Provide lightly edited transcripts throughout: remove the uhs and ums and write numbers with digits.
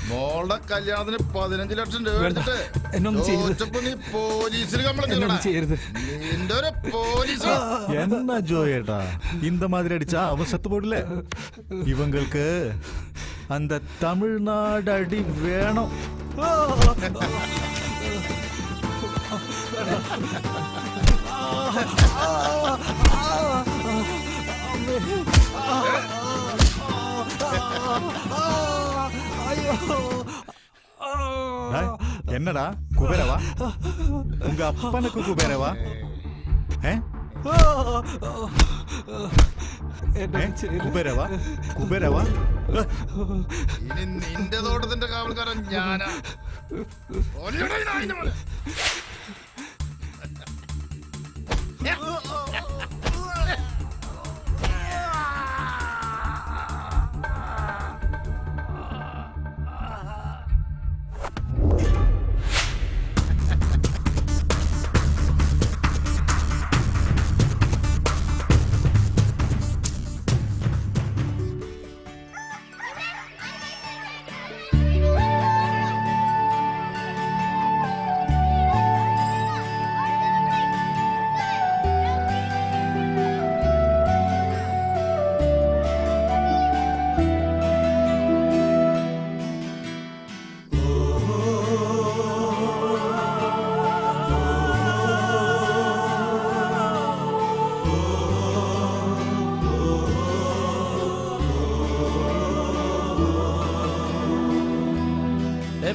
മോളുടെ കല്യാണത്തിന് 15 ലക്ഷം രൂപ എടുത്തിട്ട് നീ പോലീസിൽ കംപ്ലൈന്റ് ചെയ്യരുത്. നിന്റെ ഒരു പോലീസ് என்ன ஜோயேடா இந்த மாதிரி அடிச்சா அவன் செத்து போடல. இவங்களுக்கு அந்த தமிழ்நாடு அடி வேணும். என்னடா குபேரவா? உங்க அப்பனுக்கு குபேரவா? കുബേരവാ കുബേരവാ ഇനി നിന്റെ തോട്ടത്തിന്റെ കാവൽക്കാരൻ ഞാനാ.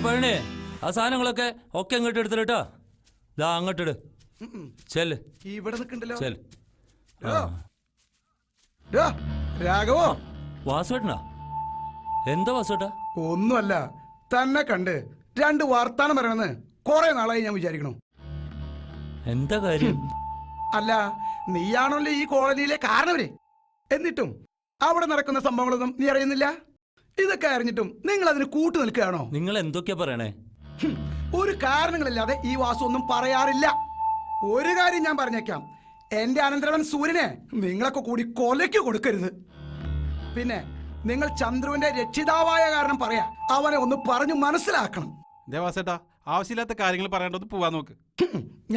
പഴനി ആ സാധനങ്ങളൊക്കെ ഒക്കെ അങ്ങോട്ട് എടുത്തിട്ടോ. ഇതാ അങ്ങോട്ടിട്. ചെല് ഇവിടെ നിൽക്കണ്ടല്ലോ. ചെല്. രാഘവോ, വാസുവേട്ടനാ? എന്താ വാസുവേട്ടാ? ഒന്നുമല്ല, തന്നെ കണ്ട് 2 വർത്താനം പറയണമെന്ന് കുറെ നാളായി ഞാൻ വിചാരിക്കണു. എന്താ കാര്യം? അല്ല, നീയാണല്ലോ ഈ കോളനിയിലെ കാരണവര്. എന്നിട്ടും അവിടെ നടക്കുന്ന സംഭവങ്ങളൊന്നും നീ അറിയുന്നില്ല. ഇതൊക്കെ അറിഞ്ഞിട്ടും നിങ്ങൾ അതിന് കൂട്ടു നിൽക്കുകയാണോ? നിങ്ങൾ എന്തൊക്കെയാ പറയണേ? ഒരു കാരണങ്ങളില്ലാതെ ഈ വാസു ഒന്നും പറയാറില്ല. ഒരു കാര്യം ഞാൻ പറഞ്ഞേക്കാം, എന്റെ അനന്തരവൻ സൂര്യനെ നിങ്ങളൊക്കെ കൂടി കൊലയ്ക്ക് കൊടുക്കരുത്. പിന്നെ നിങ്ങൾ ചന്ദ്രുവിന്റെ രക്ഷിതാവായ കാരണം പറയാ, അവനെ ഒന്ന് പറഞ്ഞു മനസ്സിലാക്കണം. ദേവാസേട്ടാ, ആവശ്യമില്ലാത്ത കാര്യങ്ങൾ പറയാണ്ടൊന്ന് പോവാൻ നോക്ക്.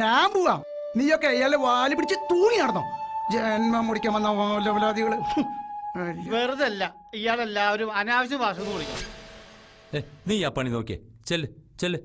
ഞാൻ പോവാം. നീയൊക്കെ അയാളെ വാലി പിടിച്ച് തൂങ്ങി നടന്നോ? ജന്മം മുടിക്കാൻ വന്ന ലോലാദികള്. വെറുതെ അല്ല, ഇയാളെല്ലാവരും അനാവശ്യ ഭാഷ വിളിക്കും. നീ ആ പണി നോക്കിയേ. ചെല് ചെല്.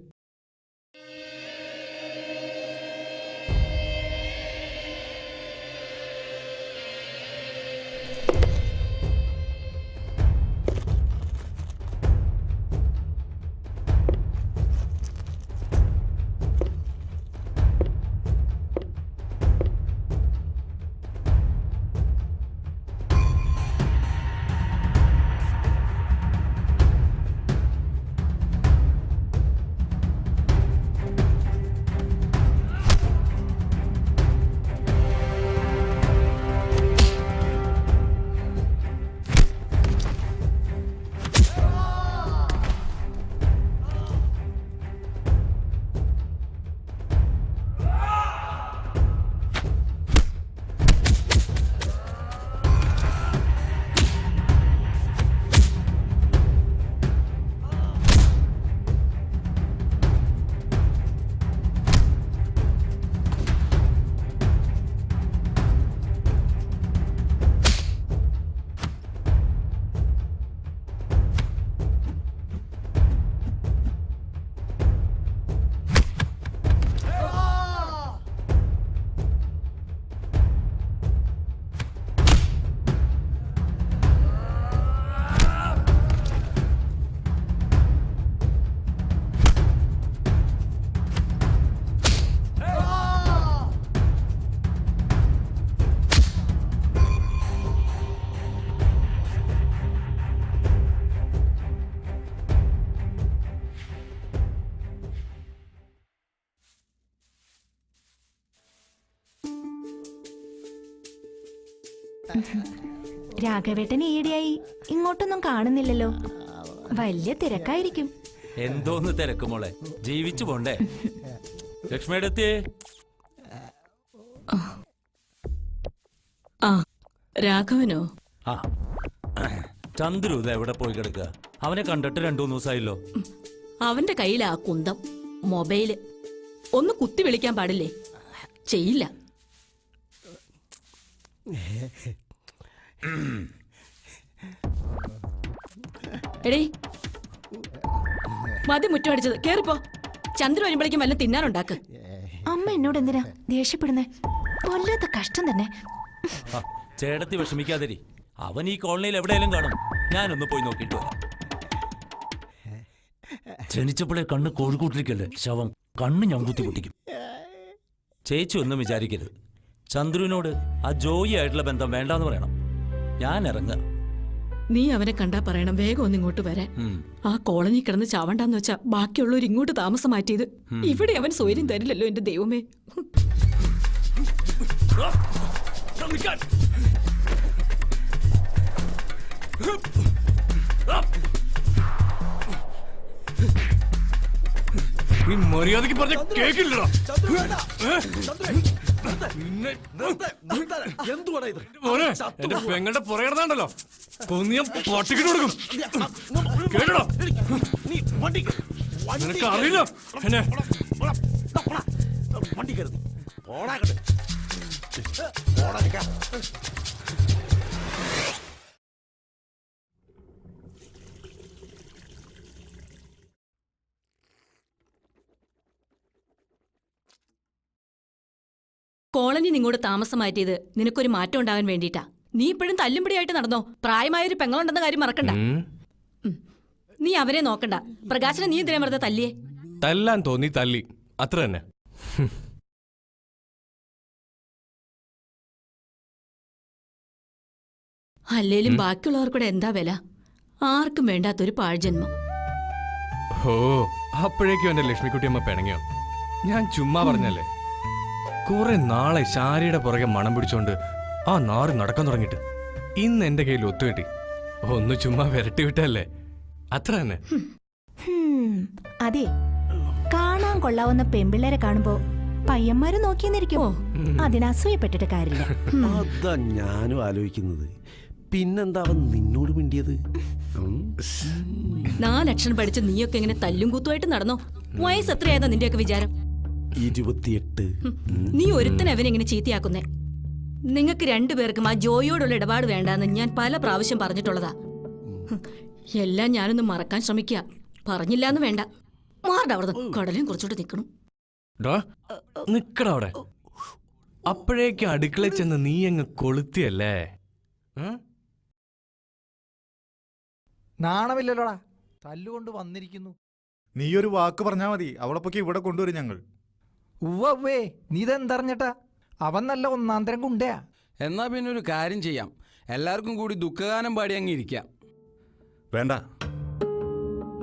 രാഘവേട്ടൻ ഈയിടെയായി ഇങ്ങോട്ടൊന്നും കാണുന്നില്ലല്ലോ. വലിയ തിരക്കായിരിക്കും. എന്തോന്ന് തിരക്ക് മോളെ, ജീവിച്ചു പോണ്ടേ. ലക്ഷ്മിയുടെ എത്തിയേ. രാഘവനോ? ആ ചന്ദ്രു ഇത് എവിടെ പോയി കിടക്കുക? അവനെ കണ്ടിട്ട് 2-3 ദിവസമായല്ലോ. അവന്റെ കയ്യിലാ കുന്തം, മൊബൈല്. ഒന്ന് കുത്തി വിളിക്കാൻ പാടില്ലേ? ചെയ്യില്ല. എടീ, മതി മുറ്റം അടിച്ചത്. കേറിപ്പോ. ചന്ദ്രൻ വരുമ്പോഴേക്കും വല്ല തിന്നാനുണ്ടാക്ക്. അമ്മ എന്നോട് എന്തിനാ ദേഷ്യപ്പെടുന്നേ? വല്ലാത്ത കഷ്ടം തന്നെ. ആ, ചേട്ടത്തി വിഷമിക്കാതിരി. അവൻ ഈ കോളനിയിൽ എവിടെയെങ്കിലും കാണും. ഞാനൊന്ന് പോയി നോക്കിയിട്ട് വരാം. ജനിച്ചപ്പോഴേ കണ്ണ് കോഴിക്കൂട്ടിരിക്കല്ലേ ശവം. കണ്ണ് ഞാൻ കുത്തി പൊട്ടിക്കും. ചേച്ചി ഒന്നും വിചാരിക്കരുത്. ചന്ദ്രുവിനോട് ആ ജോയി ആയിട്ടുള്ള ബന്ധം വേണ്ടാന്ന് പറയണം. ഞാൻ ഇറങ്ങുക. നീ അവനെ കണ്ടാ പറയണം വേഗം ഒന്ന് ഇങ്ങോട്ട് വരാൻ. ആ കോളനി കിടന്ന് ചാവണ്ടാന്ന് വെച്ചാ ബാക്കിയുള്ളവർ ഇങ്ങോട്ട് താമസം മാറ്റിയത്. ഇവിടെ അവൻ സ്വൈര്യം തരില്ലല്ലോ എന്റെ ദൈവമേ. നീ മര്യാദക്ക് പറഞ്ഞ കേക്കില്ലടാ. എന്റെ പെങ്ങളുടെ പുറകിടന്നാണ്ടല്ലോ കൊന്നിയ പട്ടിക്കിട്ട് കൊടുക്കും. കേട്ടോ നിനക്ക് അറിയില്ല എന്നെ. കോളനി നിങ്ങോട്ട് താമസം മാറ്റിയത് നിനക്കൊരു മാറ്റം ഉണ്ടാകാൻ വേണ്ടിട്ടാ. നീ ഇപ്പോഴും തല്ലുംപിടിയായിട്ട് നടന്നോ? പ്രായമായൊരു പെങ്ങളുണ്ടെന്ന കാര്യം മറക്കണ്ട. നീ അവരെ നോക്കണ്ട. പ്രകാശനെ നീ എന്തിനാ വെറുതെ തല്ലിയേ? തല്ലാൻ തോന്നി തല്ലി, അത്ര തന്നെ. അല്ലേലും ബാക്കിയുള്ളവർക്കൂടെ എന്താ വില? ആർക്കും വേണ്ടാത്തൊരു പാഴ്ജന്മം. ഓ, അപ്പോഴേക്കും എന്റെ ലക്ഷ്മിക്കുട്ടിയമ്മ പിണങ്ങിയോ? ഞാൻ ചുമ്മാ പറഞ്ഞല്ലേ. കുറെ നാളെ ശാരിയുടെ പുറകെ മണം പിടിച്ചോണ്ട് ആ നാറ് നടക്കാൻ തുടങ്ങിയിട്ട് ഇന്ന് എന്റെ കയ്യിൽ ഒത്തുകെട്ടി. ഒന്ന് ചുമ്മാ വിരട്ടി വിട്ടല്ലേ, അത്ര തന്നെ. അതെ, കാണാൻ കൊള്ളാവുന്ന പെമ്പിള്ളേരെ കാണുമ്പോ പയ്യന്മാര് നോക്കിയെന്നിരിക്കുമോ? അതിനസൂയപ്പെട്ടിട്ട് കാര്യമില്ല. അതാ ഞാനും ആലോചിക്കുന്നത്. പിന്നെന്താ അവൻ നിന്നോട് മിണ്ടിയത്? 4 അക്ഷരം പഠിച്ച് നീയൊക്കെ ഇങ്ങനെ തല്ലും കുത്തുമായിട്ട് നടന്നോ? വയസ്സ് എത്രയായിരുന്നോ നിന്റെയൊക്കെ വിചാരം? 28. നീ ഒരുത്തനെ അവനെങ്ങനെ ചീത്തയാക്കുന്നേ? നിങ്ങൾക്ക് രണ്ടുപേർക്കും ആ ജോയിയോടുള്ള ഇടപാട് വേണ്ടാന്ന് ഞാൻ പല പ്രാവശ്യം പറഞ്ഞിട്ടുള്ളതാ. എല്ലാം ഞാനൊന്ന് മറക്കാൻ ശ്രമിക്കുക. പറഞ്ഞില്ലാന്ന് വേണ്ട. മാറട അവിടെ. കടലും കുറച്ചോട്ട് നിൽക്കണം. നിക്കട അവിടെ. അപ്പോഴേക്കും അടുക്കള ചെന്ന് നീ അങ്ങ് കൊളുത്തിയല്ലേ? നാണമില്ലല്ലോടാ, തല്ലുകൊണ്ട് വന്നിരിക്കുന്നു. നീ ഒരു വാക്ക് പറഞ്ഞാ മതി, അവളെ പൊക്കി ഇവിടെ കൊണ്ടുവരും ഞങ്ങൾ. ഉവ്വേ, നീ ഇതെന്തറിഞ്ഞട്ടാ? അവൻ നല്ല ഒന്നാന്തരം കുണ്ടയാ. എന്നാ പിന്നെ ഒരു കാര്യം ചെയ്യാം, എല്ലാവർക്കും കൂടി ദുഃഖഗാനം പാടി അങ്ങ് ഇരിക്കാം. വേണ്ട,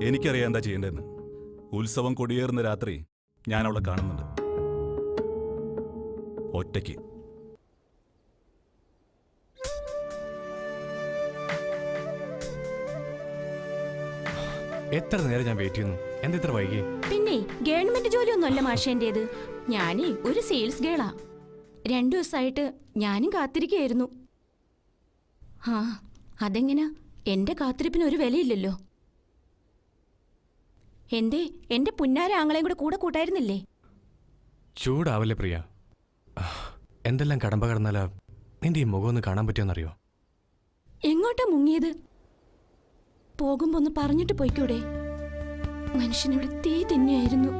എനിക്കറിയാം എന്താ ചെയ്യേണ്ടതെന്ന്. ഉത്സവം കൊടിയേറുന്ന രാത്രി ഞാൻ അവളെ കാണുന്നുണ്ട്, ഒറ്റയ്ക്ക്. എത്ര നേരം ഞാൻ വെയിറ്റ് ചെയ്യുന്നു, എന്താ ഇത്ര വൈകി? പിന്നെ ഗവൺമെന്റ് ജോലിയൊന്നും അല്ല മാഷേന്റേത്. ഞാനേ ഒരു സെയിൽസ് ഗേളാ. 2 ദിവസമായിട്ട് ഞാനും കാത്തിരിക്കുകയായിരുന്നു. ആ, അതെങ്ങനാ? എന്റെ കാത്തിരിപ്പിന് ഒരു വിലയില്ലല്ലോ. എന്തേ, എന്റെ പുന്നാര ആങ്ങളെയും കൂടെ കൂട്ടായിരുന്നില്ലേ? ചൂടാവല്ലേ പ്രിയ. എന്തെല്ലാം കടമ്പ കടന്നാലാ നിന്റെ ഈ മുഖം ഒന്ന് കാണാൻ പറ്റുമെന്നറിയോ? എങ്ങോട്ടാ മുങ്ങിയത്? പോകുമ്പോ ഒന്ന് പറഞ്ഞിട്ട് പോയിക്കൂടെ? മനുഷ്യനിവിടെ തീ തന്നെയായിരുന്നു.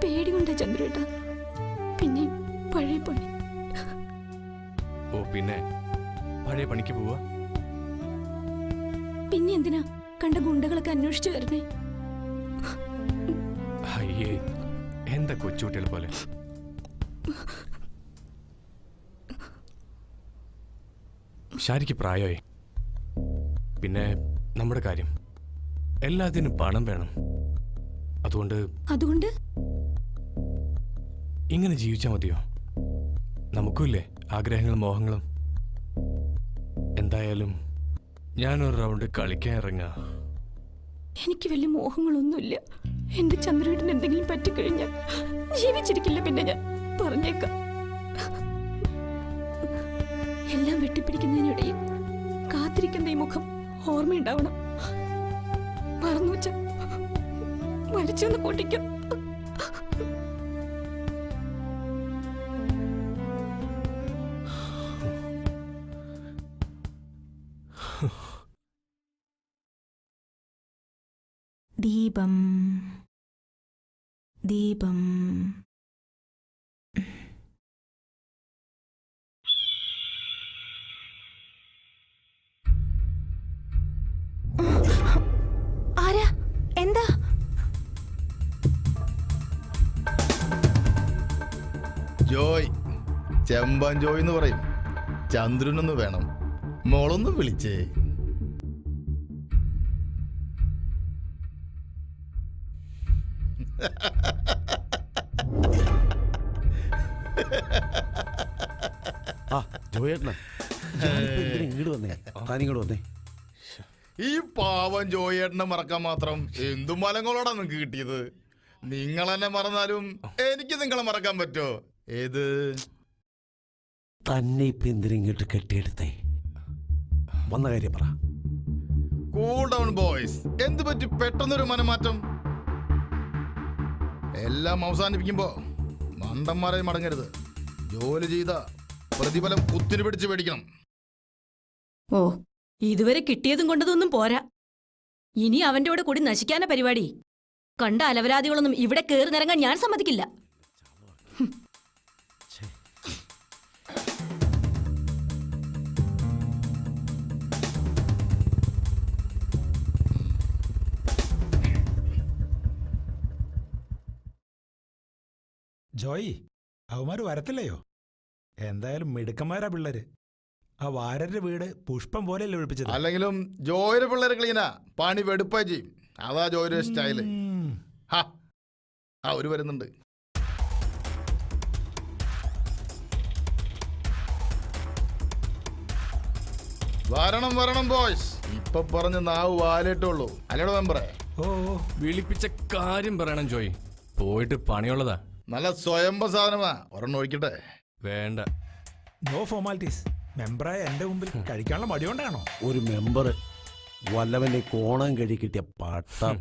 പേടികൊണ്ടാ ചന്ദ്രേട്ടാ. പിന്നെ പഴയ പണി. ഓ, പിന്നെ പഴയ പണിക്ക് പോവാ? പിന്നെ എന്തിനാ കണ്ട ഗുണ്ടകളൊക്കെ അന്വേഷിച്ചു വരുന്നേ? അയ്യേ, എന്താ കൊച്ചുകുട്ടികൾ പോലെ. ശാരിക്ക് പ്രായമായി. പിന്നെ നമ്മുടെ കാര്യം, എല്ലാത്തിനും പണം വേണം. അതുകൊണ്ട് ഇങ്ങനെ ജീവിച്ചാൽ മതിയോ? നമുക്കുമില്ലേ ആഗ്രഹങ്ങളും മോഹങ്ങളും. എന്തായാലും ഞാനൊരു റൗണ്ട് കളിക്കാൻ ഇറങ്ങാ. എനിക്ക് വലിയ മോഹങ്ങളൊന്നുമില്ല. എന്റെ ചന്ദ്രേട്ടന് എന്തെങ്കിലും പറ്റിക്കഴിഞ്ഞാൽ ജീവിച്ചിരിക്കില്ല. പിന്നെ ഞാൻ പറഞ്ഞേക്കാം. എല്ലാം വെട്ടിപ്പിടിക്കുന്നതിനിടയിൽ കാത്തിരിക്കുന്ന ഈ മുഖം ഓർമ്മയുണ്ടാവണം. മറന്നു വെച്ച മരിച്ചൊന്ന് പൊട്ടിക്കും. ദീപം ദീപം ആരാ? എന്താ? ജോയ്, ചെമ്പൻ ജോയ് എന്ന് പറയും. ചന്ദ്രനൊന്ന് വേണം, മോളൊന്ന് വിളിച്ചേ. ആ ജോയേട്ടനാ, ഇങ്ങോട്ട് വന്നേ, താനിങ്ങോട്ട് വന്നേ. ഈ പാവം ജോയേട്ടനെ മറക്കാൻ മാത്രം എന്തു മലങ്ങളോടാ നിങ്ങക്ക് കിട്ടിയത്? നിങ്ങൾ എന്നെ മറന്നാലും എനിക്ക് നിങ്ങളെ മറക്കാൻ പറ്റോ? ഏത് തന്നെ ഇപ്പൊ എന്തിനിങ്ങോട്ട് കെട്ടിയെടുത്തേ? വന്ന കാര്യം പറ. Cool down boys. എന്ത് പറ്റി പെട്ടെന്നൊരു മനമാറ്റം? എല്ലാം അവസാനിപ്പിക്കുമ്പോ മണ്ടന്മാരെ മടങ്ങരുത്. ജോലി ചെയ്ത പ്രതിഫലം കുത്തിരി പിടിച്ച് മേടിക്കണം. ഓ, ഇതുവരെ കിട്ടിയതും കൊണ്ടതൊന്നും പോരാ. ഇനി അവന്റെ കൂടെ കൂടി നശിക്കാന പരിപാടി. കണ്ട അലവരാദികളൊന്നും ഇവിടെ കേറി നിറങ്ങാൻ ഞാൻ സമ്മതിക്കില്ല. ജോയി, അവന്മാര് വരത്തില്ലയോ? എന്തായാലും മിടുക്കന്മാരാ പിള്ളേര്. ആ വാരരുടെ വീട് പുഷ്പം പോലെയല്ലേ ഒഴിപ്പിച്ചത്? അല്ലെങ്കിലും ജോയിയുടെ പിള്ളേരെ ക്ലീനാ, പണി വെടുപ്പാ ചെയ്യും. അതാ ജോയിയുടെ സ്റ്റൈല്. അവര് വരുന്നുണ്ട്. വരണം വരണം ബോയ്സ്. ഇപ്പൊ പറഞ്ഞ നാവ് വാലേട്ടുള്ളൂ അല്ലേടോ മെമ്പറേ? ഓ, വിളിപ്പിച്ച കാര്യം പറയണം ജോയ്. പോയിട്ട് പണിയുള്ളതാ. നല്ല സ്വയംഭ സാധനമാ. ഒരെണ്ണം ഒഴിക്കട്ടെ? വേണ്ട. No formalities. മെമ്പറായ എന്റെ മുമ്പിൽ കഴിക്കാനുള്ള മടിയോണ്ടാണോ? ഒരു മെമ്പർ വല്ലവന്റെ കോണം കഴി കിട്ടിയ പട്ടം.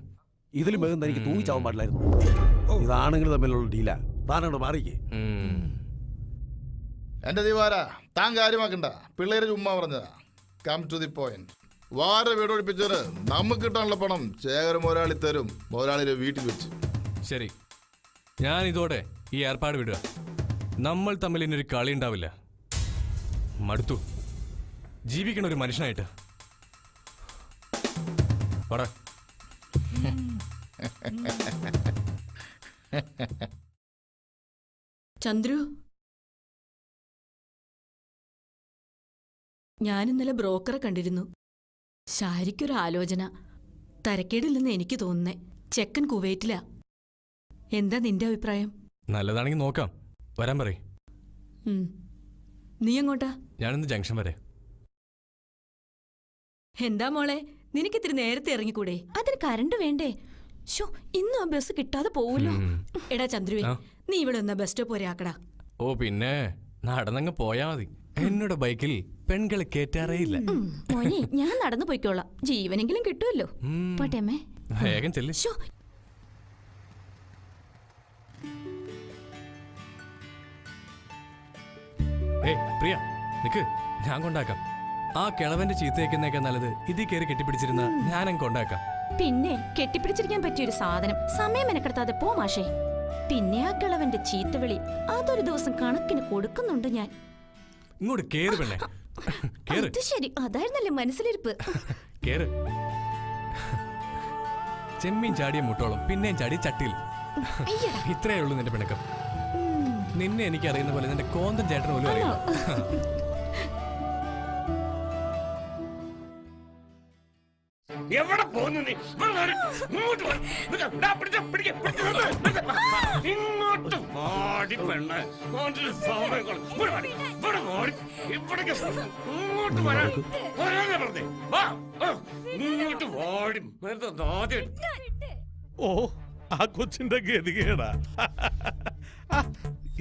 ഇതിലും വേഗം തനിക്ക് തൂങ്ങിച്ചാവാൻ പാടില്ലായിരുന്നു. ഇതാണെങ്കിൽ തമ്മിലുള്ള ഡീലാ. താനോട് മാറിക്കേ. എന്റെ ദിവാര, താൻ കാര്യമാക്കണ്ട. പിള്ളേര് ചുമ്മാ പറഞ്ഞതാ. Come to the point. വാര വീട് ഒഴിപ്പിച്ചത് നമുക്ക് കിട്ടാനുള്ള പണം ശേഖര മുതലാളി തരും. മുതലാളിയുടെ വീട്ടിൽ വെച്ച്. ശരി, ഞാൻ ഇതോടെ ഈ ഏർപ്പാട് വിടുക. നമ്മൾ തമ്മിൽ ഇനിയൊരു കളി ഉണ്ടാവില്ല. മടുത്തു ജീവിക്കണ ഒരു മനുഷ്യനായിട്ട്. പറ. ചന്ദ്രു, ഞാൻ ഇന്നലെ ബ്രോക്കറെ കണ്ടിരുന്നു. ശാരിക്കൊരു ആലോചന. തരക്കേടില്ലെന്ന് എനിക്ക് തോന്നുന്നേ. ചെക്കൻ കുവൈറ്റിലാ. എന്താ നിന്റെ അഭിപ്രായം? നല്ലതാണെങ്കിൽ നോക്കാം. വരാൻ പറയ്. നീ എങ്ങോട്ടാ? ഞാനിന്ന് ജംഗ്ഷൻ വരെ. എന്താ മോളെ, നിനക്കിത്തിരി നേരത്തെ ഇറങ്ങിക്കൂടെ? അതിന് കറണ്ട് വേണ്ടേ? ഷോ, ഇന്നും ആ ബസ് കിട്ടാതെ പോവല്ലോ. എടാ ചന്ദ്രുവേ, നീ ഇവിടെ ഒന്ന് ബസ് സ്റ്റോപ്പ് വരെ ആക്കടാ. ഓ പിന്നെ, നടന്നങ്ങ് പോയാ മതി. എന്നോട് ബൈക്കിൽ പെൺകളെ കേറ്റാറേയില്ല. മോനെ, ഞാൻ നടന്നു പോയിക്കോളാം. ജീവനെങ്കിലും കിട്ടുമല്ലോ. പോട്ടേമ്മേ. വേഗം ചെല്ലു. പ്രിയ, നിക്ക്, ഞാൻ കൊണ്ടാക്കാം. ആ കിളവന്റെ ചീത്തയേക്കുന്നേക്കാൾ നല്ലത് ഇതിൽ കയറി കെട്ടിപ്പിടിച്ചിരുന്ന ഞാനങ്ങ് കൊണ്ടാക്കാം. പിന്നെ കെട്ടിപ്പിടിച്ചിരിക്കാൻ പറ്റിയൊരു സാധനം. സമയം മെനക്കെടുത്താതെ പോ മാഷേ. പിന്നെ ആ കിളവന്റെ ചീത്തവിളി അതൊരു ദിവസം കണക്കിന് കൊടുക്കുന്നുണ്ട് ഞാൻ. ഇങ്ങോട്ട് കേറ് പെണ്ണേ. അത് ശരി, അതായിരുന്നല്ലേ മനസ്സിലിരിപ്പ്. കേറ്. ചെമ്മീൻ ചാടിയ മുട്ടോളം പിന്നെയും ചാടി ചട്ടിയിൽ. ഇത്രയേ ഉള്ളൂ നിന്റെ പിണക്കം. നിന്നെ എനിക്ക് അറിയുന്ന പോലെ നിന്റെ കോന്തൻ ചേട്ടൻ പോലും അറിയാം. എവിടെ പോകുന്നു നീ? ഇങ്ങോട്ട് വാടി പെണ്ണ്. ഇങ്ങോട്ട് വരാൻ പറഞ്ഞേ. ഇങ്ങോട്ട് വാടി. ഓ, ആ കൊച്ചിന്റെ ഗതികേടാ.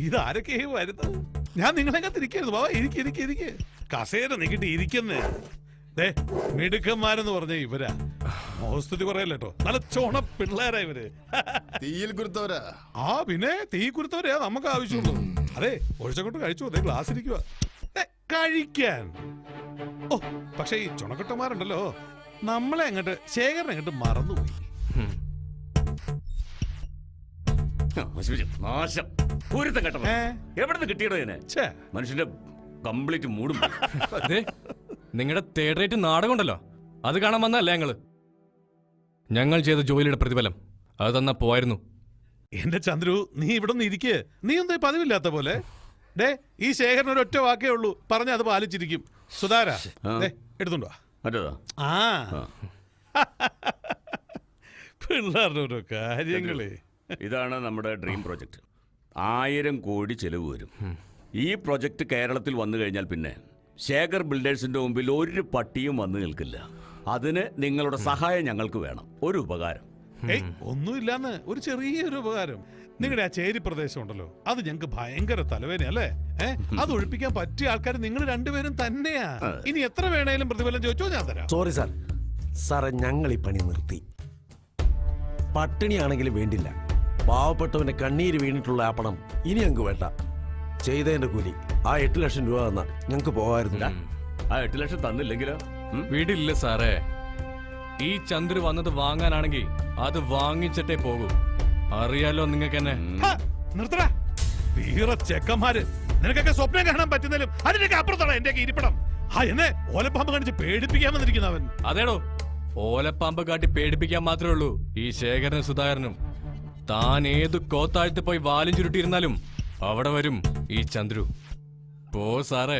ഇതാരൊക്കെ വരുന്നത്? ഞാൻ നിങ്ങളെ തിരിക്കരുത് ബാബാ. ഇരിക്കെ കസേര നീക്കിട്ട് ഇരിക്കുന്നേ. ദേ മിടുക്കന്മാരെന്ന് പറഞ്ഞ ഇവരാ. മോസ്തുതി പറയല്ലോ, നല്ല ചോണ പിള്ളേരാ ഇവര്. തീയിൽ കുരുത്തവരാ. ആ പിന്നെ തീ കുരുത്തവരെയാ നമുക്ക് ആവശ്യമുള്ളൂ. അതെ ഒഴിച്ചങ്ങോട്ട് കഴിച്ചു. അതെ ഗ്ലാസ് ഇരിക്കുക കഴിക്കാൻ. ഓ പക്ഷെ ഈ ചുണക്കുട്ടന്മാരുണ്ടല്ലോ, നമ്മളെ അങ്ങോട്ട് ശേഖരനെ അങ്ങോട്ട് മറന്നുപോയി. നാശം എവിടെ കിട്ടിയടോ ഇതിനെ? മനുഷ്യന്റെ കംപ്ലീറ്റ് മൂടും. നിങ്ങളുടെ തേർഡ് റേറ്റ് നാടകം ഉണ്ടല്ലോ, അത് കാണാൻ വന്നല്ലേ ഞങ്ങൾ ചെയ്ത ജോലിയുടെ പ്രതിഫലം അത് തന്നാ പോയിരുന്നു. എന്റെ ചന്ദ്രു, നീ ഇവിടെ നിന്ന് ഇരിക്കേ. നീ എന്താ പതിവില്ലാത്ത പോലെ? ഡേ ഈ ശേഖരൻ ഒരു ഒറ്റ വാക്കേ ഉള്ളൂ, പറഞ്ഞ അത് പാലിച്ചിരിക്കും. സുധാര എടുത്തുണ്ടോ? ആ പിള്ളേരുടെ ഓരോ കാര്യങ്ങളേ. ഇതാണ് നമ്മുടെ ഡ്രീം പ്രോജക്റ്റ്. 1000 കോടി ചെലവ് വരും. ഈ പ്രോജക്റ്റ് കേരളത്തിൽ വന്നു കഴിഞ്ഞാൽ പിന്നെ ശേഖർ ബിൽഡേഴ്സിന്റെ മുമ്പിൽ ഒരു പട്ടിയും വന്നു നിൽക്കില്ല. അതിന് നിങ്ങളുടെ സഹായം ഞങ്ങൾക്ക് വേണം. ഒരു ഉപകാരം. ഒന്നുമില്ലാന്ന്, ഒരു ചെറിയൊരു ഉപകാരം. നിങ്ങളുടെ ആ ചേരി പ്രദേശം ഉണ്ടല്ലോ, അത് ഞങ്ങൾക്ക് ഭയങ്കര തലവേദന അല്ലേ? അത് ഒഴിപ്പിക്കാൻ പറ്റിയ ആൾക്കാർ നിങ്ങൾ രണ്ടുപേരും തന്നെയാ. ഇനി എത്ര വേണേലും പ്രതിഫലം ചോദിച്ചോ, ഞാൻ തരാം. സോറി സാർ, സാറേ ഞങ്ങൾ ഈ പണി നിർത്തി. പട്ടിണിയാണെങ്കിലും വേണ്ടില്ല, പാവപ്പെട്ടവന്റെ കണ്ണീര് വീണിട്ടുള്ള ആ പണം ഇനി ഞങ്ങൾക്ക് വേണ്ട. ചെയ്തതിന്റെ കൂലി ആ 8 ലക്ഷം രൂപ തന്നാ ഞങ്ങൾക്ക് പോകാമായിരുന്നില്ല. ആ 8 ലക്ഷം തന്നില്ലെങ്കിലോ? വീടില്ല സാറേ. ഈ ചന്ദ്രു വന്നത് വാങ്ങാനാണെങ്കിൽ അത് വാങ്ങിച്ചിട്ടേ പോകൂ. അറിയാലോ നിങ്ങൾക്ക് എന്നെ. നിർത്തടാ വീറ ചെക്കന്മാര്. നിനക്കൊക്കെ സ്വപ്നം കാണാൻ പറ്റുന്നതിലും അതിനൊക്കെ അപ്പുറത്താണ് എന്റെ ഇരിപ്പിടം. എന്നെ ഓലപ്പാമ്പ് കാണിച്ച് പേടിപ്പിക്കാൻ വന്നിരിക്കുന്നവൻ. അതേടോ, ഓലപ്പാമ്പ് കാട്ടി പേടിപ്പിക്കാൻ മാത്രമേ ഉള്ളൂ ഈ ശേഖരനും സുധാകരനും. താൻ ഏതു കോത്താഴ്ത്ത് പോയി വാലും ചുരുട്ടിയിരുന്നാലും അവിടെ വരും ഈ ചന്ദ്രു. പോ സാറേ,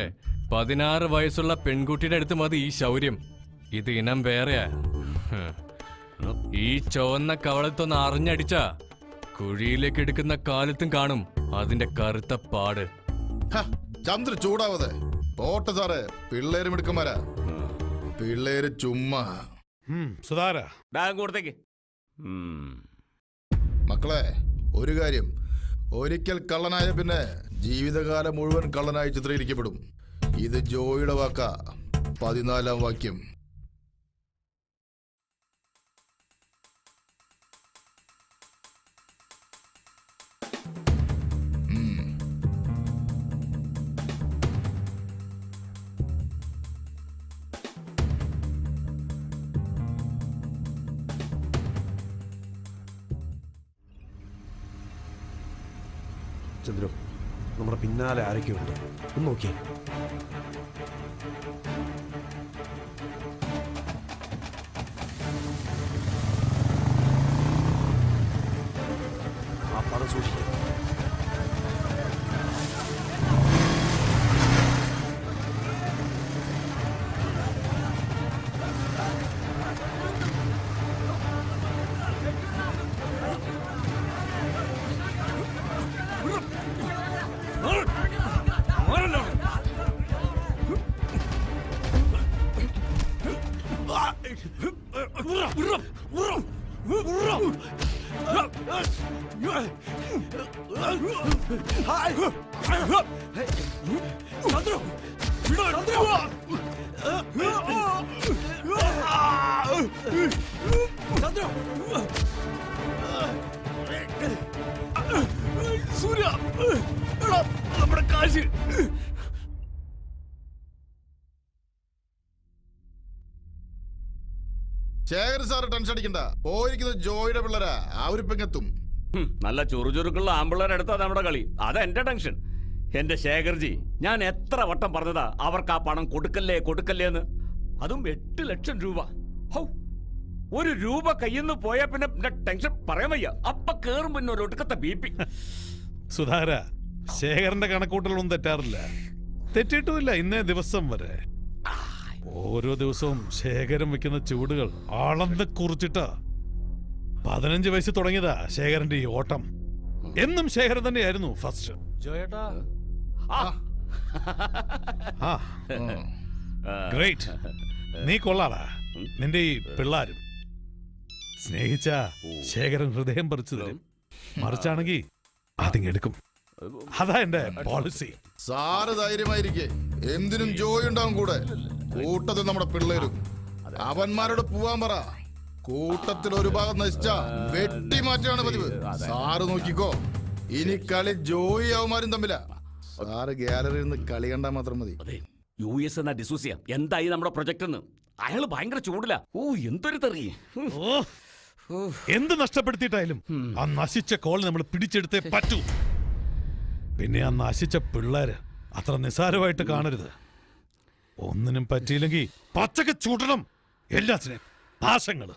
16 വയസ്സുള്ള പെൺകുട്ടിയുടെ അടുത്ത് മതി ഈ ശൗര്യം. ഇത് ഇനം വേറെയാ. ഈ ചുവന്ന കവളത്തൊന്ന് അറിഞ്ഞടിച്ച കുഴിയിലേക്ക് എടുക്കുന്ന കാലത്തും കാണും അതിന്റെ കറുത്ത പാട്. ചന്ദ്ര ചൂടാവതെ പോട്ടെ സാറേ, പിള്ളേരും എടുക്കമാരാ. പിള്ളേര് ചുമ്മാ. സുധാര കൊടുത്തേക്ക്. മക്കളെ, ഒരു കാര്യം, ഒരിക്കൽ കള്ളനായ പിന്നെ ജീവിതകാലം മുഴുവൻ കള്ളനായി ചിത്രീകരിക്കപ്പെടും. ഇത് ജോയിയുടെ വാക്ക. 14-ാം വാക്യം. ചന്ദ്രു, നമ്മുടെ പിന്നാലെ ആരൊക്കെയുണ്ട് ഒന്ന് നോക്കിയേ. ആ പണം സൂക്ഷിക്കാം. സൂര്യ, നമ്മുടെ കാശ്. ശേഖർ സാറ് ടെൻഷൻ അടിക്കണ്ട, പോയിരിക്കുന്നത് ജോയിയുടെ പിള്ളേരാ. അവരിപ്പെങ്ങെത്തും. നല്ല ചുറുചുറുക്കുള്ള ആമ്പിള്ളേരെടുത്താ നമ്മുടെ കളി. അതാ എന്റെ ടെൻഷൻ. എന്റെ ശേഖർജി, ഞാൻ എത്ര വട്ടം പറഞ്ഞതാ അവർക്ക് ആ പണം കൊടുക്കല്ലേ കൊടുക്കല്ലേ എന്ന്. അതും 8 ലക്ഷം രൂപ. ഒരു രൂപ കയ്യിൽ നിന്ന് പോയാ പിന്നെ ടെൻഷൻ പറയാൻ വയ്യ. അപ്പ കേറും പിന്നെ ഒരു ഒടുക്കത്തെ BP. സുധാര, ശേഖരന്റെ കണക്കൂട്ടലൊന്നും തെറ്റാറില്ല, തെറ്റിട്ടുമില്ല ഇന്നേ ദിവസം വരെ. ഓരോ ദിവസവും ശേഖരൻ വെക്കുന്ന ചൂടുകൾ അളന്ന് കുറിച്ചിട്ടാ. 15 വയസ്സ് തുടങ്ങിയതാ ശേഖരന്റെ ഈ ഓട്ടം. എന്നും ശേഖരൻ തന്നെയായിരുന്നു ഫസ്റ്റ്. ഗ്രേറ്റ്, നീ കൊള്ളാടാ. നിന്റെ ഈ പിള്ളാരും സ്നേഹിച്ച ശേഖരൻ ഹൃദയം പറിച്ചു തരും. മറിച്ചാണെങ്കിൽ അതിങ്ങെടുക്കും. അതാ എന്റെ പോളിസി. സാറ് ധൈര്യമായിരിക്കേ. എന്തിനും ജോയി ഉണ്ടാവും കൂടെ. കൂട്ടത്തിൽ നമ്മുടെ പിള്ളേരും. അവന്മാരോട് പോവാൻ പറ. കൂട്ടത്തിൽ ഒരു ഭാഗം നശിച്ച വെട്ടി മാറ്റാണ് പതിവ്. സാറ് നോക്കിക്കോ, ഇനി കളി ജോയി അവന്മാരും തമ്മിലാ. സാറ് ഗാലറിയിൽ നിന്ന് കളി കണ്ടാൽ മാത്രം മതി. US എന്ന ഡിസൂസിയ എന്തായി നമ്മുടെ പ്രൊജക്ട് എന്ന് അയാള് ഭയങ്കര ചൂടില്ല. ഓ എന്തൊരു തെറി. എന്ത് നഷ്ടപ്പെടുത്തിയിട്ടായാലും ആ നശിച്ച കോൾ നമ്മൾ പിടിച്ചെടുത്തേ പറ്റൂ. പിന്നെ ആ നശിച്ച പിള്ളേര് അത്ര നിസാരമായിട്ട് കാണരുത്. ഒന്നിനും പറ്റിയില്ലെങ്കിൽ പച്ചക്ക് ചൂടണം എല്ലാത്തിനെയും. നാശങ്ങള്.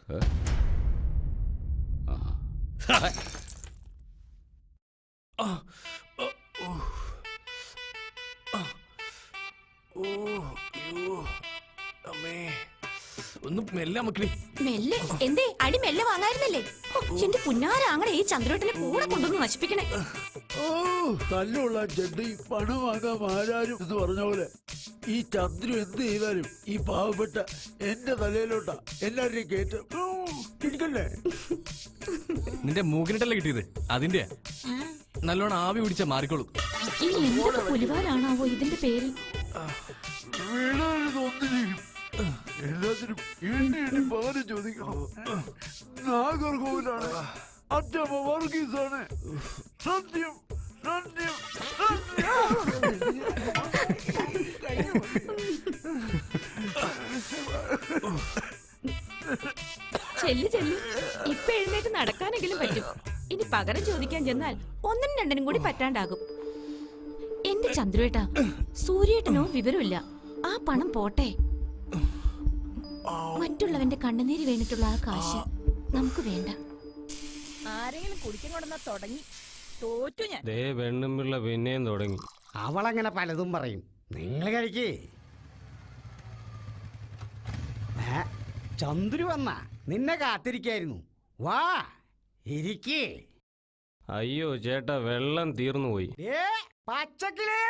ഒന്ന് മെല്ലെ മക്കളി. മെല്ലെ എന്തേ അടി മെല്ലെ വാങ്ങായിരുന്നല്ലേ? എന്റെ പുന്നാരാങ്ങനെ ഈ ചന്ദ്രേട്ടനെ കൂടെ കൊണ്ടുവന്ന് നശിപ്പിക്കണേ. തല്ലുള്ള ചെണ്ടി പണം വാങ്ങാൻ ആരാരും എന്ന് പറഞ്ഞ പോലെ ഈ ചന്ദ്രു എന്ത് ചെയ്താലും ഈ പാവപ്പെട്ട എന്റെ തലയിലോട്ടാ എല്ലാവരെയും കേട്ട് ഇരിക്കല്ലേ. നിന്റെ മൂക്കിനിട്ടല്ലേ കിട്ടിയത്? അതിന്റെ നല്ലോണം ആവി പിടിച്ച മാറിക്കോളും. ഇനി എന്തൊക്കെ പുലിവാലാണാവോ ഇതിന്റെ പേര്? എല്ലാത്തിനും എണ്ണി പകരം ചോദിക്കണം. നാഗർകോവിലാണ്, അച്ഛമ്മ വർഗീസാണ്. സത്യം സത്യം ചെല്ലു ചെല്ലു, ഇപ്പൊ എഴുന്നേറ്റ് നടക്കാനെങ്കിലും പറ്റും. ഇനി പകരം ചോദിക്കാൻ ചെന്നാൽ ഒന്നിനും രണ്ടിനും കൂടി പറ്റാണ്ടാകും. എന്റെ ചന്ദ്രുവേട്ടാ, സൂര്യേട്ടനോ വിവരമില്ല. ആ പണം പോട്ടെ, മറ്റുള്ളവന്റെ കണ്ണുനീര് വീണിട്ടുള്ള ആ കാശ് നമുക്ക് വേണ്ട. ആരെങ്കിലും കുടിക്കാൻ കൊണ്ടുവന്നാ തുടങ്ങി. തോറ്റു ഞാൻ. വെണ്ണുമ്പിള്ള പിന്നെയും തുടങ്ങി. അവളങ്ങനെ പലതും പറയും. നിങ്ങൾ കഴിക്കേ. ചന്ദ്രു വന്നാ നിന്നെ കാത്തിരിക്കായിരുന്നു. വാ ഇരിക്കേ. അയ്യോ ചേട്ടാ, വെള്ളം തീർന്നു പോയി. പച്ചക്കിലേ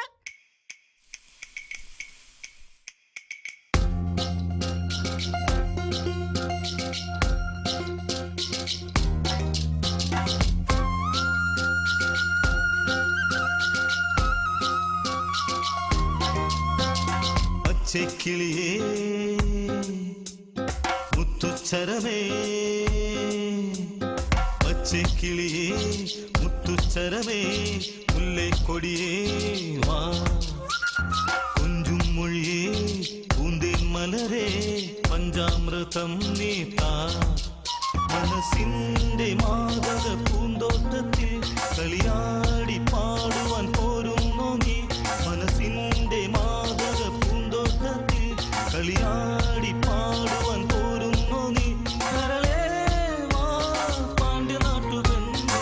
പച്ചക്കിളിയേ മുത്തുച്ചരമേ, പച്ചക്കിളിയേ മുത്തുച്ചരമേ, മുല്ലക്കൊടിയേ വാ, കുഞ്ചും മൊഴിയേ പൂന്തേൻ മലരേ, പഞ്ചാമൃതം നീത്താ, മനസ്സിന്റെ മാതക പൂന്തോട്ടത്തിൽ കളിയാടി പാടുവാൻ പോരുന്നു നീ. മനസ്സിന്റെ മാതക പൂന്തോട്ടത്തിൽ കളിയാടി പാടുവാൻ പോരുന്നു നീ. കരളേ വാ പാണ്ഡ്യ നാട്ടുപെണ്ണേ.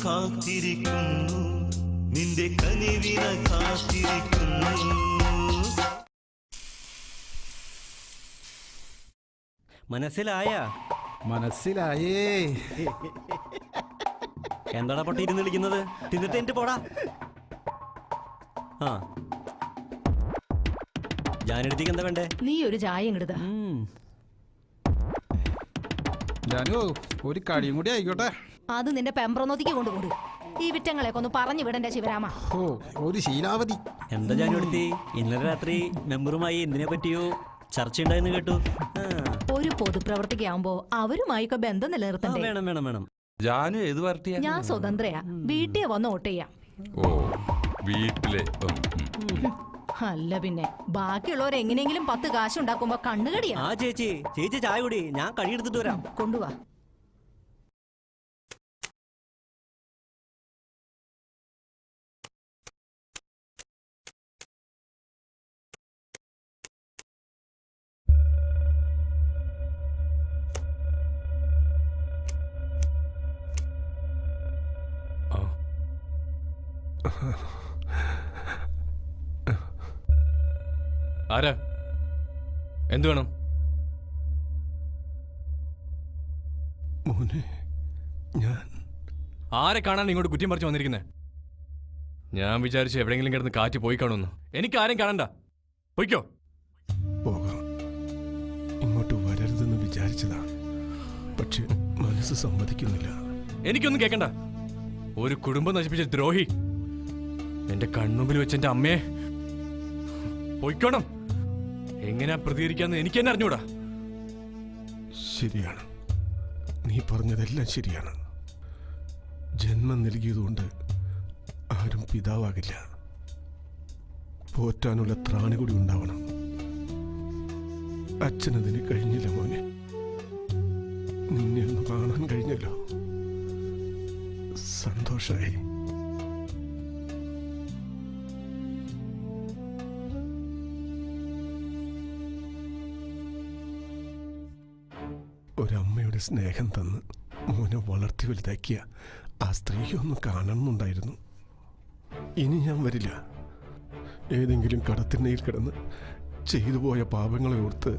കാത്തിരിക്കുന്നു, നിന്റെ കനിവിനായി കാത്തിരിക്കുന്നു. മനസ്സിലായാ? മനസ്സിലായേ. എന്താടാ പട്ടി ഇരുന്ന് വിളിക്കുന്നത്? തിന്നിട്ട് എന്റെ പോടാ. ആ ജാനെടുത്തേക്ക് എന്താ വേണ്ടേ? നീ ഒരു ചായ ഇങ്ങടുതാ. ജാനു, ഒരു കടിയും കൂടി ആയിക്കോട്ടെ. അത് നിന്റെ പെമ്പ്രനോത്തിക്ക് കൊണ്ടുപോടും. ഈ വിറ്റങ്ങളെയൊക്കെ ഒന്ന് പറഞ്ഞു വിടണ്ട ശിവരാമ. ഓ, ഒരു ശീലാവധി. എന്താ ജാനുവടുത്തി, ഇന്നലെ രാത്രി മെമ്പറുമായി എന്തിനെ പറ്റിയോ ചർച്ചയുണ്ടായെന്ന് കേട്ടു. ഒരു പൊതുപ്രവർത്തിക്കാവുമ്പോ അവരുമായിക്കെ ബന്ധം നിലനിർത്തണ്ടേ? വേണം വേണം വേണം. ജാനു ഏത് പാർട്ടിയാ? ഞാൻ സ്വതന്ത്രയാ. വീട്ടിൽ വന്ന് വോട്ട് ചെയ്യാം. ഓ വീട്ടിലെ അല്ല പിന്നെ ബാക്കിയുള്ളവർ എങ്ങനെയെങ്കിലും 10 കാശുണ്ടാക്കുമ്പോ കണ്ണുകടിയാ. ആ ചേച്ചി ചായ കുടി, ഞാൻ കഴിയെടുത്തിട്ട് വരാം. കൊണ്ടുവാ. ആരാ? എന്തു വേണം? മോനെ, ഞാൻ ആരെ കാണാൻ ഇങ്ങോട്ട് കുറ്റം പറിച്ചു വന്നിരിക്കുന്നേ? ഞാൻ വിചാരിച്ചു എവിടെയെങ്കിലും കിടന്ന് കാറ്റ് പോയി കാണുമെന്ന്. എനിക്ക് ആരും കാണണ്ട, പോയിക്കോ. പോകാം. ഇങ്ങോട്ട് വരരുതെന്ന് വിചാരിച്ചതാ, പക്ഷെ മനസ്സ് സമ്മതിക്കുന്നില്ല. എനിക്കൊന്നും കേൾക്കണ്ട. ഒരു കുടുംബം നശിപ്പിച്ച ദ്രോഹി എന്റെ കൺമുമ്പിൽ വെച്ച് എന്റെ അമ്മയെ പോയിക്കോണം. എങ്ങനെയാ പ്രതികരിക്കാന്ന് എനിക്ക് തന്നെ അറിഞ്ഞൂടാ. ശരിയാണ്, നീ പറഞ്ഞതെല്ലാം ശരിയാണ്. ജന്മം നൽകിയതുകൊണ്ട് ആരും പിതാവാകില്ല. പോറ്റാനുള്ള ത്രാണി കൂടി ഉണ്ടാവണം. അച്ഛനതിന് കഴിഞ്ഞില്ല മോനെ. നിന്നെ ഒന്ന് കാണാൻ കഴിഞ്ഞല്ലോ, സന്തോഷമായി. ഒരമ്മയുടെ സ്നേഹം തന്ന് മോനെ വളർത്തി വലുതാക്കിയ ആ സ്ത്രീയെ ഒന്ന് കാണണമെന്നുണ്ടായിരുന്നു. ഇനി ഞാൻ വരില്ല. ഏതെങ്കിലും കടത്തിണ്ണയിൽ കിടന്ന് ചെയ്തു പോയ പാപങ്ങളെ ഓർത്ത്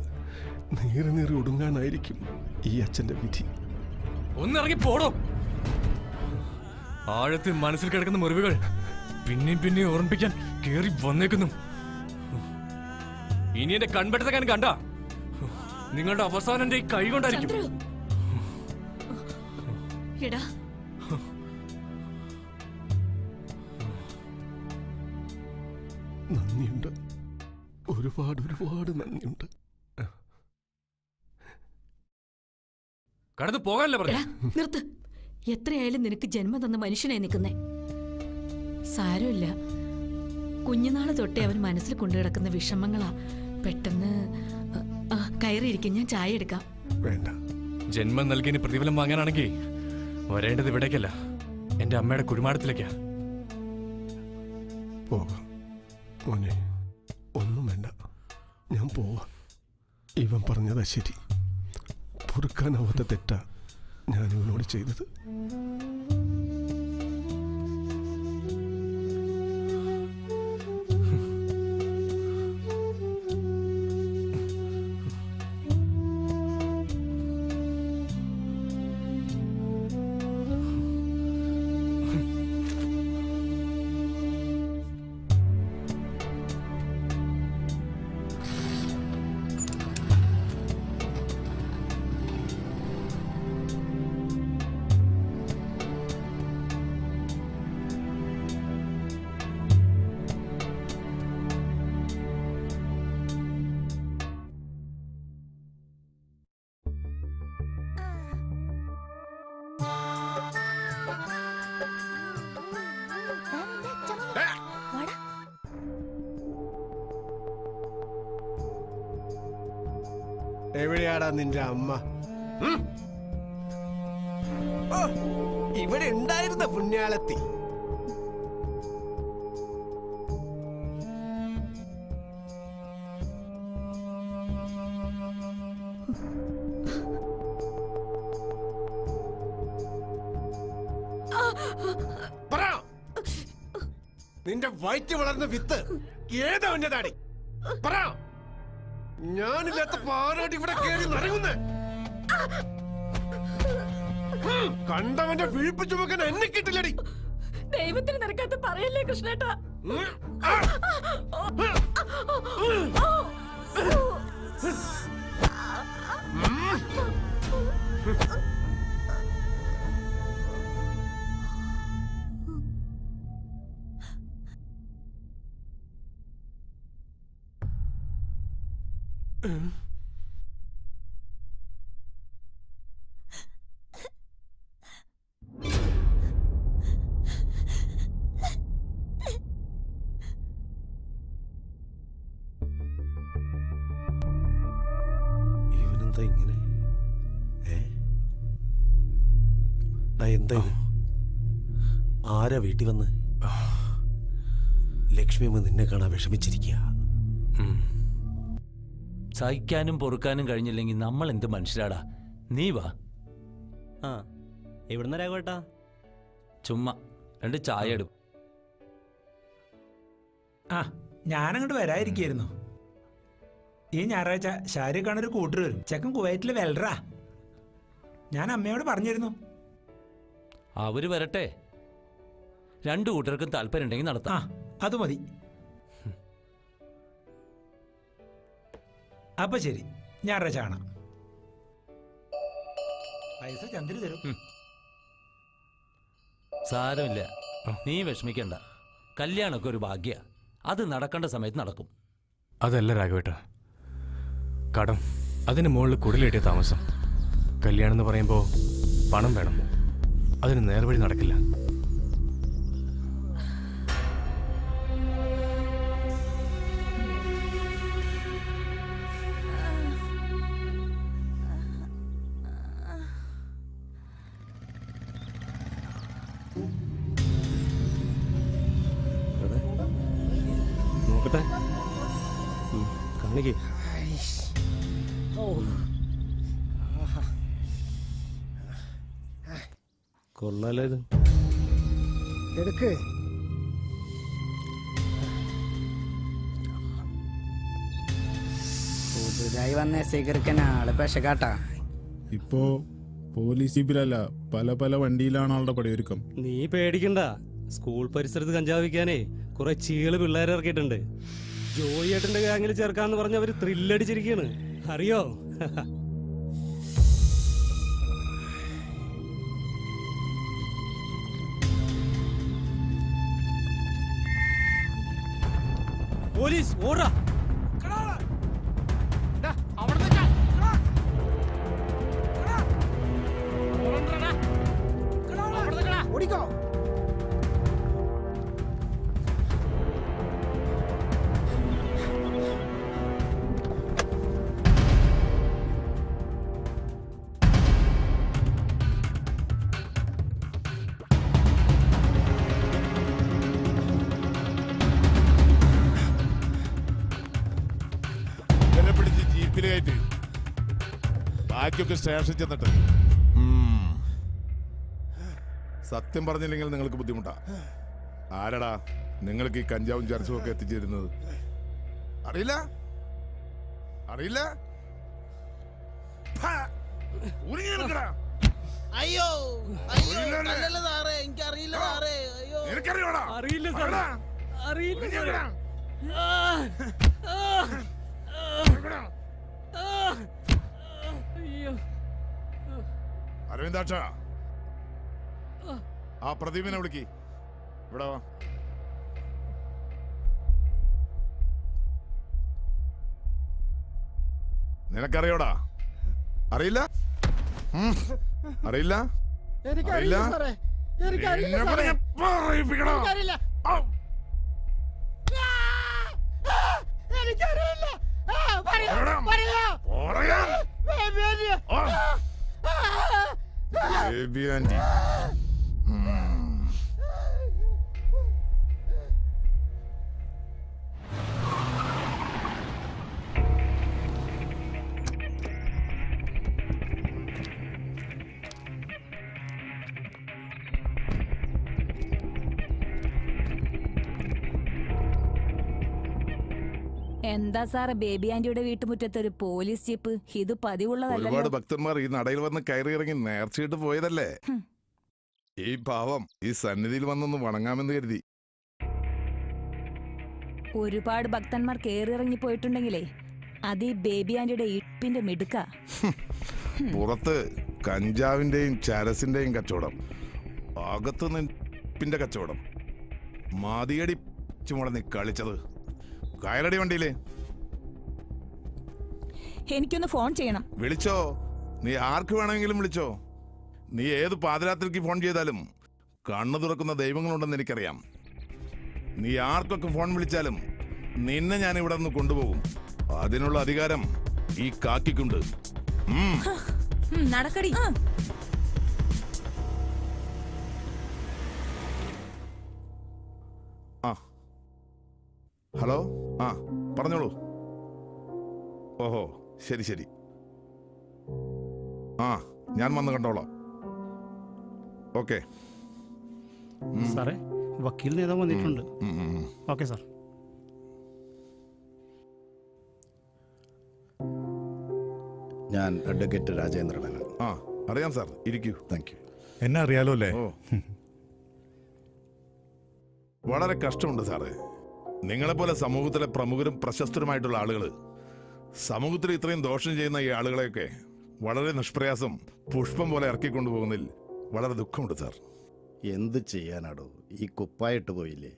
നീറി നീറി ഒടുങ്ങാനായിരിക്കും ഈ അച്ഛൻ്റെ വിധി. ഒന്നിറങ്ങി പോടോ. ആഴത്തിൽ മനസ്സിൽ കിടക്കുന്ന മുറിവുകൾ പിന്നെയും പിന്നെയും ഓർമ്മിപ്പിക്കാൻ കേറി വന്നേക്കുന്നു. ഇനി എന്റെ കൺപെട്ടതൊക്കെ കണ്ട നിങ്ങളുടെ അവസാനം എന്റെ ഈ കൈ കൊണ്ടായിരിക്കും. നന്ദിയുണ്ട്, ഒരുപാട് ഒരുപാട് നന്ദിയുണ്ട്. കടന്നു പോകാനല്ലേ പറഞ്ഞ? നിർത്ത്. എത്രയായാലും നിനക്ക് ജന്മം തന്ന മനുഷ്യനെ നിൽക്കുന്നേ. സാരമില്ല, കുഞ്ഞുനാള് തൊട്ടേ അവൻ മനസ്സിൽ കൊണ്ടു കിടക്കുന്ന വിഷമങ്ങളാ. പെട്ടെന്ന് കയറിയിരിക്കും, ഞാൻ ചായ എടുക്കാം. വേണ്ട. ജന്മം നൽകിയതിന് പ്രതിഫലം വാങ്ങാനാണെങ്കിൽ വരേണ്ടത് ഇവിടേക്കല്ല, എന്റെ അമ്മയുടെ കുഴിമാടത്തിലേക്കാ. പോകാം മോനെ, ഒന്നും വേണ്ട, ഞാൻ പോവാം. ഇവൻ പറഞ്ഞതാ ശരി. പൊറുക്കാനാവാത്ത തെറ്റാ ഞാൻ ഇവനോട് ചെയ്തത്. എവിടെയാടാ നിന്റെ അമ്മ? ഇവിടെ ഉണ്ടായിരുന്ന പുണ്യാളത്തി. നിന്റെ വയറ്റ് വളർന്ന വിത്ത് ഏതാ ഉന്നതാടി? പറ. ഞാനില്ലാത്ത പാറാട്ടി ഇവിടെ കേറി നിറങ്ങുന്നേ. കണ്ടവന്റെ വിഴിപ്പ് ചുമക്കാൻ എന്നെ കിട്ടില്ലടി. ദൈവത്തിന് നിരക്കാത്ത പറയല്ലേ കൃഷ്ണേട്ടാ. എന്താ ഇങ്ങനെ? എന്താ ആരാ വീട്ടിൽ വന്ന്? ലക്ഷ്മി അമ്മ നിന്നെ കാണാൻ വിഷമിച്ചിരിക്കുക. സഹിക്കാനും പൊറുക്കാനും കഴിഞ്ഞില്ലെങ്കിൽ നമ്മൾ എന്ത് മനുഷ്യരാടാ. നീ വാ. എവിടുന്ന രാഘവേട്ടാ? ചുമ്മാ 2 ചായ എടുക്കും. ആ ഞാനങ്ങോട്ട് വരാതിരിക്കായിരുന്നു. ഈ ഞായറാഴ്ച ഷാരൂഖ് ഖാൻ ഒരു കൂട്ടർ വരും. ചെക്കൻ കുവൈറ്റിൽ വെൽറാ. ഞാൻ അമ്മയോട് പറഞ്ഞിരുന്നു. അവര് വരട്ടെ. 2 കൂട്ടർക്കും താല്പര്യം ഉണ്ടെങ്കിൽ നടത്താം. അത് മതി. അപ്പൊ ശരി, ഞായറാഴ്ച കാണാം. പൈസ ചന്ദ്രൻ തരും. സാരമില്ല, നീ വിഷമിക്കണ്ട. കല്യാണമൊക്കെ ഒരു ഭാഗ്യ. അത് നടക്കേണ്ട സമയത്ത് നടക്കും. അതല്ല രാഘവേട്ട, കടം, അതിന് മുകളിൽ കുടിലേറ്റിയ താമസം. കല്യാണം എന്ന് പറയുമ്പോൾ പണം വേണം. അതിന് നേർവഴി നടക്കില്ല. നോക്കട്ടെ, കാണിക്കേ. കൊള്ളാലോ ഇത്. എടുക്ക്. പുതുതായി വന്ന സ്വീകരിക്കാൻ ആള് പെശകാട്ടാ. ഇപ്പോ പോലീസ് ജീപ്പിലല്ല, പല വണ്ടിയിലാണ് ആളുടെ പടയൊരുക്കം. നീ പേടിക്കണ്ട. സ്കൂൾ പരിസരത്ത് കഞ്ചാവിക്കാനേ കുറെ ചീള് പിള്ളേരെ ഇറക്കിയിട്ടുണ്ട്. ജോയി ഏട്ടന്റെ ഗാങ്ങിൽ ചേർക്കാന്ന് പറഞ്ഞ് അവര് ത്രില്ലടിച്ചിരിക്കാണ്, അറിയോ? പോലീസ് ഓടാ. ഓടിക്കോ. പിടിച്ച് ജീപ്പിൽ കയറ്റി ബാക്കിയൊക്കെ സ്റ്റേഷൻ ചെന്നിട്ട്. സത്യം പറഞ്ഞില്ലെങ്കിൽ നിങ്ങൾക്ക് ബുദ്ധിമുട്ടാ. ആരടാ നിങ്ങൾക്ക് ഈ കഞ്ചാവും ചർച്ചയും ഒക്കെ എത്തിച്ചേരുന്നത്? അറിയില്ല? അറിയില്ല? അയ്യോ അല്ലല്ല സാറേ, എനിക്കറിയില്ല സാറേ. അയ്യോ അറിയില്ല സാറേ, അറിയില്ല. അരവിന്ദാക്ഷ, ആ പ്രദീപിനെ വിളിക്ക്. ഇവിടെ വാ. നിനക്കറിയോടാ? അറിയില്ല? അറിയില്ല? എനിക്കറിയില്ല സാറേ, എനിക്കറിയില്ല സാറേ. എനിക്കറിയില്ല. എനിക്കറിയില്ല. Baby aunty. എന്താ സാറേ ബേബി ആന്റിയുടെ വീട്ടുമുറ്റത്ത് ഒരു പോലീസ് ജീപ്പ്? ഇത് പതിവുള്ളതല്ല. ഒരുപാട് ഭക്തന്മാർ ഈ നടയിൽ വന്ന് കയറി ഇറങ്ങി നേർച്ചയിട്ട് പോയതല്ലേ. ഈ പാവം ഈ സന്നിധിയിൽ വന്നൊന്ന് വണങ്ങാമെന്ന് കരുതി. ഒരുപാട് ഭക്തന്മാർ കേറിയിറങ്ങി പോയിട്ടുണ്ടെങ്കിലേ അത് ഈ ബേബി ആന്റിയുടെ ഇപ്പിന്റെ മിടുക്ക. പുറത്ത് കഞ്ചാവിന്റെയും ചരസിന്റെയും കച്ചവടം, അകത്ത് നിപ്പിന്റെ കച്ചവടം. മാതിയടി ചുമള നീ കളിച്ചത്. കയറടി വണ്ടിയിലേ. എനിക്കൊന്ന് ഫോൺ ചെയ്യണം. വിളിച്ചോ, നീ ആർക്ക് വേണമെങ്കിലും വിളിച്ചോ. നീ ഏത് പാതിരാത്രിക്ക് ഫോൺ ചെയ്താലും കണ്ണു തുറക്കുന്ന ദൈവങ്ങളുണ്ടെന്ന് എനിക്കറിയാം. നീ ആർക്കൊക്കെ ഫോൺ വിളിച്ചാലും നിന്നെ ഞാൻ ഇവിടെ നിന്ന് കൊണ്ടുപോകും. അതിനുള്ള അധികാരം ഈ കാക്കിക്കുണ്ട്. നടക്കടി. ആ ഹലോ, ആ പറഞ്ഞോളൂ. ഓഹോ, ശരി ശരി. ആ ഞാൻ വന്ന് കണ്ടോളാം. ഓക്കെ സാറേ, വക്കീൽ നേതാവ് വന്നിട്ടുണ്ട്. Okay sir. ഞാൻ അഡ്വക്കേറ്റ് രാജേന്ദ്രനാണ്. ആ അറിയാം സാർ, ഇരിക്കൂ. Thank you. എന്നെ അറിയാലോ അല്ലേ? ഓ വളരെ കഷ്ടമുണ്ട് സാറേ. നിങ്ങളെപ്പോലെ സമൂഹത്തിലെ പ്രമുഖരും പ്രശസ്തരുമായിട്ടുള്ള ആളുകൾ സമൂഹത്തിൽ ഇത്രയും ദോഷം ചെയ്യുന്ന ഈ ആളുകളെയൊക്കെ വളരെ നിഷ്പ്രയാസം പുഷ്പം പോലെ ഇറക്കിക്കൊണ്ടുപോകുന്നതിൽ വളരെ ദുഃഖമുണ്ട് സാർ. എന്ത് ചെയ്യാനാടോ, ഈ കുപ്പായിട്ട് പോയില്ലേ.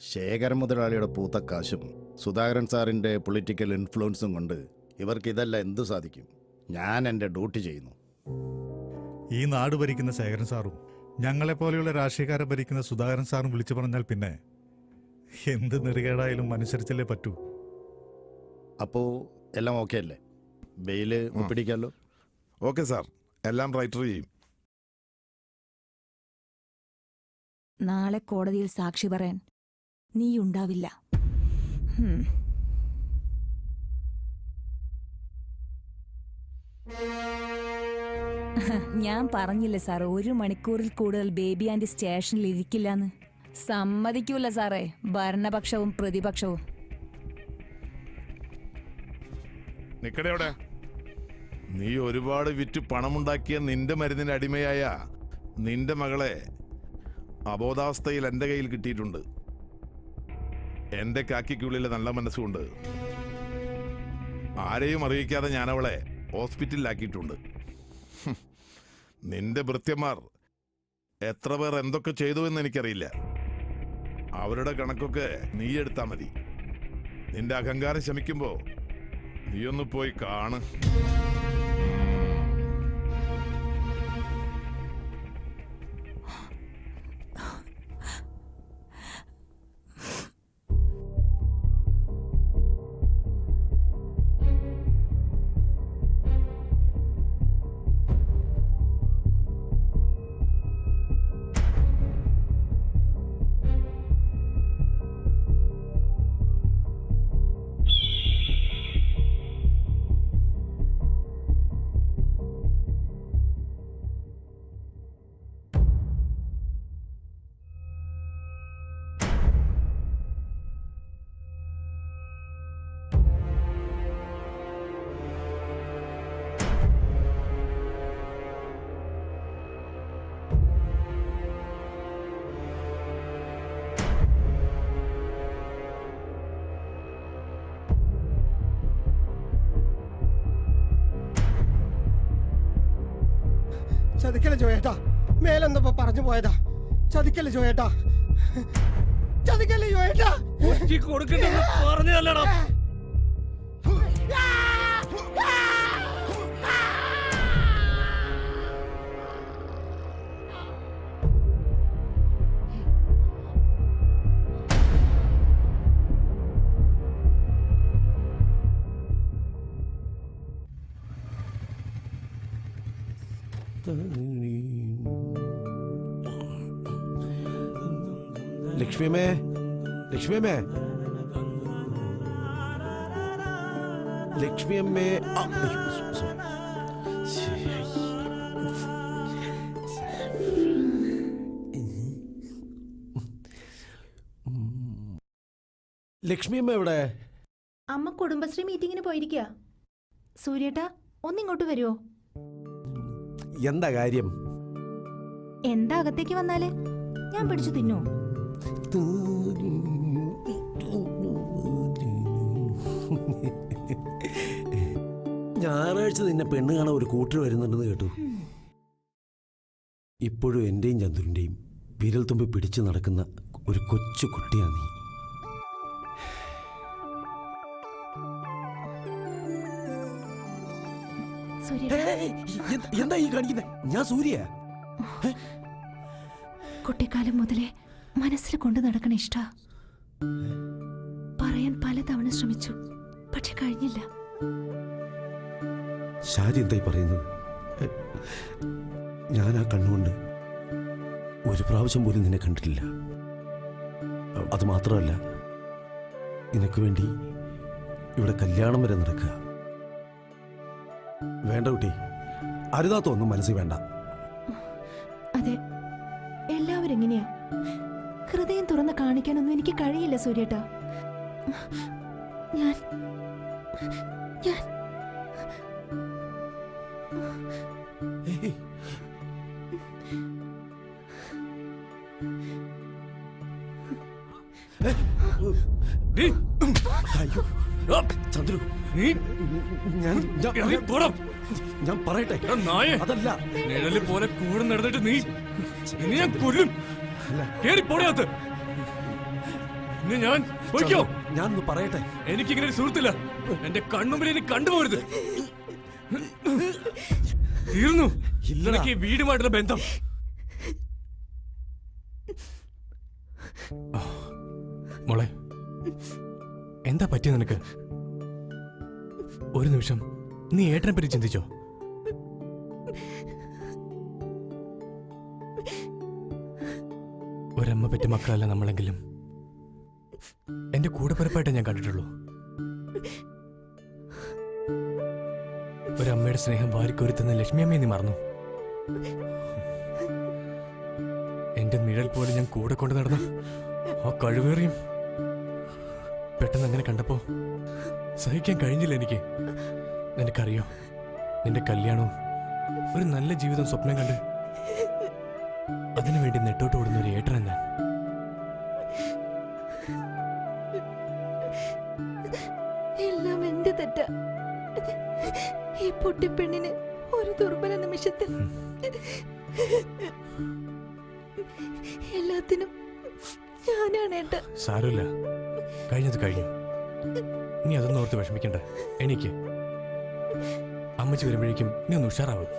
ശേഖരൻ മുതലാളിയുടെ പൂത്ത കാശും സുധാകരൻ സാറിൻ്റെ പൊളിറ്റിക്കൽ ഇൻഫ്ലുവൻസും കൊണ്ട് ഇവർക്ക് ഇതെല്ലാം എന്തു സാധിക്കും? ഞാൻ എൻ്റെ ഡ്യൂട്ടി ചെയ്യുന്നു. ഈ നാട് ഭരിക്കുന്ന ശേഖരൻ സാറും ഞങ്ങളെപ്പോലെയുള്ള രാഷ്ട്രീയക്കാരെ ഭരിക്കുന്ന സുധാകരൻ സാറും വിളിച്ചു പറഞ്ഞാൽ പിന്നെ എന്ത് നെറുകേടായാലും അനുസരിച്ചല്ലേ പറ്റൂ. അപ്പോൾ എല്ലാം ഓക്കെ അല്ലേ? ബെയില് ഒപ്പിടിക്കാമല്ലോ? ഓക്കെ സാർ, എല്ലാം റൈറ്റർ ചെയ്യും. നാളെ കോടതിയിൽ സാക്ഷി പറയാൻ നീ ഉണ്ടാവില്ല. ഞാൻ പറഞ്ഞില്ലേ സാർ, 1 മണിക്കൂറിൽ കൂടുതൽ ബേബി ആൻറ്റി സ്റ്റേഷനിൽ ഇരിക്കില്ലാന്ന്. സമ്മതിക്കൂല സാറേ, ഭരണപക്ഷവും പ്രതിപക്ഷവും. നിക്കടെവിടെ? നീ ഒരുപാട് വിറ്റ് പണമുണ്ടാക്കിയ നിന്റെ മരുന്നിന് അടിമയായ നിന്റെ മകളെ അബോധാവസ്ഥയിൽ എൻ്റെ കയ്യിൽ കിട്ടിയിട്ടുണ്ട്. എൻ്റെ കാക്കിക്കുള്ളിലെ നല്ല മനസ്സുകൊണ്ട് ആരെയും അറിയിക്കാതെ ഞാൻ അവളെ ഹോസ്പിറ്റലിലാക്കിയിട്ടുണ്ട്. നിന്റെ ഭൃത്യന്മാർ എത്ര പേർ എന്തൊക്കെ ചെയ്തു എന്ന് എനിക്കറിയില്ല. അവരുടെ കണക്കൊക്കെ നീ എടുത്താ മതി. നിന്റെ അഹങ്കാരം ശമിക്കുമ്പോ നീയൊന്ന് പോയി കാണ്. ചതിക്കല്ലേ ജോയേട്ടാ, മേലെന്തപ്പോ പറഞ്ഞു പോയതാ. ചതിക്കല്ലേ ജോയേട്ടാ, ചതിക്കല്ലേ ജോയേട്ടാ. പറഞ്ഞല്ലടാ. ലക്ഷ്മിയമ്മേ, ലക്ഷ്മിയമ്മേ, ലക്ഷ്മിയമ്മേ. ലക്ഷ്മിയമ്മ എവിടെ? അമ്മ കുടുംബശ്രീ മീറ്റിങ്ങിന് പോയിരിക്കുക. സൂര്യേട്ടാ, ഒന്നിങ്ങോട്ട് വരുമോ? എന്താ കാര്യം? എന്താ അകത്തേക്ക് വന്നാലേ ഞാൻ പിടിച്ചു തിന്നോ? ഞായറാഴ്ച നിന്നെ പെണ്ണ് കാണാൻ ഒരു കൂട്ടർ വരുന്നുണ്ടെന്ന് കേട്ടു. ഇപ്പോഴും എന്റെയും ചന്ദ്രന്റെയും വിരൽ തുമ്പി പിടിച്ചു നടക്കുന്ന ഒരു കൊച്ചു കുട്ടിയാ നീ. എന്താ ഈ കാണിക്കുന്നത്? ഞാൻ സൂര്യ. കുട്ടിക്കാലം മുതലേ മനസ്സിൽ കൊണ്ടു നടക്കണ ഇഷ്ട. പറയാൻ പലതവണ ശ്രമിച്ചു, പക്ഷെ കഴിഞ്ഞില്ല. ഷാരി എന്തായി പറയുന്നത്? ഞാൻ ആ കണ്ണുകൊണ്ട് ഒരു പ്രാവശ്യം പോലും നിന്നെ കണ്ടിട്ടില്ല. അത് മാത്രമല്ല, നിനക്ക് വേണ്ടി ഇവിടെ കല്യാണം വരെ നടക്കുക. വേണ്ട കുട്ടി, അരുതാത്തൊന്നും മനസ്സിൽ വേണ്ട. അതെ, എല്ലാവരും എങ്ങനെയാ. ഹൃദയം തുറന്ന് കാണിക്കാനൊന്നും എനിക്ക് കഴിയില്ല സൂര്യേട്ടാ. ഞാൻ ഞാൻ ചന്ദ്രു, ഞാൻ പറയട്ടെ, അതല്ല നിഴല് പോലെ കൂടെ നടന്നിട്ട് നീ ഞാൻ കൊല്ലും. കേറിപ്പോടത്ത് ഞാനൊന്ന് പറയട്ടെ. എനിക്കിങ്ങനെ ഒരു സുഹൃത്തില്ല. എന്റെ കണ്ണുമ്പിൽ ഇനി കണ്ടുപോകരുത്. തീർന്നു നിനക്ക് ഈ വീടുമായിട്ടുള്ള ബന്ധം. മോളെ, എന്താ പറ്റിയ നിനക്ക്? ഒരു നിമിഷം നീ ഏട്ടനെ പറ്റി ചിന്തിച്ചോ? ഒരമ്മ പറ്റി മക്കളല്ല നമ്മളെങ്കിലും എന്റെ കൂടെപ്പിറപ്പായിട്ടേ ഞാൻ കണ്ടിട്ടുള്ളൂ. ഒരമ്മയുടെ സ്നേഹം വാരിക്കൊരുത്തുന്ന ലക്ഷ്മിയമ്മയെ നീ മറന്നു. എന്റെ നിഴൽ പോലെ ഞാൻ കൂടെ കൊണ്ട് നടന്ന ആ കഴിവേറിയും പെട്ടെന്ന് അങ്ങനെ കണ്ടപ്പോ സഹിക്കാൻ കഴിഞ്ഞില്ല എനിക്ക്. നിനക്കറിയോ, നിന്റെ കല്യാണവും ഒരു നല്ല ജീവിതം സ്വപ്നം കണ്ട് അതിനുവേണ്ടി നെട്ടോട്ട് ഓടുന്ന ഒരു ഏട്ടനാ ഞാൻ. എല്ലാം എന്റെ തെറ്റാ. ഈ പൊട്ടിപ്പെണ്ണിന് ഒരു ദുർബല നിമിഷത്തിൽ എല്ലാത്തിനും ഞാനാണ് ഏട്ടാ. സാരമില്ല, കഴിഞ്ഞത് കഴിഞ്ഞു. നീ അതൊന്നും ഓർത്ത് വിഷമിക്കണ്ട. എനിക്ക് അമ്മച്ചി വരുമ്പോഴേക്കും നീ ഒന്ന് ഉഷാറാവും.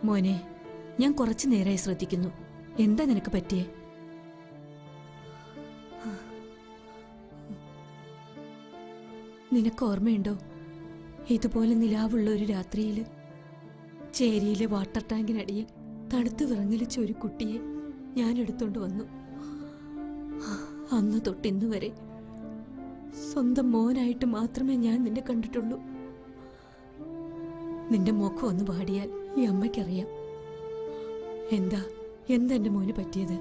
മോനെ, ഞാൻ കുറച്ചു നേരമായി ശ്രദ്ധിക്കുന്നു. എന്താ നിനക്ക് പറ്റിയേ? നിനക്ക് ഓർമ്മയുണ്ടോ, ഇതുപോലെ നിലാവുള്ള ഒരു രാത്രിയിൽ ചേരിയിലെ വാട്ടർ ടാങ്കിനടിയിൽ തണുത്തു വിറങ്ങലിച്ച ഒരു കുട്ടിയെ ഞാൻ എടുത്തോണ്ട് വന്നു. അന്ന് തൊട്ടിന്നു വരെ സ്വന്തം മോനായിട്ട് മാത്രമേ ഞാൻ നിന്നെ കണ്ടിട്ടുള്ളൂ. നിന്റെ മുഖം ഒന്ന് പാടിയാൽ ഈ അമ്മയ്ക്കറിയാം. എന്താ എന്റെ മോന് പറ്റിയത്?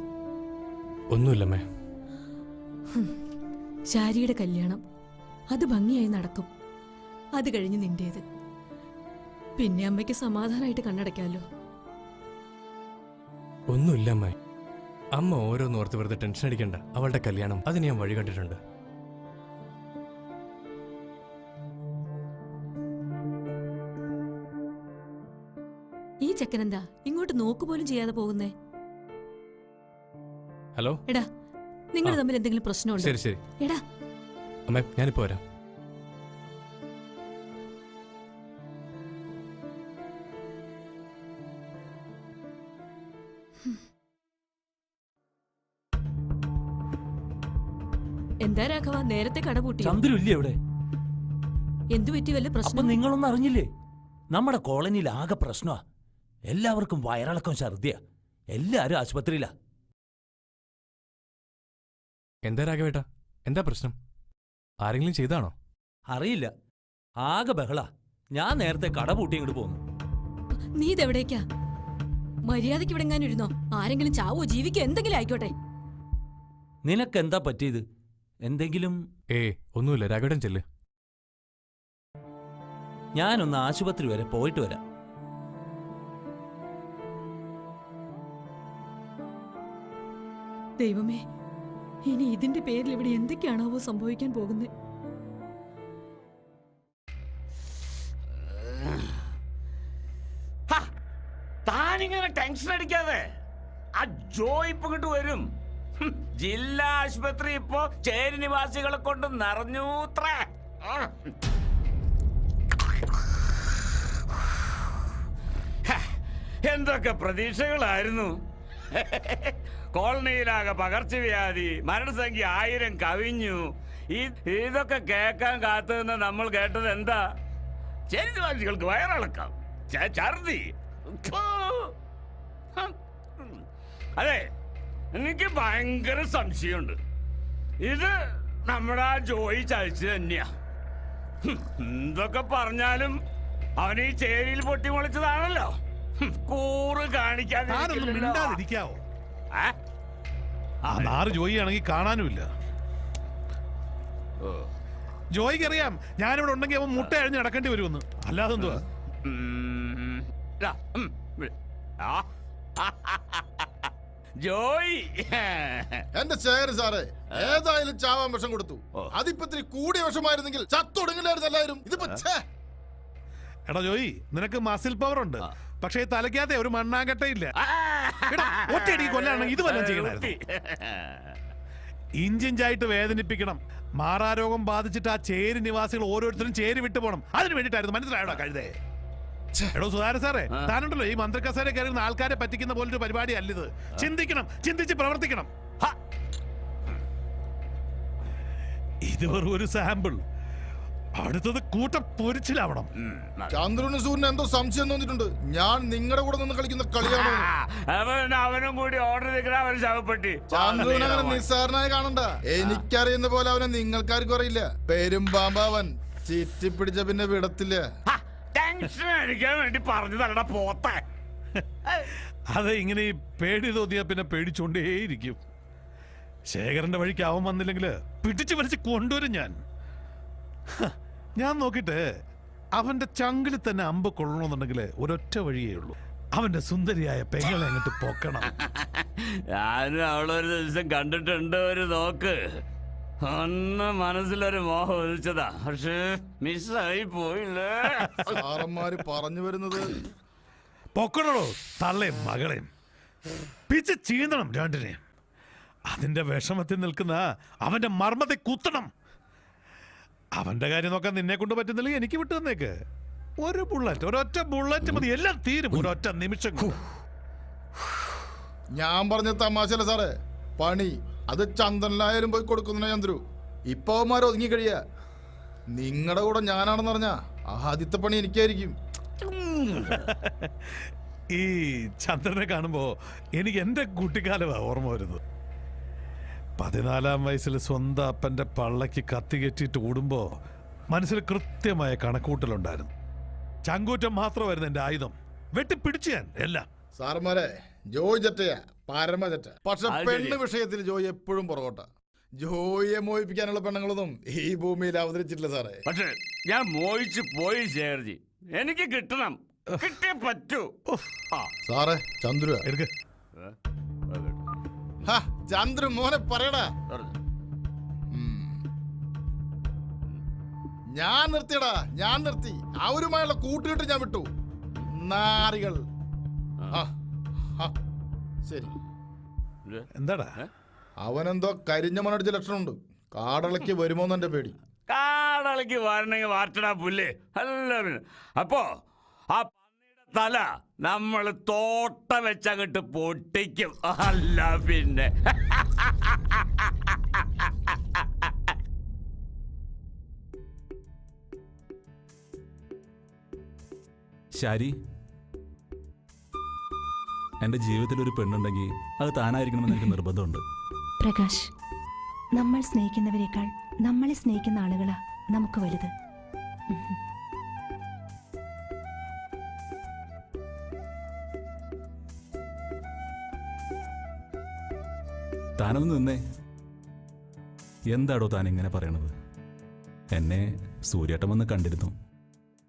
ഒന്നുമില്ലമ്മേ. ശാരിയുടെ കല്യാണം അത് ഭംഗിയായി നടക്കും. അത് കഴിഞ്ഞ് നിന്റേത്. പിന്നെ അമ്മയ്ക്ക് സമാധാനമായിട്ട് കണ്ണടയ്ക്കാലോ. ഒന്നുമില്ല അമ്മേ. അമ്മ ഓരോന്നോർത്ത് വെറുതെ ടെൻഷൻ അടിക്കണ്ട. അവളുടെ കല്യാണം അതിന് ഞാൻ വഴി കണ്ടിട്ടുണ്ട്. ഈ ചെക്കനെന്താ ഇങ്ങോട്ട് നോക്കുപോലും ചെയ്യാതെ പോകുന്നേ? ഹലോ എടാ, നിങ്ങൾ തമ്മിൽ എന്തെങ്കിലും പ്രശ്നമുണ്ടോ? ശരി ശരി എടാ അമ്മേ, ഞാനിപ്പോ വരാം. എന്താ രാഘവ, നേരത്തെ കട പൂട്ടി? ചന്ദ്രു ഇല്ലേ അവിടെ? എന്തു പറ്റി, വല്ല പ്രശ്നം? നിങ്ങളൊന്നും അറിഞ്ഞില്ലേ? നമ്മുടെ കോളനിയിൽ ആകെ പ്രശ്നമാ. എല്ലാവർക്കും വയറിളക്കം, ഛർദിയ. എല്ലാരും ആശുപത്രിയിലാ. എന്താ രാഘവേട്ടാ, എന്താ പ്രശ്നം? ആരെങ്കിലും ചെയ്താണോ? അറിയില്ല, ആകെ ബഹള. ഞാൻ നേരത്തെ കട പൂട്ടി ഇങ്ങോട്ട് പോന്നു. നീ ഇതെവിടേക്കാ? മര്യാദയ്ക്ക് ഇവിടെ എങ്ങാനും ഇരുന്നോ? ആരെങ്കിലും ചാവോ ജീവിക്കോ എന്തെങ്കിലും ആയിക്കോട്ടെ. നിനക്കെന്താ പറ്റിയത്? എന്തെങ്കിലും? ഒന്നുമില്ല, രാഘവേട്ടൻ ചെല്ല്. ഞാനൊന്ന് ആശുപത്രി വരെ പോയിട്ട് വരാം. ദൈവമേ, ഇനി ഇതിന്റെ പേരിൽ ഇവിടെ എന്തൊക്കെയാണാവോ സംഭവിക്കാൻ പോകുന്നത്? അതെ ആ ജോ ഇപ്പൊ ഇങ്ങോട്ട് വരും. ജില്ലാ ആശുപത്രി ഇപ്പോ ചേരി നിവാസികളെ കൊണ്ട് നിറഞ്ഞൂത്രേ. എന്തൊക്കെ പ്രതീക്ഷകളായിരുന്നു. കോളനിയിലാകെ പകർച്ചവ്യാധി, മരണസംഖ്യ 1000 കവിഞ്ഞു. ഇതൊക്കെ കേൾക്കാൻ കാത്തുനിന്ന് നമ്മൾ കേട്ടത് എന്താ? ചേരി നിവാസികൾക്ക് വയറിളക്കാം, ഛർദി. അതെ, എനിക്ക് ഭയങ്കര സംശയമുണ്ട്. ഇത് നമ്മുടെ ആ ജോയി ചതിച്ചു തന്നെയാ. എന്തൊക്കെ പറഞ്ഞാലും അവൻ ഈ ചേരിയിൽ പൊട്ടിമുളച്ചതാണല്ലോ. കൂറ് മിണ്ടാതിരിക്കാവോ? നാറ് ജോയി ആണെങ്കിൽ കാണാനുമില്ല. ജോയിക്ക് അറിയാം ഞാനിവിടെ ഉണ്ടെങ്കിൽ അവൻ മുട്ട അഴിഞ്ഞ് നടക്കേണ്ടി വരുമെന്ന്. അല്ലാതെ എന്തുവാ? ജോയി എന്റെ ശേഖരൻ സാറേ, ഏതായാലും ചാവാൻ വിഷം കൊടുത്തു. അതിപ്പോ ഇത്തിരി കൂടിയ വിഷമായിരുന്നെങ്കിൽ ചത്തൊടുങ്ങില്ലായിരുന്നു എല്ലാവരും. ഇതിപ്പോ എടാ ജോയി, നിനക്ക് മസിൽ പവർ ഉണ്ട്, പക്ഷേ തലയ്ക്കാത്ത ഒരു മണ്ണാങ്കട്ടയില്ല. ഒറ്റയടി കൊല്ലാണെങ്കിൽ ഇത് വല്ലതും ചെയ്യണമായിരുന്നു. ഇഞ്ചിഞ്ചായിട്ട് വേദനിപ്പിക്കണം. മാറാരോഗം ബാധിച്ചിട്ട് ആ ചേരി നിവാസികൾ ഓരോരുത്തരും ചേരി വിട്ടു പോകണം. അതിന് വേണ്ടിട്ടായിരുന്നു. മനസ്സിലായോടാ കഴുതേ? എടോ സുധാകരൻ സാറേ, താനുണ്ടല്ലോ ഈ മന്ത്രിക്കസേര കയറുന്ന ആൾക്കാരെ പറ്റിക്കുന്ന പോലൊരു പരിപാടി അല്ലിത്. ചിന്തിക്കണം, ചിന്തിച്ച് പ്രവർത്തിക്കണം. ഇത് വെറും ഒരു സാമ്പിൾ. അടുത്തത് കൂട്ട പൊരിച്ചിലാവണം. ചന്ദ്രന് സൂര്യന് എന്തോ സംശയം തോന്നിയിട്ടുണ്ട്. ഞാൻ നിങ്ങളുടെ കൂടെ നിന്ന് കളിക്കുന്ന കളിയാണോ? അവനും കൂടി ഓർഡർ അവൻ ശവപ്പെട്ടി. ചന്ദ്രൻ അങ്ങനെ നിസ്സാരനായി കാണണ്ട. എനിക്കറിയുന്ന പോലെ അവനെ നിങ്ങൾക്കാർക്കും അറിയില്ല. പെരുമ്പാമ്പവൻ ചീറ്റിപ്പിടിച്ച പിന്നെ വിടത്തില്ല. ടെൻഷൻ അടിക്കാൻ വേണ്ടി പറഞ്ഞതല്ലടാ പോത്തെ. അതെ, ഇങ്ങനെ ഈ പേടി തോന്നിയാ പിന്നെ പേടിച്ചോണ്ടേയിരിക്കും. ശേഖരന്റെ വഴിക്ക് അവൻ വന്നില്ലെങ്കിൽ പിടിച്ചു വലിച്ച് കൊണ്ടുവരും ഞാൻ. ഞാൻ നോക്കിട്ട് അവന്റെ ചങ്കിൽ തന്നെ അമ്പ് കൊള്ളണമെന്നുണ്ടെങ്കിൽ ഒരൊറ്റ വഴിയേ ഉള്ളൂ. അവന്റെ സുന്ദരിയായ പെങ്ങളെ അങ്ങോട്ട് പൊക്കണം. ഞാനും അവളൊരു ദിവസം കണ്ടിട്ടുണ്ട്. ഒരു നോക്ക് അന്ന് മനസ്സിലൊരു മോഹം ഒഴിച്ചതാ, പക്ഷേ മിസ്സായി പോയില്ലേ. സാറന്മാര് പറഞ്ഞു വരുന്നത് പൊക്കണോ തള്ളേം മകളെയും പിച്ച് ചീന്തണം രണ്ടിനെയും. അതിന്റെ വിഷമത്തിൽ നിൽക്കുന്ന അവന്റെ മർമ്മത്തെ കുത്തണം. അവന്റെ കാര്യം നോക്കാൻ നിന്നെ കൊണ്ട് പറ്റുന്നില്ലെങ്കിൽ എനിക്ക് വിട്ടു തന്നേക്ക്. ഒരു ബുള്ളറ്റ്, ഒരൊറ്റ ബുള്ളറ്റ് മതി, എല്ലാം തീരും ഒരൊറ്റ നിമിഷം. ഞാൻ പറഞ്ഞ തമാശല്ല സാറേ, പണി അത് ചന്ദ്രനായാലും പോയി കൊടുക്കുന്ന ചന്ദ്രു. ഇപ്പൊ അവന്മാർ ഒതുങ്ങി കഴിയാ. നിങ്ങളുടെ കൂടെ ഞാനാണെന്ന് പറഞ്ഞാ ആദ്യത്തെ പണി എനിക്കായിരിക്കും. ഈ ചന്ദ്രനെ കാണുമ്പോ എനിക്ക് എന്റെ കുട്ടിക്കാലമാ ഓർമ്മ വരുന്നത്. 14-ാം വയസ്സിൽ സ്വന്തം അപ്പന്റെ പള്ളക്ക് കത്തി കെട്ടിയിട്ട് ഓടുമ്പോ മനസ്സിൽ കൃത്യമായ കണക്കൂട്ടലുണ്ടായിരുന്നു. ചങ്കൂറ്റം മാത്രമായിരുന്നു എന്റെ ആയുധം. വെട്ടിപ്പിടിച്ചു ഞാൻ എല്ലാം. സാറന്മാരെ, ജോയ് ജറ്റയാ പരമജറ്റ. പക്ഷെ പെണ്ണ് വിഷയത്തിൽ ജോയ് എപ്പോഴും പുറകോട്ട. ജോയിയെ മോഹിപ്പിക്കാനുള്ള പെണ്ണുങ്ങളൊന്നും ഈ ഭൂമിയിൽ അവതരിച്ചിട്ടില്ല സാറേ. പക്ഷെ ഞാൻ മോഹിച്ചു പോയി ശേഖർജി. എനിക്ക് കിട്ടണം, കിട്ടേ പറ്റൂ. സാറേ ചന്ദ്രു എടുക്ക. ചന്ദ്രു മോനെ പറയടാ. ഞാൻ നിർത്തിയടാ, ഞാൻ നിർത്തി. അവരുമായുള്ള കൂട്ടുകെട്ട് ഞാൻ വിട്ടു. നാറികൾ. ശരി, എന്താടാ അവനെന്തോ കരിഞ്ഞ മണടിച്ച ലക്ഷണമുണ്ട്. കാടളയ്ക്ക് വരുമോന്ന് എന്റെ പേടി. കാടളയ്ക്ക് വരണമെങ്കിൽ വാർത്തടാ പുല്ലേ. അല്ല പിന്നെ അപ്പോ ആ പന്നിയുടെ തല നമ്മൾ തോട്ട വെച്ചങ്ങട്ട് പൊട്ടിക്കും. അല്ല പിന്നെ ശാരി, എൻ്റെ ജീവിതത്തിൽ ഒരു പെണ്ണുണ്ടെങ്കിൽ അത് താനായിരിക്കണമെന്ന് എനിക്ക് നിർബന്ധമുണ്ട്. പ്രകാശ്, നമ്മൾ സ്നേഹിക്കുന്നവരെക്കാൾ നമ്മളെ സ്നേഹിക്കുന്ന ആളുകളാ നമുക്ക് വലുത്. താനൊന്ന് നിന്നേ. എന്താടോ താൻ ഇങ്ങനെ പറയണത്? എന്നെ സൂര്യേട്ടൻ വന്ന് കണ്ടിരുന്നു,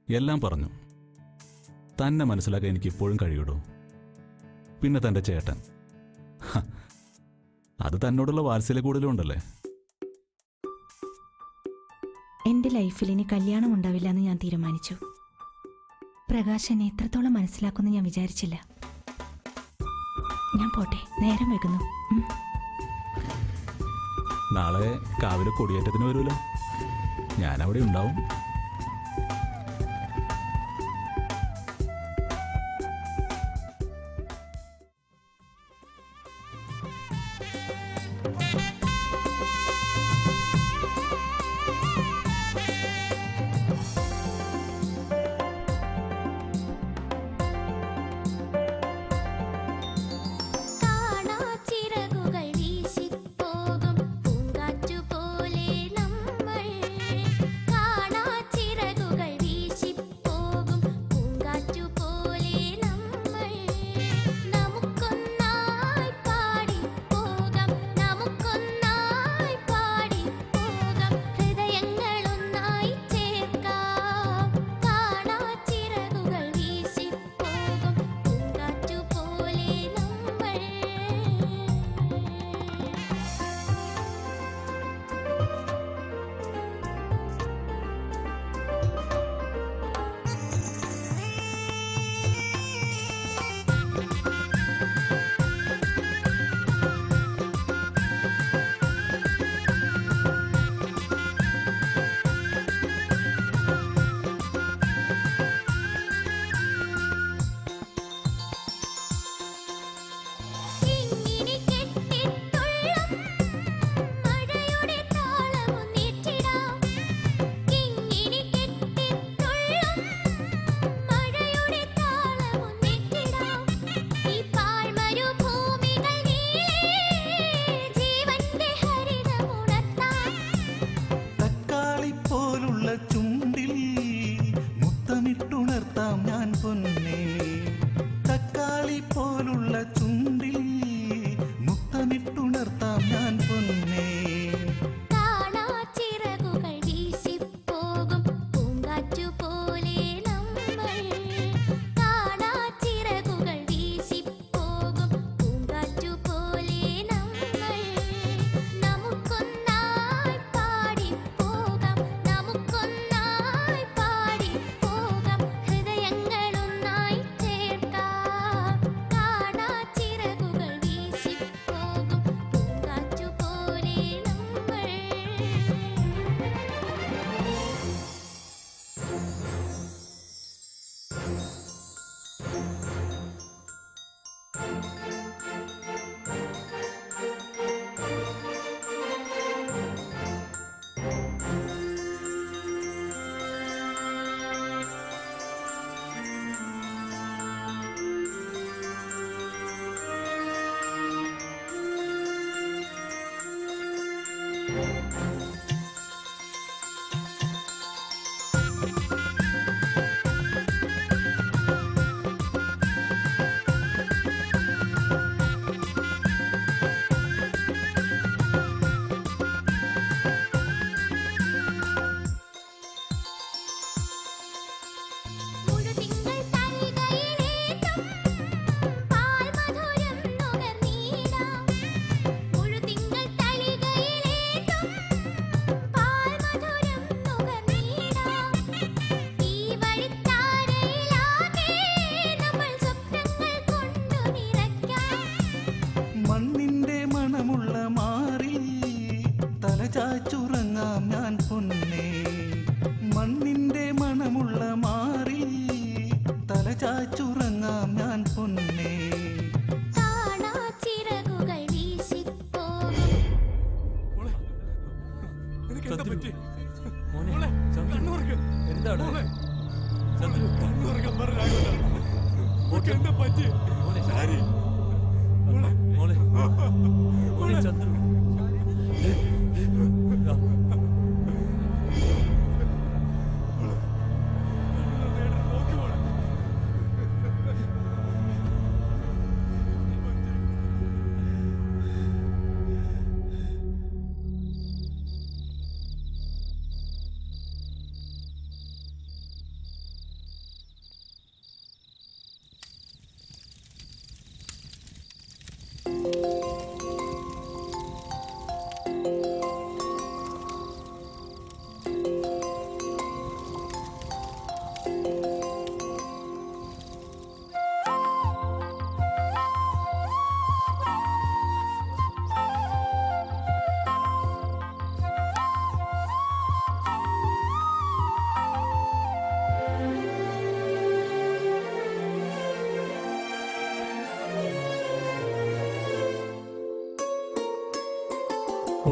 എല്ലാം പറഞ്ഞു. തന്നെ മനസ്സിലാക്കാൻ എനിക്ക് ഇപ്പോഴും കഴിയൂടോ. പിന്നെ തൻ്റെ ചേട്ടൻ, അത് തന്നോടുള്ള വാത്സല്യ കൂടുതലും ഉണ്ടല്ലേ. എന്റെ ലൈഫിൽ ഇനി കല്യാണം ഉണ്ടാവില്ല എന്ന് ഞാൻ തീരുമാനിച്ചു. പ്രകാശ് എന്നെ എത്രത്തോളം മനസ്സിലാക്കുമെന്ന് ഞാൻ വിചാരിച്ചില്ല. ഞാൻ പോട്ടെ, നേരം വെക്കുന്നു. നാളെ കാവിലെ കൊടിയേറ്റത്തിന് വരുമല്ലോ, ഞാനവിടെ ഉണ്ടാവും.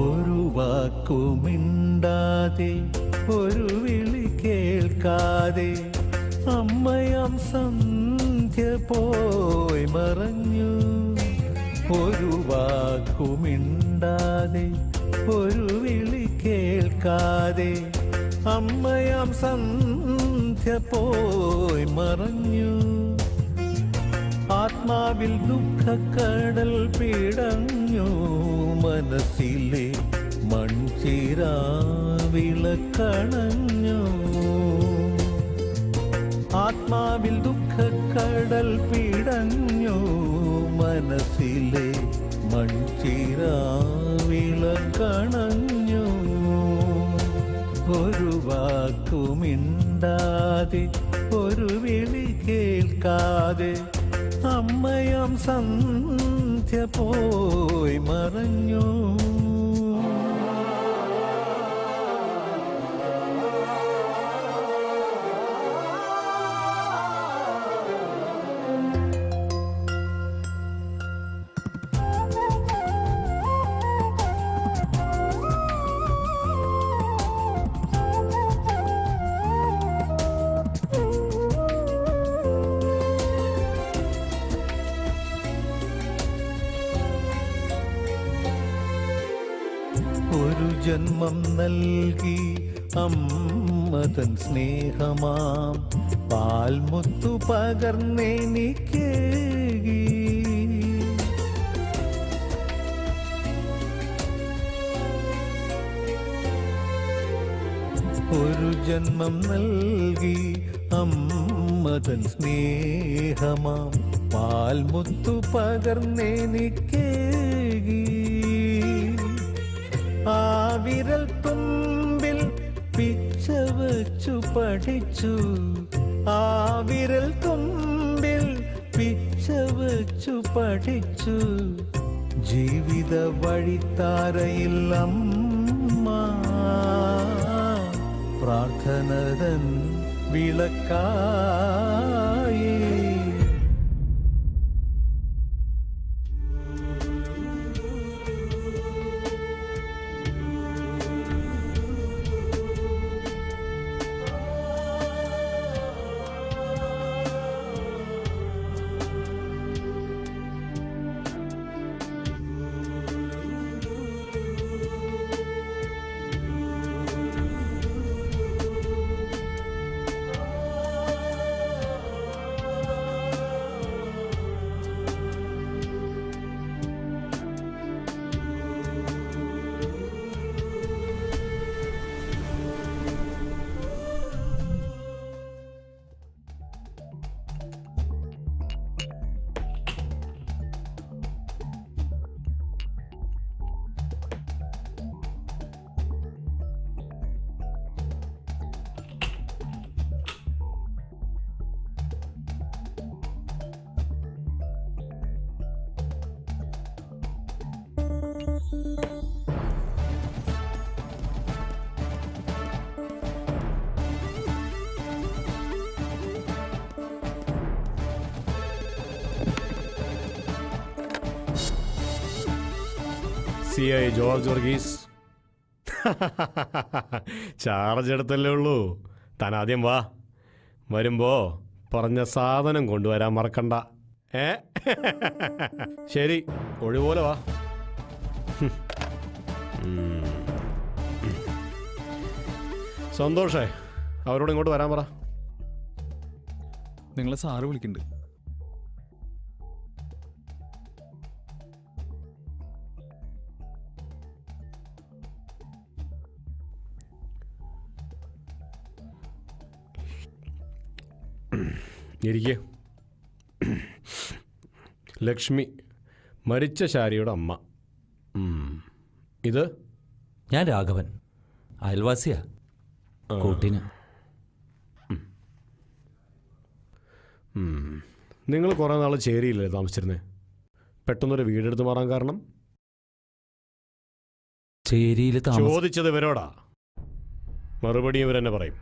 ഒരു വാക്കുമിണ്ടാതെ ഒരു വിളി കേൾക്കാതെ അമ്മയാം സന്ധ്യ പോയി മറഞ്ഞു. ഒരു വാക്കുമിണ്ടാതെ ഒരു വിളി കേൾക്കാതെ അമ്മയാം സന്ധ്യ പോയി മറഞ്ഞു. ആത്മാവിൽ ദുഃഖക്കടൽ പിടഞ്ഞു. മനസ്സിലെ മൺചിരാവിളക്കണഞ്ഞു. ആത്മാവിൽ ദുഃഖക്കടൽ പിടഞ്ഞു. മനസ്സിലെ മൺചിരാവിളക്കണഞ്ഞു. ഒരു വാക്കുമിണ്ടാതെ ഒരു വിളി കേൾക്കാതെ അമ്മയാം സന്ധ്യ പോയി മറഞ്ഞു. ഒരു ജന്മം നൽകി അമ്മതൻ സ്നേഹമാം പാൽമുത്തു പകർന്നെനിക്കേകി. ഒരു ജന്മം നൽകി അമ്മതൻ സ്നേഹമാം പാൽമുത്തു പകർന്നെനിക്കേകി. ആ വിരൽ തുമ്പിൽ പിച്ച വച്ചു പഠിച്ചു. ആ വിരൽ തുമ്പിൽ പിച്ച വച്ചു പഠിച്ചു. ജീവിത വഴിത്താരയിൽ അമ്മ പ്രാർത്ഥനതൻ വിളക്കായി. CI George Varghese. ചാർജ് എടുത്തല്ലേ ഉള്ളൂ. താൻ ആദ്യം വാ. വരുമ്പോ പറഞ്ഞ സാധനം കൊണ്ടുവരാൻ മറക്കണ്ട. ശരി, ഒഴിപോലെ വാ. സന്തോഷേ, അവരോട് ഇങ്ങോട്ട് വരാൻ പറ. നിങ്ങളെ സാറ് വിളിക്കുന്നുണ്ട്. ഇരിക്കെ. ലക്ഷ്മി, മരിച്ച ശാരിയുടെ അമ്മ. ഇത് ഞാൻ രാഘവൻ, അയൽവാസിയാ. കൂട്ടിന്. നിങ്ങൾ കുറേ നാൾ ചേരിയില്ലേ താമസിച്ചിരുന്നേ? പെട്ടെന്നൊരു വീടെടുത്ത് മാറാൻ കാരണം? ചേരിയിൽ ചോദിച്ചത് ഇവരോടാ, മറുപടി ഇവരെന്നെ പറയും.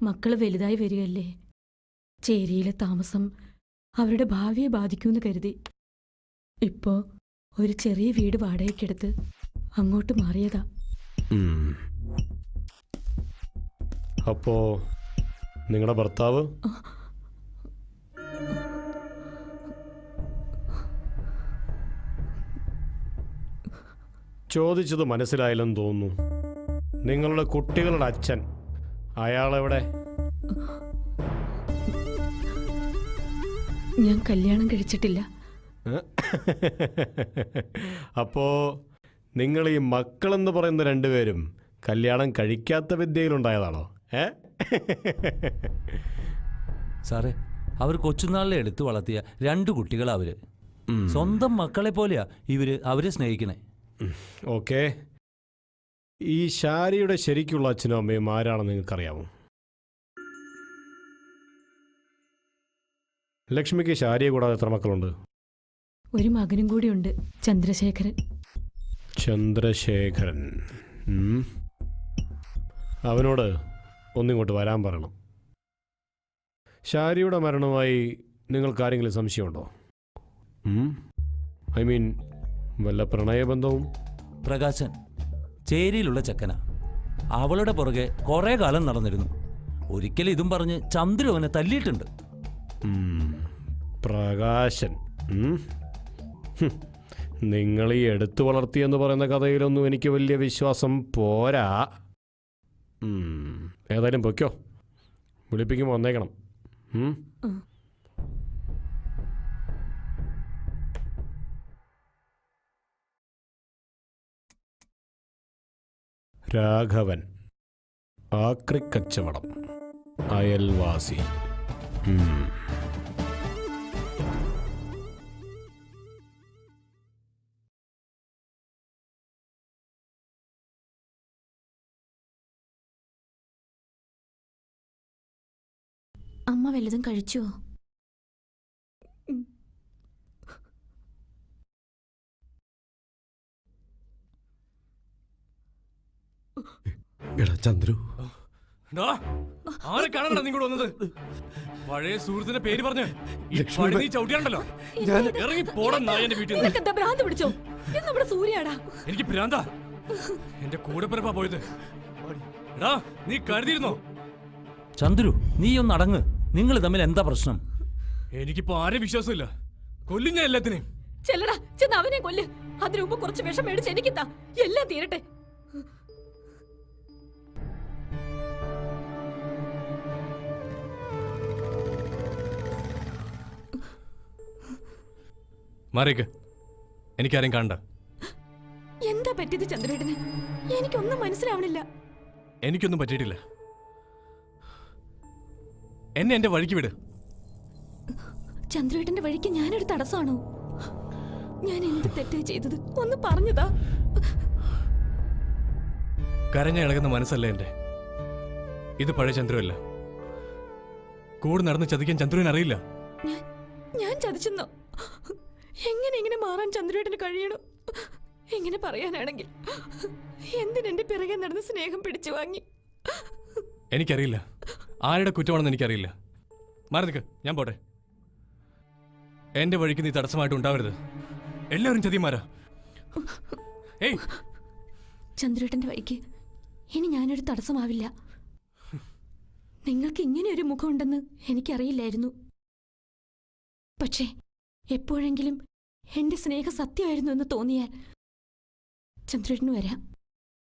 മക്കള് വലുതായി വരികയല്ലേ. ചേരിയിലെ താമസം അവരുടെ ഭാവിയെ ബാധിക്കുമെന്ന് കരുതി. ഇപ്പോ ഒരു ചെറിയ വീട് വാടകയ്ക്കെടുത്ത് അങ്ങോട്ട് മാറിയതാ. അപ്പോ നിങ്ങളുടെ ഭർത്താവ്? ചോദിച്ചത് മനസ്സിലായില്ലെന്ന് തോന്നുന്നു. നിങ്ങളുടെ കുട്ടികളുടെ അച്ഛൻ അയാളെവിടെ? ഞാൻ കല്യാണം കഴിച്ചിട്ടില്ല. അപ്പോ നിങ്ങൾ ഈ മക്കളെന്ന് പറയുന്ന രണ്ടുപേരും കല്യാണം കഴിക്കാത്ത വിദ്യയിലുണ്ടായതാണോ? സാറേ, അവർ കൊച്ചുനാളിലെ എടുത്തു വളർത്തിയ 2 കുട്ടികളാ അവര്. സ്വന്തം മക്കളെ പോലെയാ അവരെ സ്നേഹിക്കണേ. ഓക്കെ, ഈ ശാരിയുടെ ശരിക്കുള്ള അച്ഛനും അമ്മയും ആരാണെന്ന് നിങ്ങൾക്കറിയാമോ? ലക്ഷ്മിക്ക് ശാരിയെ കൂടാതെ എത്ര മക്കളുണ്ട്? ഒരു മകനും കൂടിയുണ്ട്, ചന്ദ്രശേഖരൻ. ചന്ദ്രശേഖരൻ. അവനോട് ഒന്നിങ്ങോട്ട് വരാൻ പറയണം. ശാരിയുടെ മരണവുമായി നിങ്ങൾക്കാരെങ്കിലും സംശയമുണ്ടോ? ഐ മീൻ വല്ല പ്രണയബന്ധവും? പ്രകാശൻ ചേരിയിലുള്ള ചെക്കന. അവളുടെ പുറകെ കുറേ കാലം നടന്നിരുന്നു. ഒരിക്കലും ഇതും പറഞ്ഞ് ചന്ദ്രു അവനെ തല്ലിയിട്ടുണ്ട്. പ്രകാശൻ. നിങ്ങൾ ഈ എടുത്തു വളർത്തിയെന്ന് പറയുന്ന കഥയിലൊന്നും എനിക്ക് വലിയ വിശ്വാസം പോരാ. ഏതായാലും പൊയ്ക്കോ, വിളിപ്പിക്കുമ്പോൾ വന്നേക്കണം. രാഘവൻ, ആക്രിക്കച്ചവടം, അയൽവാസി. അമ്മ വല്ലതും കഴിച്ചുവോ? എടാ ചന്ദ്രു, ആരെ കാണാനാ നിങ്ങൾ വന്നത്? പഴയ സുഹൃത്തിന്റെ പേര് പറഞ്ഞ് ചവിട്ടിയാണ്ടല്ലോ. ഇറങ്ങി പോടാൻ നായന്റെ വീട്ടിൽ നിന്ന്. ഭ്രാന്ത് പിടിച്ചോ? നമ്മുടെ സൂര്യാടാ. എനിക്ക് ഭ്രാന്താ. എന്റെ കൂടെ പിറപ്പാ പോയത്. എടാ, നീ കരുതിയിരുന്നോ? ചന്ദ്രു, നീ ഒന്ന് അടങ്ങ്. നിങ്ങൾ തമ്മിൽ എന്താ പ്രശ്നം? എനിക്കിപ്പോ ആരെ വിശ്വാസമില്ല. കൊല്ലും ഞാൻ എല്ലാത്തിനെയും. ചെല്ലടാ, ചെന്ന് അവനെ കൊല്ല്. അതിനു മുമ്പ് കുറച്ച് വിഷം മേടിച്ച് എനിക്കെത്താ. എല്ലാം തീരട്ടെ. മാറിക്ക്, എനിക്കാരെയും കാണണ്ട. എന്താ പറ്റിയത് ചന്ദ്രേട്ടന്? എനിക്കൊന്നും മനസ്സിലാവണില്ല. എനിക്കൊന്നും പറ്റിയിട്ടില്ല. എന്നെ എന്റെ വഴിക്ക് വിട്. ചന്ദ്രേട്ടന്റെ വഴിക്ക് ഞാനൊരു തടസ്സമാണോ? ഞാൻ എന്ത് തെറ്റാ ചെയ്തത്? ഒന്ന് പറഞ്ഞതാ. കരഞ്ഞ ഇളകുന്ന മനസ്സല്ല എന്റെ. ഇത് പഴയ ചന്ദ്രുവല്ല. കൂടെ നടന്ന് ചതിക്കാൻ ചന്ദ്രുവിന് അറിയില്ല. ഞാൻ ചതിച്ചെന്നോ? എങ്ങനെ മാറാൻ ചന്ദ്രേട്ടന് കഴിയണു? എങ്ങനെ പറയാനാണെങ്കിൽ എന്തിനെന്റെ പിറകെ നടന്ന് സ്നേഹം പിടിച്ചു വാങ്ങി? എനിക്കറിയില്ല ആരുടെ കുറ്റമാണെന്ന്. എനിക്കറിയില്ല. മാറി നിൽക്ക്, ഞാൻ പോട്ടെ. എന്റെ വഴിക്ക് നീ തടസ്സമായിട്ട് ഉണ്ടാവരുത്. എല്ലാവരും ചതിയന്മാരാ. ഏയ്, ചന്ദ്രേട്ടന്റെ വഴിക്ക് ഇനി ഞാനൊരു തടസ്സമാവില്ല. നിങ്ങൾക്ക് ഇങ്ങനെ ഒരു മുഖമുണ്ടെന്ന് എനിക്കറിയില്ലായിരുന്നു. പക്ഷേ എപ്പോഴെങ്കിലും എന്റെ സ്നേഹം സത്യമായിരുന്നു എന്ന് തോന്നിയാൽ ചന്ദ്രേട്ടന് വരാം.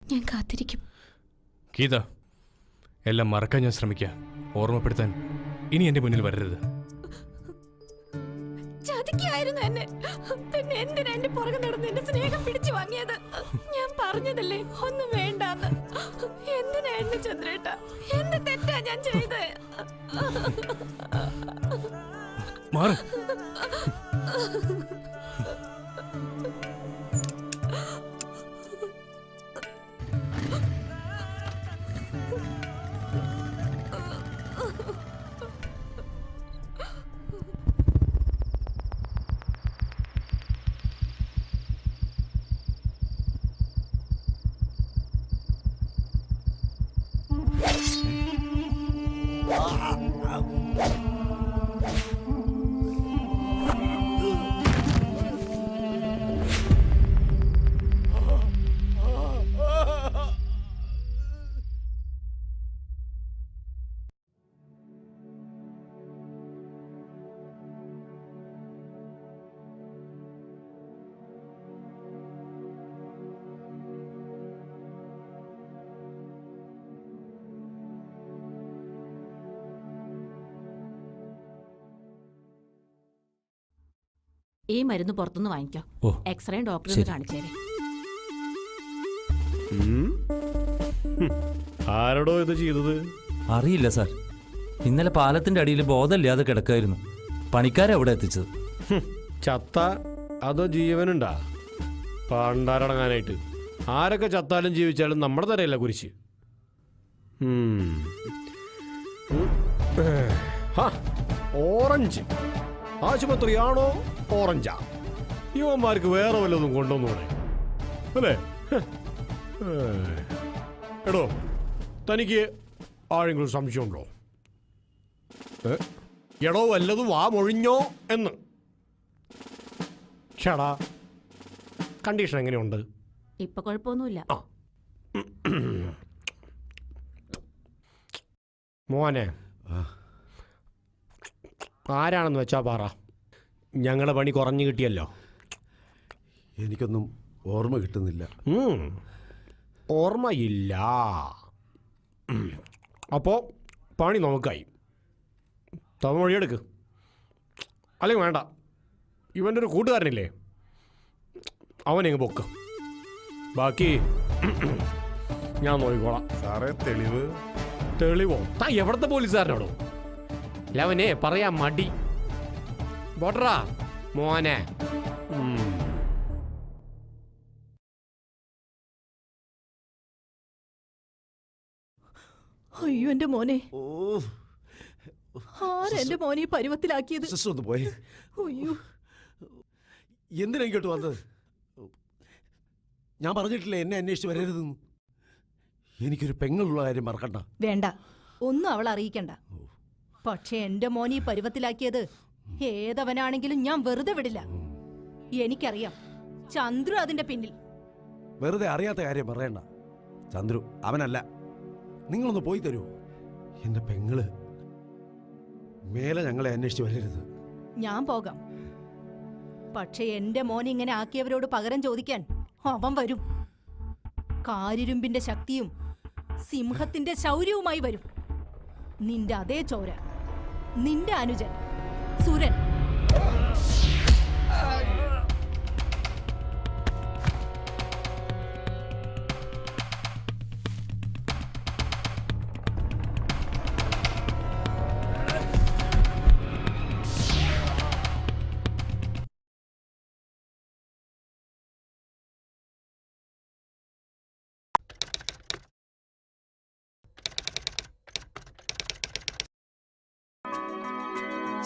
ഞാൻ കാത്തിരിക്കും. ഗീത, എല്ലാം മറക്കാൻ ഞാൻ ശ്രമിക്കാം. ഓർമ്മപ്പെടുത്താൻ ഇനി എന്റെ മുന്നിൽ വരരുത്. ചതിക്കായിരുന്നു എന്നെ. പിന്നെ എന്തിനാ എന്റെ പുറകെ നടന്ന് എന്റെ സ്നേഹം പിടിച്ചു വാങ്ങിയത്? ഞാൻ പറഞ്ഞതല്ലേ ഒന്നും വേണ്ടാന്ന്. എന്തിനാ എന്നെ ചന്ദ്രേട്ട? എന്ത് തെറ്റാ ഞാൻ ചെയ്തേ? മാറ്. ഈ മരുന്ന് പുറത്തുനിന്ന് വാങ്ങിക്കോ. ഓ, എക്സ്റേ ഡോക്ടറെ ശരി. കാണിച്ചേരെ. ആരോടോ ഇത് ചെയ്തത്? അറിയില്ല സാർ. ഇന്നലെ പാലത്തിന്റെ അടിയിൽ ബോധമില്ലാതെ കിടക്കായിരുന്നു. പണിക്കാരെവിടെ എത്തിച്ചത്? ചത്ത അതോ ജീവനുണ്ടാ? പണ്ടാരടങ്ങാനായിട്ട് ആരൊക്കെ ചത്താലും ജീവിച്ചാലും നമ്മുടെ തരയില്ല കുരിശ്. ഓറഞ്ച് ആശുപത്രിയാണോ ഓറഞ്ചാ? യുവന്മാർക്ക് വേറെ വല്ലതും കൊണ്ടുവന്നൂടെ അല്ലേ? എടോ, തനിക്ക് ആരെങ്കിലും സംശയമുണ്ടോ? എടോ, വല്ലതും വാ മൊഴിഞ്ഞോ എന്ന്. ചേടാ, കണ്ടീഷൻ എങ്ങനെയുണ്ട്? ഇപ്പൊ കുഴപ്പമൊന്നുമില്ല. മോനെ, ആരാണെന്ന് വെച്ചാ പറ. ഞങ്ങളുടെ പണി കുറഞ്ഞു കിട്ടിയല്ലോ. എനിക്കൊന്നും ഓർമ്മ കിട്ടുന്നില്ല. ഓർമ്മയില്ല. അപ്പോൾ പണി നമുക്കായി. തവമൊഴിയെടുക്ക്. അല്ലെങ്കിൽ വേണ്ട, ഇവൻ്റെ ഒരു കൂട്ടുകാരനില്ലേ, അവനെങ്ങ് പൊക്ക്. ബാക്കി ഞാൻ നോക്കിക്കോളാം. സാറേ, തെളിവ്? തെളിവോ? താ എവിടത്തെ പോലീസുകാരനോടോ? ലവനെ പറയാൻ മടി. പോട്ടറാ മോനെ. അയ്യോ എന്റെ മോനെ, ആരെന്റെ മോനെ ഈ പരുവത്തിലാക്കിയത്? ഒന്ന് പോയി. അയ്യോ, എന്തിനാ ഇങ്ങോട്ട് വന്നത്? ഞാൻ പറഞ്ഞിട്ടില്ലേ എന്നെ അന്വേഷിച്ച് വരരുതെന്ന്. എനിക്കൊരു പെങ്ങളുള്ള കാര്യം മറക്കണ്ട. വേണ്ട, ഒന്നും അവൾ അറിയിക്കണ്ട. പക്ഷെ എന്റെ മോനെ ഈ പരുവത്തിലാക്കിയത് ഏതവനാണെങ്കിലും ഞാൻ വെറുതെ വിടില്ല. എനിക്കറിയാം ചന്ദ്രു അതിന്റെ പിന്നിൽ. വെറുതെ അറിയാത്ത കാര്യം പറയണ്ട. ചന്ദ്രു അവനല്ല. നിങ്ങളൊന്ന് പോയി തരൂ. എന്റെ പെങ്ങള് മേലെ ഞങ്ങളെ അന്വേഷിച്ച് വരരുത്. ഞാൻ പോകാം. പക്ഷെ എന്റെ മോനെ ഇങ്ങനെ ആക്കിയവരോട് പകരം ചോദിക്കാൻ അവൻ വരും. കാരിരുമ്പിന്റെ ശക്തിയും സിംഹത്തിന്റെ ശൗര്യവുമായി വരും. നിന്റെ അതേ ചോര, നിന്റെ അനുജൻ സുരൻ.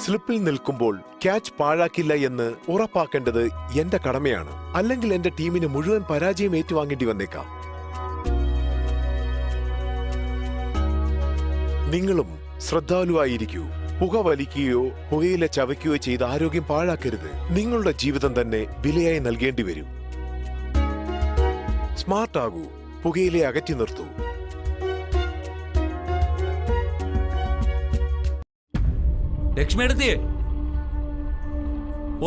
സ്ലിപ്പിൽ നിൽക്കുമ്പോൾ ക്യാച്ച് പാഴാക്കില്ല എന്ന് ഉറപ്പാക്കേണ്ടത് എന്റെ കടമയാണ്. അല്ലെങ്കിൽ എന്റെ ടീമിന് മുഴുവൻ പരാജയം ഏറ്റുവാങ്ങേണ്ടി വന്നേക്കാം. നിങ്ങളും ശ്രദ്ധാലുവായിരിക്കൂ. പുക വലിക്കുകയോ പുകയില ചവയ്ക്കുകയോ ചെയ്ത് ആരോഗ്യം പാഴാക്കരുത്. നിങ്ങളുടെ ജീവിതം തന്നെ വിലയായി നൽകേണ്ടി വരും. സ്മാർട്ട് ആകൂ. പുകയിലെ അകറ്റി നിർത്തൂ. ലക്ഷ്മിയെടുത്തിയേ,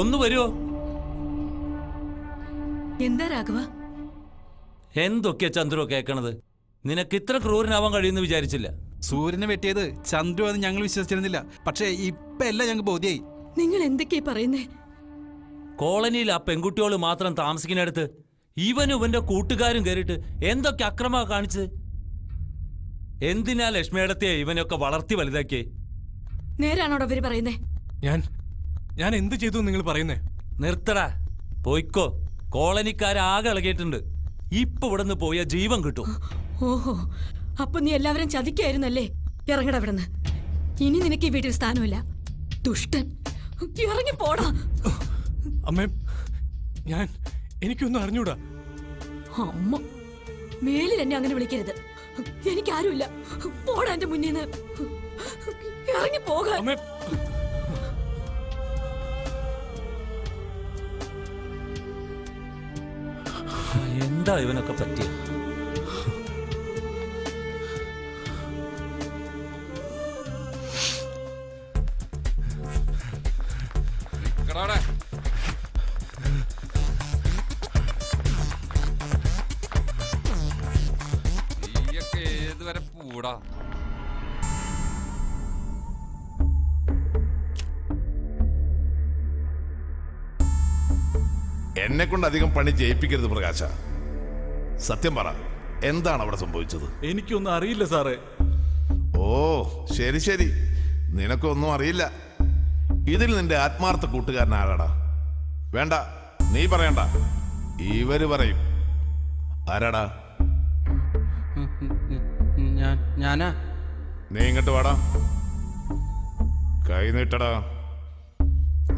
ഒന്ന് വരുമോ? എന്താ രാഘവ? എന്തൊക്കെയാ ചന്ദ്രു കേൾക്കണത്? നിനക്ക് ഇത്ര ക്രൂരനാവാൻ കഴിയുമെന്ന് വിചാരിച്ചില്ല. സൂര്യനെ വെട്ടിയത് ചന്ദ്രു അത് ഞങ്ങൾ വിശ്വസിച്ചിരുന്നില്ല. പക്ഷേ ഇപ്പൊ എല്ലാം ഞങ്ങൾക്ക് ബോധ്യായി. നിങ്ങൾ എന്തൊക്കെയാ പറയുന്നേ? കോളനിയിൽ ആ പെൺകുട്ടിയോള് മാത്രം താമസിക്കുന്നിടത്ത് ഇവനും ഇവന്റെ കൂട്ടുകാരും കയറിയിട്ട് എന്തൊക്കെ അക്രമ കാണിച്ച്? എന്തിനാ ലക്ഷ്മിയെടുത്തിയെ ഇവനൊക്കെ വളർത്തി വലുതാക്കിയേ? നേരാണോടോ അവര് പറയുന്നേ? ഞാൻ എന്ത് ചെയ്തു നിങ്ങൾ പറയുന്നേ? നിർത്തടാ, പോയിക്കോ. കോളനിക്കാരാകെ ഇളകിയിട്ടുണ്ട്. ഇപ്പൊ ഇവിടെ നിന്ന് പോയ ജീവൻ കിട്ടും. ഓഹോ, അപ്പൊ നീ എല്ലാവരും ചതിക്കായിരുന്നല്ലേ? ഇറങ്ങടാ ഇവിടുന്ന്. ഇനി നിനക്ക് ഈ വീട്ടിൽ സ്ഥാനമില്ല. ദുഷ്ടൻ, ഇറങ്ങി പോടാ. അമ്മേ, എനിക്കൊന്നും അറിഞ്ഞൂടാ. അമ്മ, മേലിൽ എന്നെ അങ്ങനെ വിളിക്കരുത്. എനിക്കാരുമില്ല. പോടാ എന്റെ മുന്നിന്ന്. ഇറങ്ങി പോകാൻ. എന്താ ഇവനൊക്കെ പറ്റിയ? ഏതുവരെ പൂടാ? എന്നെ കൊണ്ട് അധികം പണി ചെയ്യിപ്പിക്കരുത് പ്രകാശ. സത്യം പറ, എന്താണ് അവിടെ സംഭവിച്ചത്? എനിക്കൊന്നും അറിയില്ല സാറേ. ഓ ശരി ശരി, നിനക്കൊന്നും അറിയില്ല. ഇതിൽ നിന്റെ ആത്മാർത്ഥ കൂട്ടുകാരൻ ആരാടാ? വേണ്ട, നീ പറയണ്ട, ഇവര് പറയും. ആരാടാ? ഞാനാ. നീ ഇങ്ങോട്ട് വാടാ. കൈ നീട്ടടാ.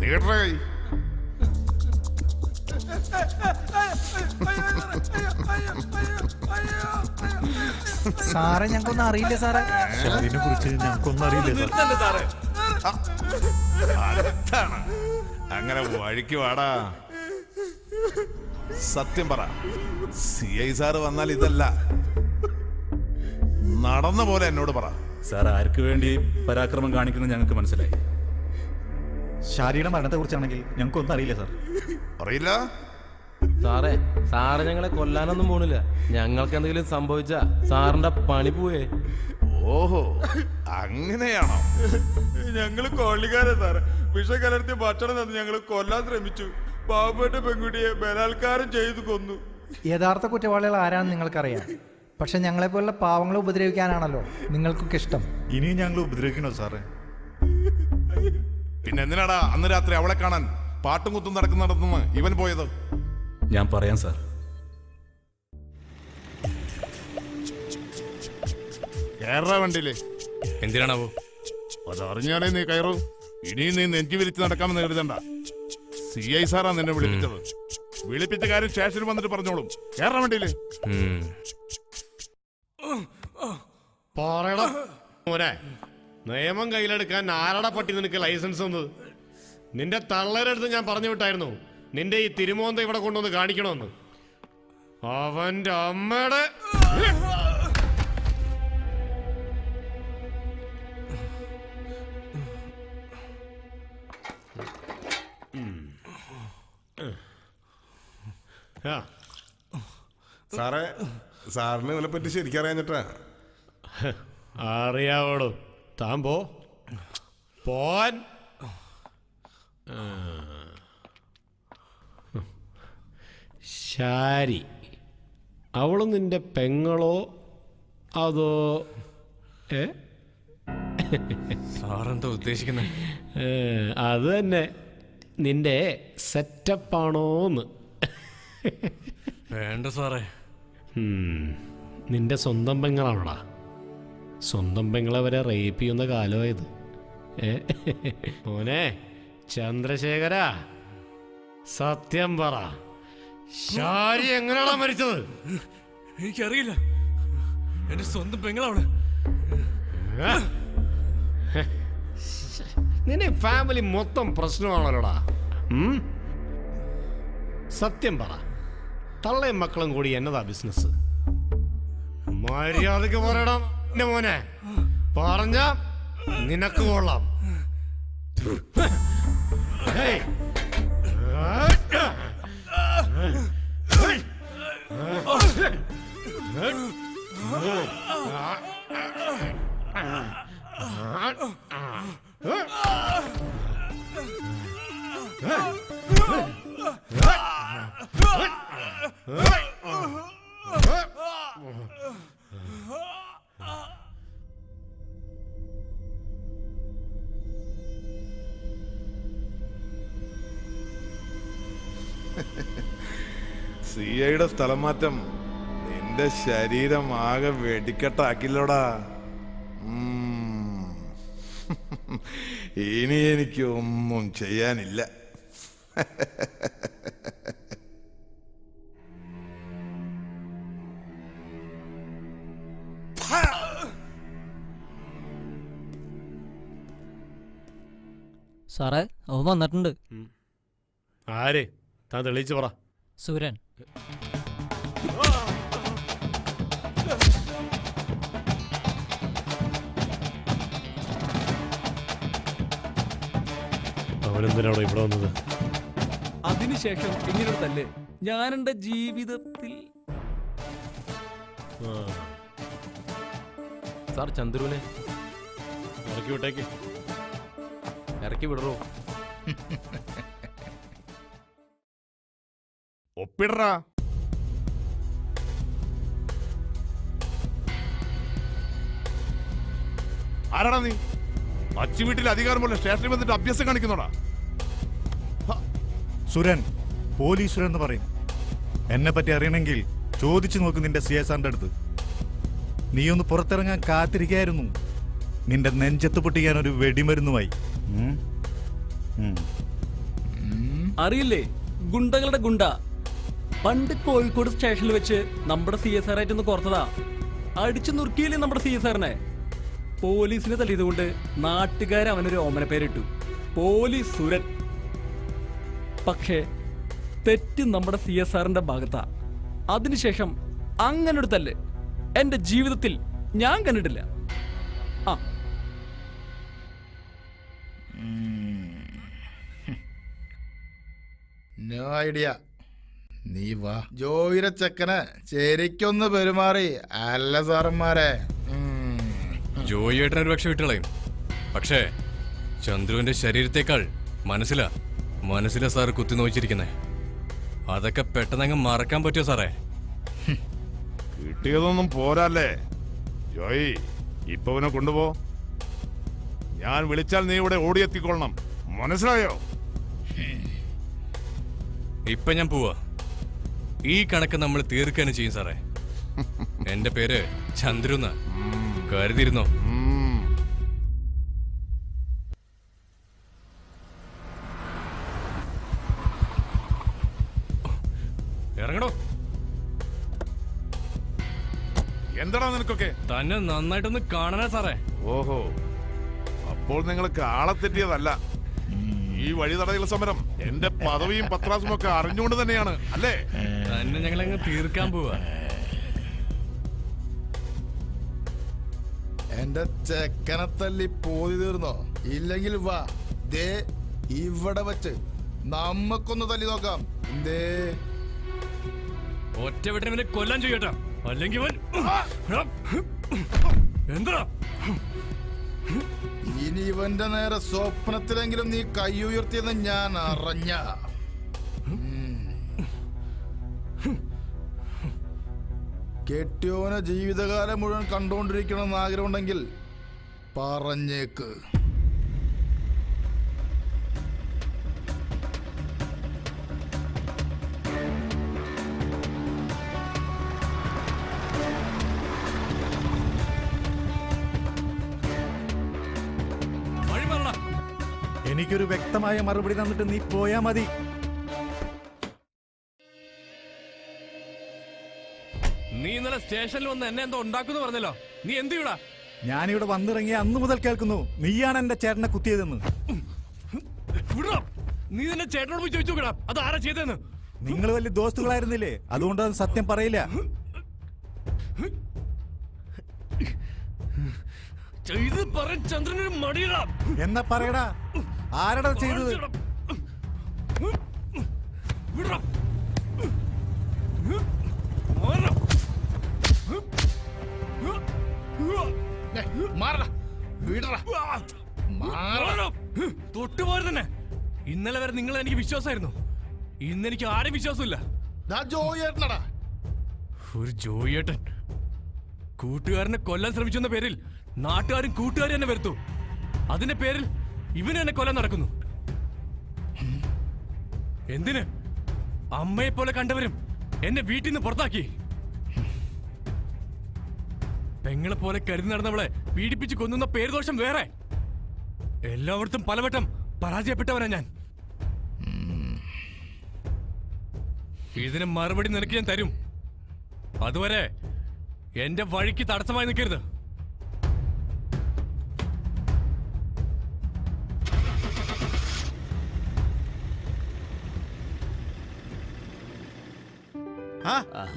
നീട്ട കൈ. സാറേ ഞങ്ങൾക്കൊന്നും അറിയില്ല സാറേ. അതിനെ കുറിച്ച് ഞങ്ങൾക്കൊന്നും അറിയില്ല സാറേ. അതാണ്. അങ്ങനെ വഴിക്ക് വാടാ. സത്യം പറ, CI സാറ് വന്നാൽ ഇതല്ല, നടന്ന പോലെ എന്നോട് പറ. സാർ ആർക്ക് വേണ്ടി പരാക്രമം കാണിക്കുന്നത് ഞങ്ങൾക്ക് മനസ്സിലായി. ഷാരിയുടെ മരണത്തെ കുറിച്ചാണെങ്കിൽ ഞങ്ങൾക്കൊന്നും അറിയില്ല സാർ. അറിയില്ല സാറേ, സാറ് ഞങ്ങളെ കൊല്ലാനൊന്നും പോണില്ല. ഞങ്ങൾക്ക് എന്തെങ്കിലും സംഭവിച്ചാ സാറിന്റെ പണി പോയേ. ഓഹോ, അങ്ങനെയാണോ? ഞങ്ങള് കൊള്ളിക്കാരെ സാറേ. വിഷം കലർത്തി ഭക്ഷണം തന്ന് ഞങ്ങൾ കൊല്ലാൻ ശ്രമിച്ചു. പാവപ്പെട്ട പെൺകുട്ടിയെ ബലാത്കാരം ചെയ്തു കൊന്നു. യഥാർത്ഥ കുറ്റവാളികൾ ആരാണെന്ന് നിങ്ങൾക്കറിയാം. പക്ഷെ ഞങ്ങളെപ്പോലുള്ള പാവങ്ങളെ ഉപദ്രവിക്കാനാണല്ലോ നിങ്ങൾക്കൊക്കെ ഇഷ്ടം. ഇനിയും ഞങ്ങൾ ഉപദ്രവിക്കണോ സാറേ? പിന്നെ എന്തിനാടാ അന്ന് രാത്രി അവളെ കാണാൻ പാട്ടും കുത്തും നടക്കുന്നിടത്തുനിന്ന് ഇവൻ പോയത്? ഞാൻ പറയാം സാർ. കയറാ വണ്ടിയില്ലേ. എന്തിനാണാവോ? അതറിഞ്ഞാണേ നീ കയറൂ. ഇനിയും നീ നെഞ്ചി വിരിച്ച് നടക്കാമെന്ന് കരുതണ്ട. CI സാറാ നിന്നെ വിളിപ്പിച്ചത്. വിളിപ്പിച്ച കാര്യം സ്റ്റേഷനിൽ വന്നിട്ട് പറഞ്ഞോളും. കയറാ വണ്ടിയില്ലേ. മോനെ, നിയമം കയ്യിലെടുക്കാൻ ആരട പട്ടി നിനക്ക് ലൈസൻസ് തന്നത്? നിന്റെ തള്ളയുടെ അടുത്ത് ഞാൻ പറഞ്ഞു വിട്ടായിരുന്നു നിന്റെ ഈ തിരുമോന്ത ഇവിടെ കൊണ്ടുവന്ന് കാണിക്കണമെന്ന്. അവന്റെ അമ്മയുടെ സാറേ, സാറിന് ഇതിനെ പറ്റി ശരിക്കും അറിയാഞ്ഞിട്ടാ. അറിയാവോളൂ. താൻ പോൻ. ശാരി, അവളും നിന്റെ പെങ്ങളോ അതോ? സാറെന്താ ഉദ്ദേശിക്കുന്നത്? അത് തന്നെ, നിന്റെ സെറ്റപ്പാണോന്ന്. വേണ്ട സാറേ. നിന്റെ സ്വന്തം പെങ്ങളാണോടാ? സ്വന്തം പെങ്ങളെ വരെ റേപ്പ് ചെയ്യുന്ന കാലമായത്. മോനെ ചന്ദ്രശേഖര, സത്യം പറ, ശാരി എങ്ങനെയാണോ മരിച്ചത്? എനിക്കറിയില്ല. എന്റെ സ്വന്തം പെങ്ങളവിടെ. നിന്റെ ഫാമിലി മൊത്തം പ്രശ്നമാണല്ലോടാ. സത്യം പറ, തള്ളയും മക്കളും കൂടി എന്നതാ ബിസിനസ്? മര്യാദക്ക് പറയണം എന്റെ മോനെ. പറഞ്ഞ നിനക്ക് കൊള്ളാം. CIയുടെ സ്ഥലം മാറ്റം നിന്റെ ശരീരം ആകെ വെടിക്കെട്ടാക്കില്ലോടാ. ഇനി എനിക്കൊന്നും ചെയ്യാനില്ല. സാറേ, അവൻ വന്നിട്ടുണ്ട്. ആര്? താൻ തെളിയിച്ചു പറ. സൂര്യൻ. അവനെന്തിനാണോ ഇവിടെ വന്നത്? അതിനുശേഷം ഇങ്ങനൊരു തല്ല് ഞാൻ എന്റെ ജീവിതത്തിൽ. സാർ ചന്ദ്രുവിനെ ഇറക്കി വിട്ടേക്ക്. ഇറക്കി വിടറോ? ഒപ്പിടറാ. ആരാടാ നീ? അച്ചു വീട്ടിൽ അധികാരമുള്ള സ്റ്റേഷനിൽ വന്നിട്ട് അഭ്യാസം കാണിക്കുന്നോടാ? സുരൻ, പോലീസ് സുരൻ എന്ന് പറയും. എന്നെ പറ്റി അറിയണമെങ്കിൽ ചോദിച്ചു നോക്ക് നിന്റെ CSRന്റെ അടുത്ത്. നീ ഒന്ന് പുറത്തിറങ്ങാൻ കാത്തിരിക്കായിരുന്നു. നിന്റെ നെഞ്ചത്ത് പൊട്ടിക്കാൻ ഒരു വെടിമരുന്നുമായി. അറിയില്ലേ, ഗുണ്ടകളുടെ ഗുണ്ട. പണ്ട് കോഴിക്കോട് സ്റ്റേഷനിൽ വെച്ച് നമ്മുടെ CSR ആയിട്ടൊന്ന് കുറച്ചതാ. അടിച്ചു നുറുക്കിയില്ലേ നമ്മുടെ CSRനെ. പോലീസിനെ തല്ലിയതുകൊണ്ട് നാട്ടുകാർ അവനൊരു ഓമന പേരിട്ടു, പോലീസ് സുരൻ. പക്ഷേ തെറ്റ് നമ്മുടെ CSRന്റെ ഭാഗത്താ. അതിനുശേഷം അങ്ങനെ ഒരു തല്ല് എന്റെ ജീവിതത്തിൽ ഞാൻ കണ്ടിട്ടില്ല. ആ നോ ഐഡിയ. നീ വാ. ജോയിയുടെ ചെക്കന് ശരിക്കൊന്ന് പെരുമാറി അല്ല സാറന്മാരെ. ജോയിയേട്ടൻ ഒരു പക്ഷെ വിട്ടുകളയും. പക്ഷേ ചന്ദ്രുവിന്റെ ശരീരത്തേക്കാൾ മനസ്സിലാ സാറ് കുത്തി നോച്ചിരിക്കുന്നേ. അതൊക്കെ പെട്ടെന്നങ്ങ് മറക്കാൻ പറ്റുമോ സാറേ? കിട്ടിയതൊന്നും പോരല്ലേ ജോയി. ഇപ്പൊ അവനെ കൊണ്ടുപോ. ഞാൻ വിളിച്ചാൽ നീ ഇവിടെ ഓടിയെത്തിക്കൊള്ളണം, മനസ്സിലായോ? ഇപ്പൊ ഞാൻ പോവാ. ഈ കണക്ക് നമ്മൾ തീർക്കാനും ചെയ്യും സാറേ. എന്റെ പേര് ചന്ദ്രുന്ന കരുതിയിരുന്നോ? ഇറങ്ങടോ. എന്താടാ നിനക്കൊക്കെ? തന്നെ നന്നായിട്ടൊന്ന് കാണണേ സാറേ. ഓഹോ, അപ്പോൾ നിങ്ങൾക്ക് ആളെ തെറ്റിയതല്ല. ഈ വഴി തടയൽ സമരം എന്റെ പദവിയും പത്രാസും ഒക്കെ അറിഞ്ഞുകൊണ്ട് തന്നെയാണ് അല്ലേ? തന്നെ ഞങ്ങളങ്ങ് തീർക്കാൻ പോവാ. എന്റെ ചെക്കനെ തല്ലി പോതി തീർന്നോ? ഇല്ലെങ്കിൽ വാ, ദേ ഇവിടെ വെച്ച് നമ്മക്കൊന്ന് തല്ലി നോക്കാം. എന്തേ? ഒറ്റ വെട്ടിനെ കൊല്ലാൻ ചെയ്യട്ടാ, അല്ലെങ്കിൽ എന്താ? ഇനി ഇവന്റെ നേരെ സ്വപ്നത്തിലെങ്കിലും നീ കൈ ഉയർത്തിയെന്ന് ഞാൻ അറിഞ്ഞ. കെട്ടിയോനെ ജീവിതകാലം മുഴുവൻ കണ്ടുകൊണ്ടിരിക്കണമെന്ന് ആഗ്രഹമുണ്ടെങ്കിൽ പറഞ്ഞേക്ക്. എനിക്കൊരു വ്യക്തമായ മറുപടി തന്നിട്ട് നീ പോയാ മതി. നീ ഇന്നലെ സ്റ്റേഷനിൽ വന്ന് എന്നെ എന്തോ ഉണ്ടാക്കുന്നു പറഞ്ഞല്ലോ. നീ എന്ത് ചെയ്യൂടാ? ഞാനിവിടെ വന്നിറങ്ങിയ അന്ന് മുതൽ കേൾക്കുന്നു നീയാണ് എന്റെ ചേട്ടനെ കുത്തിയതെന്ന്. നീ നിന്റെ ചേട്ടനോട് പോയി ചോദിച്ചു നോക്കടാ, അത് ആരാ ചെയ്തെന്ന്. നിങ്ങൾ വലിയ ദോസ്തുകളായിരുന്നില്ലേ, അതുകൊണ്ട് അത് സത്യം പറയില്ല. ചെയ്ത് പറ ചന്ദ്രനൊരു മടിയടാ. എന്നാ പറയടാ, ആരടാ ചെയ്തത്? തൊട്ടുപോലെ തന്നെ. ഇന്നലെ വരെ നിങ്ങൾ എനിക്ക് വിശ്വാസമായിരുന്നു, ഇന്നെനിക്ക് ആരും വിശ്വാസമില്ല. ഒരു ജോയിയേട്ടൻ കൂട്ടുകാരനെ കൊല്ലാൻ ശ്രമിച്ചെന്ന പേരിൽ നാട്ടുകാരും കൂട്ടുകാരും എന്നെ വരുത്തു. അതിന്റെ പേരിൽ ഇവന് എന്നെ കൊല്ലാൻ നടക്കുന്നു. എന്തിന്? അമ്മയെ പോലെ കണ്ടവരും എന്നെ വീട്ടിൽ നിന്ന് പുറത്താക്കി. പെങ്ങളെ പോലെ കരുതി നടന്നവളെ പീഡിപ്പിച്ച് കൊന്നുന്ന പേരുദോഷം വേറെ. എല്ലായിടത്തും പലവട്ടം പരാജയപ്പെട്ടവനാ ഞാൻ. ഇതിന് മറുപടി നിനക്ക് ഞാൻ തരും. അതുവരെ എന്റെ വഴിക്ക് തടസ്സമായി നിൽക്കരുത്.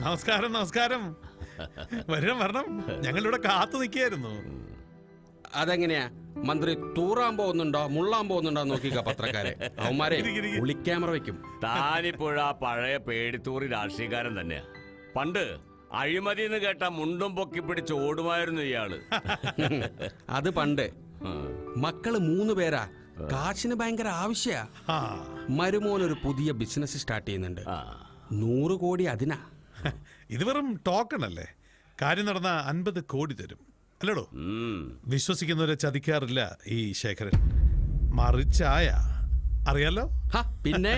നമസ്കാരം നമസ്കാരം. വരണം. ഞങ്ങളിവിടെ കാത്തു നിൽക്കായിരുന്നു. അതെങ്ങനെയാ മന്ത്രി തൂറാൻ പോകുന്നുണ്ടോ മുള്ളാൻ പോകുന്നുണ്ടോ നോക്കിക്ക പത്രക്കാരെ. അവന്മാരെ ഒളിക്യാമറ വെക്കും. താനിപ്പോഴ പഴയ പേടിത്തൂറി രാഷ്ട്രീയക്കാരൻ തന്നെയാ. പണ്ട് അഴിമതി എന്ന് കേട്ട മുണ്ടും പൊക്കി പിടിച്ച് ഓടുമായിരുന്നു ഇയാള്. അത് പണ്ട്. മക്കള് 3 പേരാ. കാശിന് ഭയങ്കര ആവശ്യ. മരുമോൻ ഒരു പുതിയ ബിസിനസ് സ്റ്റാർട്ട് ചെയ്യുന്നുണ്ട്. 100 കോടി അതിനാ. ഇത് വെറും ടോക്കൺ അല്ലേ? കാര്യം നടന്ന 50 കോടി തരും അല്ലടോ. വിശ്വസിക്കുന്നവരെ ചതിക്കാറില്ല ഈ ശേഖരൻ. മറിച്ചായ അറിയാലോ. പിന്നെ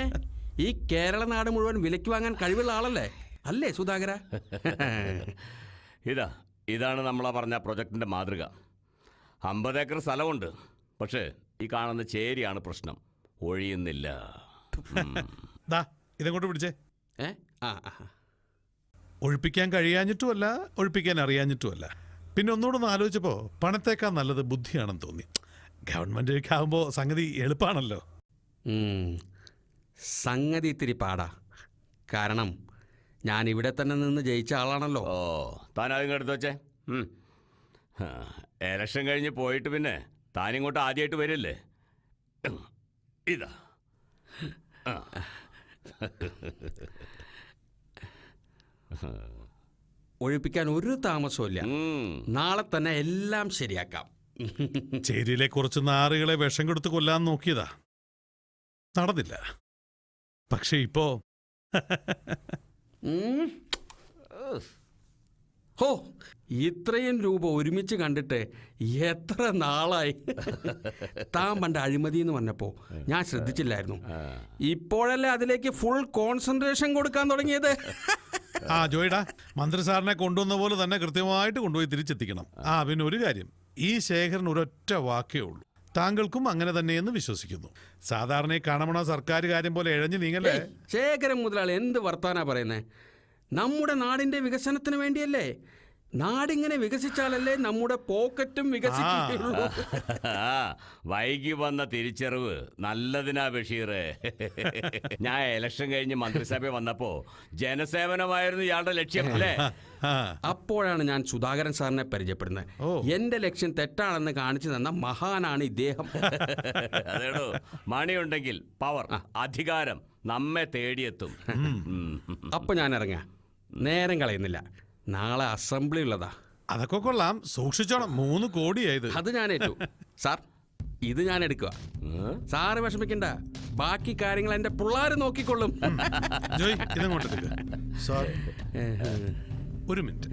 ഈ കേരള നാട് മുഴുവൻ വിലയ്ക്ക് വാങ്ങാൻ കഴിവുള്ള ആളല്ലേ അല്ലേ സുധാകര? ഇതാണ് നമ്മളാ പറഞ്ഞ പ്രൊജക്ടിന്റെ മാതൃക. 50 ഏക്കർ സ്ഥലമുണ്ട്, പക്ഷേ ഈ കാണുന്ന ചേരിയാണ് പ്രശ്നം. ഒഴിയുന്നില്ല. ഇതങ്ങോട്ട് പിടിച്ചേ. ഒഴിപ്പിക്കാൻ കഴിയാഞ്ഞിട്ടുമല്ല, ഒഴിപ്പിക്കാൻ അറിയാഞ്ഞിട്ടുമല്ല. പിന്നെ ഒന്നുകൂടെ ആലോചിച്ചപ്പോൾ പണത്തേക്കാൾ നല്ലത് ബുദ്ധിയാണെന്ന് തോന്നി. ഗവൺമെന്റിലേക്ക് ആകുമ്പോൾ സംഗതി എളുപ്പമാണല്ലോ. സംഗതി ഇത്തിരി പാടാ. കാരണം ഞാൻ ഇവിടെ തന്നെ നിന്ന് ജയിച്ച ആളാണല്ലോ. താനതിങ്ങ് എടുത്ത് വെച്ചേ. എലക്ഷൻ കഴിഞ്ഞ് പോയിട്ട് പിന്നെ താനിങ്ങോട്ട് ആദ്യമായിട്ട് വരില്ലേ? ഇതാ ഒഴിപ്പിക്കാൻ ഒരു താമസമില്ല. നാളെ തന്നെ എല്ലാം ശരിയാക്കാം. ചേരിയിലെ കുറച്ച് നാറുകളെ വിഷം കൊടുത്ത് കൊല്ലാൻ നോക്കിയതാ, നടന്നില്ല. പക്ഷെ ഇപ്പോ ഹോ, ഇത്രയും രൂപ ഒരുമിച്ച് കണ്ടിട്ട് എത്ര നാളായി. താൻ പണ്ട് അഴിമതി എന്ന് പറഞ്ഞപ്പോ ഞാൻ ശ്രദ്ധിച്ചില്ലായിരുന്നു. ഇപ്പോഴല്ലേ അതിലേക്ക് ഫുൾ കോൺസെൻട്രേഷൻ കൊടുക്കാൻ തുടങ്ങിയത്. ജോയിടാ, മന്ത്രി സാറിനെ കൊണ്ടുവന്ന പോലെ തന്നെ കൃത്യമായിട്ട് കൊണ്ടുപോയി തിരിച്ചെത്തിക്കണം. പിന്നെ ഒരു കാര്യം, ഈ ശേഖരൻ ഒരൊറ്റ വാക്കേ ഉള്ളൂ. താങ്കൾക്കും അങ്ങനെ തന്നെയെന്ന് വിശ്വസിക്കുന്നു. സാധാരണ ഈ കാണമണ സർക്കാർ കാര്യം പോലെ ഇഴഞ്ഞു നീങ്ങല്ലേ. ശേഖരൻ മുതലാളി എന്ത് വർത്താനാ പറയുന്നേ? നമ്മുടെ നാടിന്റെ വികസനത്തിന് വേണ്ടിയല്ലേ. നാടിങ്ങനെ വികസിച്ചാലല്ലേ നമ്മുടെ പോക്കറ്റും വികസിക്കുകയുള്ളൂ. വൈകി വന്ന തിരിച്ചറിവ് നല്ലതിനാ ബഷീറേ. ഞാൻ ഇലക്ഷൻ കഴിഞ്ഞ് മന്ത്രിസഭ വന്നപ്പോ ജനസേവനമായിരുന്നു ഇയാളുടെ ലക്ഷ്യം അല്ലേ? അപ്പോഴാണ് ഞാൻ സുധാകരൻ സാറിനെ പരിചയപ്പെടുന്നത്. എന്റെ ലക്ഷ്യം തെറ്റാണെന്ന് കാണിച്ചു തന്ന മഹാനാണ് ഇദ്ദേഹം. അതേടോ, മണിയുണ്ടെങ്കിൽ പവർ, അധികാരം നമ്മെ തേടിയെത്തും. അപ്പൊ ഞാൻ ഇറങ്ങാം, നേരം കളയുന്നില്ല. നാളെ അസംബ്ലി ഉള്ളതാ. അതൊക്കെ കൊള്ളാം, സൂക്ഷിച്ചോണം. 3 കോടിയായത്. അത് ഞാൻ ഏറ്റു സാർ. ഇത് ഞാൻ എടുക്കുക. സാറ് വിഷമിക്കണ്ട, ബാക്കി കാര്യങ്ങൾ എന്റെ പിള്ളേര് നോക്കിക്കൊള്ളും. ജോയ്, ഇതങ്ങോട്ട് സാർ, ഒരു മിനിറ്റ്.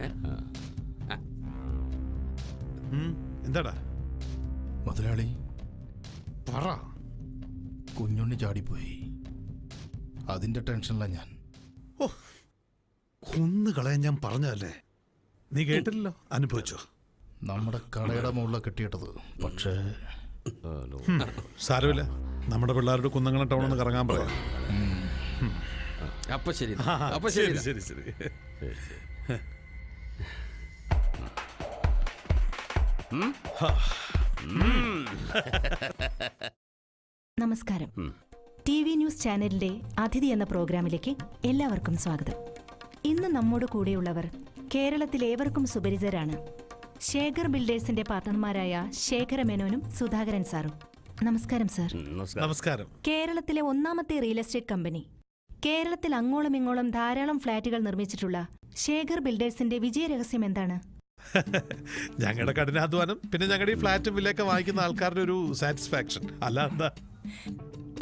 എന്താടാ മുതലാളി? പറ. കുഞ്ഞുണ്ണി ചാടിപ്പോയി, അതിന്റെ ടെൻഷനില്ല ഞാൻ. കൊന്നു കളയാൻ ഞാൻ പറഞ്ഞതല്ലേ, നീ കേട്ടില്ലല്ലോ, അനുഭവിച്ചോ. നമ്മുടെ കടയുടെ മുകളിൽ കെട്ടിയിട്ടത്. പക്ഷേ സാരമില്ല, നമ്മുടെ പിള്ളേരുടെ കുന്നംകുളം ടൗണിൽ കറങ്ങാൻ പറയാം. അപ്പൊ ശരി, അപ്പൊ ശരി ശരി ശരി. നമസ്കാരം. TV ന്യൂസ് ചാനലിന്റെ അതിഥി എന്ന പ്രോഗ്രാമിലേക്ക് എല്ലാവർക്കും സ്വാഗതം. ഇന്ന് നമ്മോട് കൂടെയുള്ളവർ കേരളത്തിലേവർക്കും സുപരിചിതരാണ്. ശേഖർ ബിൽഡേഴ്സിന്റെ പാർട്ണർമാരായ ശേഖര മേനോനും സുധാകരൻ സാറും. നമസ്കാരം സാർ. നമസ്കാരം. കേരളത്തിലെ 1ാമത്തെ റിയൽ എസ്റ്റേറ്റ് കമ്പനി, കേരളത്തിൽ അങ്ങോളം ഇങ്ങോളം ധാരാളം ഫ്ളാറ്റുകൾ നിർമ്മിച്ചിട്ടുള്ള ശേഖർ ബിൽഡേഴ്സിന്റെ വിജയരഹസ്യം എന്താണ്? ഞങ്ങളുടെ കഠിനാധ്വാനം, പിന്നെ ഞങ്ങളുടെ ഈ ഫ്ലാറ്റും വില്ലയൊക്കെ വാങ്ങിക്കുന്ന ആൾക്കാരുടെ ഒരു സാറ്റിസ്ഫാക്ഷൻ. അല്ല എന്താ?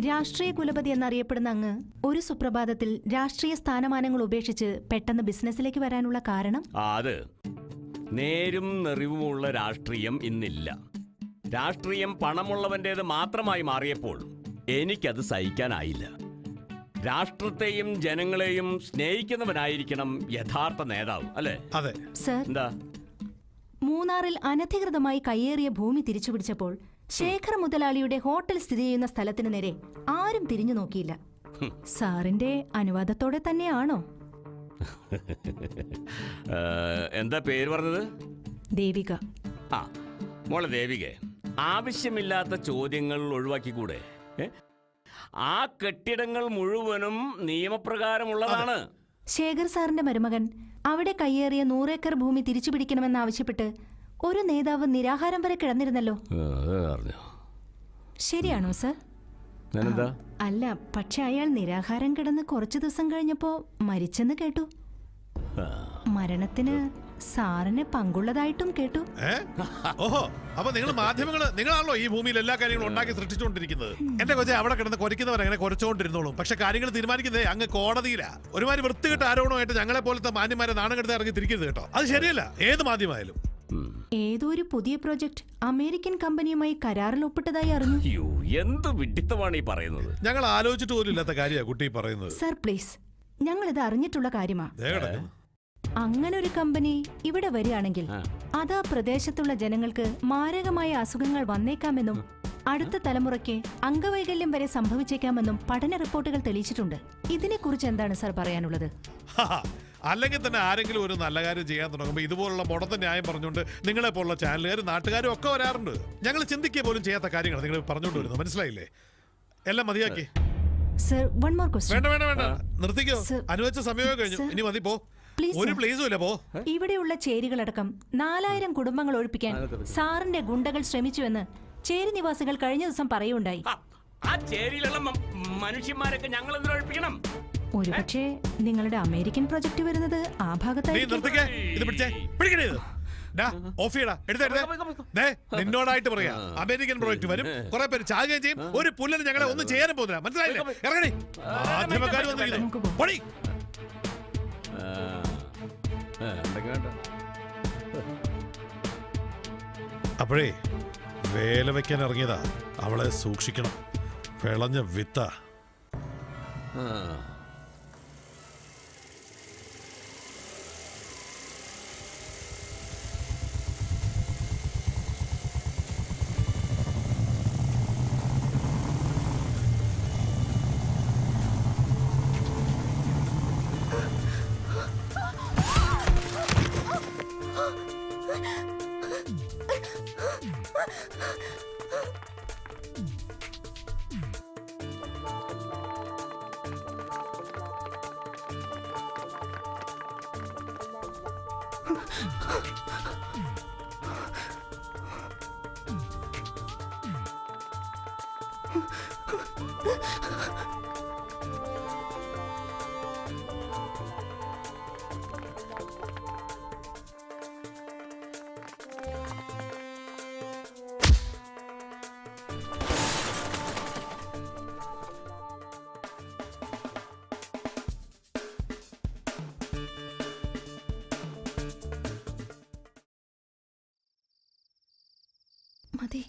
രാഷ്ട്രീയ കുലപതി എന്നറിയപ്പെടുന്ന അങ്ങ് ഒരു സുപ്രഭാതത്തിൽ രാഷ്ട്രീയ സ്ഥാനമാനങ്ങൾ ഉപേക്ഷിച്ച് പെട്ടെന്ന് ബിസിനസ്സിലേക്ക് വരാനുള്ള കാരണം? അത് നേരും നെറിവുമുള്ള രാഷ്ട്രീയം ഇന്നില്ല. രാഷ്ട്രീയം പണമുള്ളവൻ്റേത് മാത്രമായി മാറിയപ്പോൾ എനിക്കത് സഹിക്കാനായില്ല. രാഷ്ട്രത്തെയും ജനങ്ങളെയും സ്നേഹിക്കുന്നവനായിരിക്കണം യഥാർത്ഥ നേതാവ്, അല്ലേ? അതെ സർ. എന്താ? മൂന്നാറിൽ അനധികൃതമായി കയ്യേറിയ ഭൂമി തിരിച്ചുപിടിച്ചപ്പോൾ ശേഖർ മുതലാളിയുടെ ഹോട്ടൽ സ്ഥിതി ചെയ്യുന്ന സ്ഥലത്തിന് നേരെ ആരും തിരിഞ്ഞു നോക്കിയില്ല. സാറിന്റെ അനുവാദത്തോടെ തന്നെയാണോ? എന്താ പേര് പറഞ്ഞത്? ദേവിക. മോളെ ദേവിക, ആവശ്യമില്ലാത്ത ചോദ്യങ്ങൾ ഒഴിവാക്കിക്കൂടെ? ആ കെട്ടിടങ്ങൾ മുഴുവനും നിയമപ്രകാരമുള്ളതാണ്. ശേഖർ സാറിന്റെ മരുമകൻ അവിടെ കയ്യേറിയ 100 ഏക്കർ ഭൂമി തിരിച്ചുപിടിക്കണമെന്നാവശ്യപ്പെട്ട് ഒരു നേതാവ് നിരാഹാരം വരെ കിടന്നിരുന്നല്ലോ. ശരിയാണോ സർ? അല്ല, പക്ഷെ അയാൾ നിരാഹാരം കിടന്ന് കുറച്ചു ദിവസം കഴിഞ്ഞപ്പോ മരിച്ചെന്ന് കേട്ടു. മരണത്തിന് സാറിന് പങ്കുള്ളതായിട്ടും കേട്ടു. ഓഹോ, അപ്പൊ നിങ്ങൾ നിങ്ങളാണല്ലോ ഈ ഭൂമിയിൽ എല്ലാ കാര്യങ്ങളും ഉണ്ടാക്കി സൃഷ്ടിച്ചുകൊണ്ടിരിക്കുന്നത്. എന്റെ കൊച്ചെ, അവിടെ കിടന്ന് കുറയ്ക്കുന്നവർ അങ്ങനെ കുറച്ചുകൊണ്ടിരുന്നോളും. പക്ഷെ കാര്യങ്ങൾ തീരുമാനിക്കുന്നത് അങ്ങ് കോടതിയിലാ. ഒരുമാതിരി വൃത്തികെട്ട ആരോപണമായിട്ട് ഞങ്ങളെ പോലത്തെ മാന്യന്മാരെ നാണം കെടുത്ത് ഇറങ്ങി തിരിക്കരുത് കേട്ടോ. അത് ശരിയല്ല, ഏത് മാധ്യമായാലും. ഏതോ ഒരു പുതിയ പ്രോജക്റ്റ് അമേരിക്കൻ കമ്പനിയുമായി കരാറിൽ ഒപ്പിട്ടതായി അറിഞ്ഞു. അയ്യോ, എന്ത് വിഡിത്തമാണ് ഈ പറയുന്നത്? ഞങ്ങൾ ആലോചിച്ചിട്ട് പോലും ഇല്ലാത്ത കാര്യമാണ് കുട്ടി പറയുന്നത്. സർ പ്ലീസ്, ഞങ്ങൾ ഇത് അറിഞ്ഞിട്ടുള്ള കാര്യമാ. ദേ കിടക്കുന്നു. അങ്ങനെ ഒരു കമ്പനി ഇവിടെ വരികയാണെങ്കിൽ അത് ആ പ്രദേശത്തുള്ള ജനങ്ങൾക്ക് മാരകമായ അസുഖങ്ങൾ വന്നേക്കാമെന്നും അടുത്ത തലമുറയ്ക്ക് അംഗവൈകല്യം വരെ സംഭവിച്ചേക്കാമെന്നും പഠന റിപ്പോർട്ടുകൾ തെളിയിച്ചിട്ടുണ്ട്. ഇതിനെക്കുറിച്ച് എന്താണ് സർ പറയാനുള്ളത്? അല്ലെങ്കിൽ തന്നെ ആരെങ്കിലും ഒരു നല്ല കാര്യം ചെയ്യാൻ തുടങ്ങുമ്പോൾ ഇതുപോലുള്ള മുടത്ത ന്യായം പറഞ്ഞുകൊണ്ട് നിങ്ങളെ പോലുള്ള ചാനലുകാരും നാട്ടുകാരും ഒക്കെ വരാറുണ്ട്. ഞങ്ങൾ ചിന്തിക്കുക പോലും ചെയ്യാത്ത കാര്യങ്ങൾ നിങ്ങൾ പറഞ്ഞുകൊണ്ട് വരുന്നത് മനസ്സിലായില്ലേ? എല്ലാം മതിയാക്കി. Sir, one more question. വേണ്ട വേണ്ട വേണ്ട, നിർത്തിക്കോ. അനുവദിച്ച സമയമൊക്കെ കഴിഞ്ഞു. ഇനി മതി, പോ. ഒരു പ്ലേസും ഇല്ല, പോ. ഇവിടെയുള്ള ചേരികളടക്കം 4000 കുടുംബങ്ങൾ ഒഴിപ്പിക്കാൻ സാറിന്റെ ഗുണ്ടകൾ ശ്രമിച്ചുവെന്ന് ചേരി നിവാസികൾ കഴിഞ്ഞ ദിവസം പറയുണ്ടായി. ആ ചേരിയിലുള്ള മനുഷ്യന്മാരൊക്കെ ഞങ്ങൾ എന്തിനാ ഒഴിപ്പിക്കണം? ഒരുപക്ഷെ നിങ്ങളുടെ അമേരിക്കൻ പ്രൊജക്ട് വരുന്നത് ആ ഭാഗത്തായിരിക്കും. നിന്നോടായിട്ട് പറയാ, അമേരിക്കൻ പ്രോജക്ട് വരും, കുറെ പേര് ചാകുകയും ചെയ്യും, ഒരു പുല്ലിന് ഞങ്ങളെ ഒന്നും ചെയ്യാനും പോകുന്നില്ല. മനസ്സിലായില്ലേ? ഇറങ്ങണേ. മാധ്യമക്കാർ വന്നിരിക്കുന്നു. പൊടി. അപ്പോഴേ വേല വെക്കാൻ ഇറങ്ങിയതാ, അവളെ സൂക്ഷിക്കണം. വിളഞ്ഞ വിത്ത. മതി.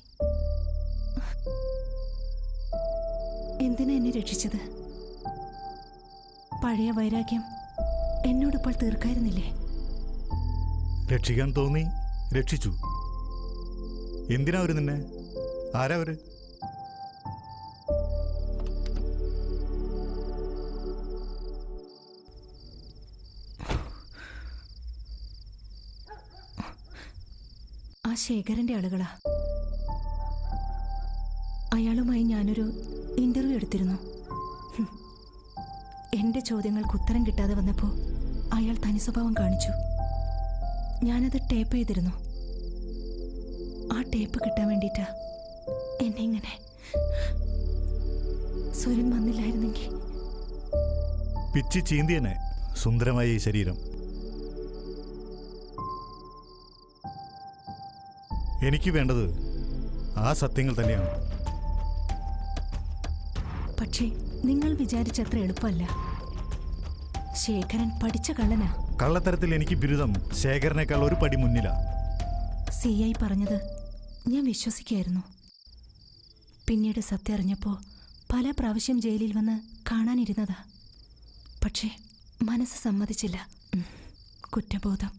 എന്തിനാ എന്നെ രക്ഷിച്ചത്? പഴയ വൈരാഗ്യം എന്നോടിപ്പോൾ തീർക്കായിരുന്നില്ലേ? രക്ഷിക്കാൻ തോന്നി, രക്ഷിച്ചു. എന്തിനാ അവര് നിന്നെ? ആരാ അവര്? ആ ശേഖരന്റെ ആളുകളാ. അയാളുമായി ഞാനൊരു ഇന്റർവ്യൂ എടുത്തിരുന്നു. എന്റെ ചോദ്യങ്ങൾക്ക് ഉത്തരം കിട്ടാതെ വന്നപ്പോൾ അയാൾ തനി സ്വഭാവം കാണിച്ചു. ഞാനത് ടേപ്പ് ചെയ്തിരുന്നു. ആ ടേപ്പ് കിട്ടാൻ വേണ്ടിയിട്ടാ എന്നെ ഇങ്ങനെ. സ്വരം വന്നില്ലായിരുന്നെങ്കിൽ പിച്ചി ചീന്തിയനെ സുന്ദരമായ ഈ ശരീരം. എനിക്ക് വേണ്ടത് ആ സത്യങ്ങൾ തന്നെയാണ്. പക്ഷേ നിങ്ങൾ വിചാരിച്ചത്ര എളുപ്പമല്ല. ശേഖരൻ പഠിച്ച കള്ളനാ. കള്ളത്തരത്തിൽ എനിക്ക് ബിരുദം ശേഖരനേക്കാൾ ഒരു പടി മുന്നിലാ. CI പറഞ്ഞത് ഞാൻ വിശ്വസിക്കായിരുന്നു. പിന്നീട് സത്യം അറിഞ്ഞപ്പോൾ പല പ്രാവശ്യം ജയിലിൽ വന്ന് കാണാനിരുന്നതാ. പക്ഷേ മനസ്സ് സമ്മതിച്ചില്ല. കുറ്റബോധം.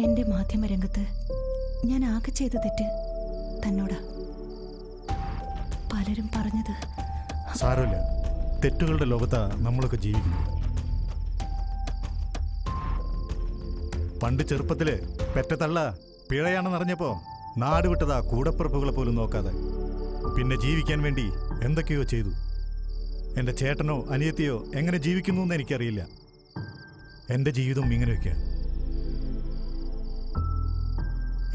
എൻ്റെ മാധ്യമരംഗത്ത് ഞാൻ ആകെ ചെയ്ത തെറ്റ് തന്നോടാ. പലരും പറഞ്ഞത്. സാരമില്ല, തെറ്റുകളുടെ ലോകത്താ നമ്മളൊക്കെ ജീവിക്കുന്നത്. പണ്ട് ചെറുപ്പത്തില് പെറ്റ തള്ള പിഴയാണെന്നറിഞ്ഞപ്പോ നാട് വിട്ടതാ കൂടപ്പിറപ്പുകളെ പോലും നോക്കാതെ. പിന്നെ ജീവിക്കാൻ വേണ്ടി എന്തൊക്കെയോ ചെയ്തു. എൻ്റെ ചേട്ടനോ അനിയത്തിയോ എങ്ങനെ ജീവിക്കുന്നു എന്ന് എനിക്കറിയില്ല. എൻ്റെ ജീവിതം ഇങ്ങനെയൊക്കെയാ.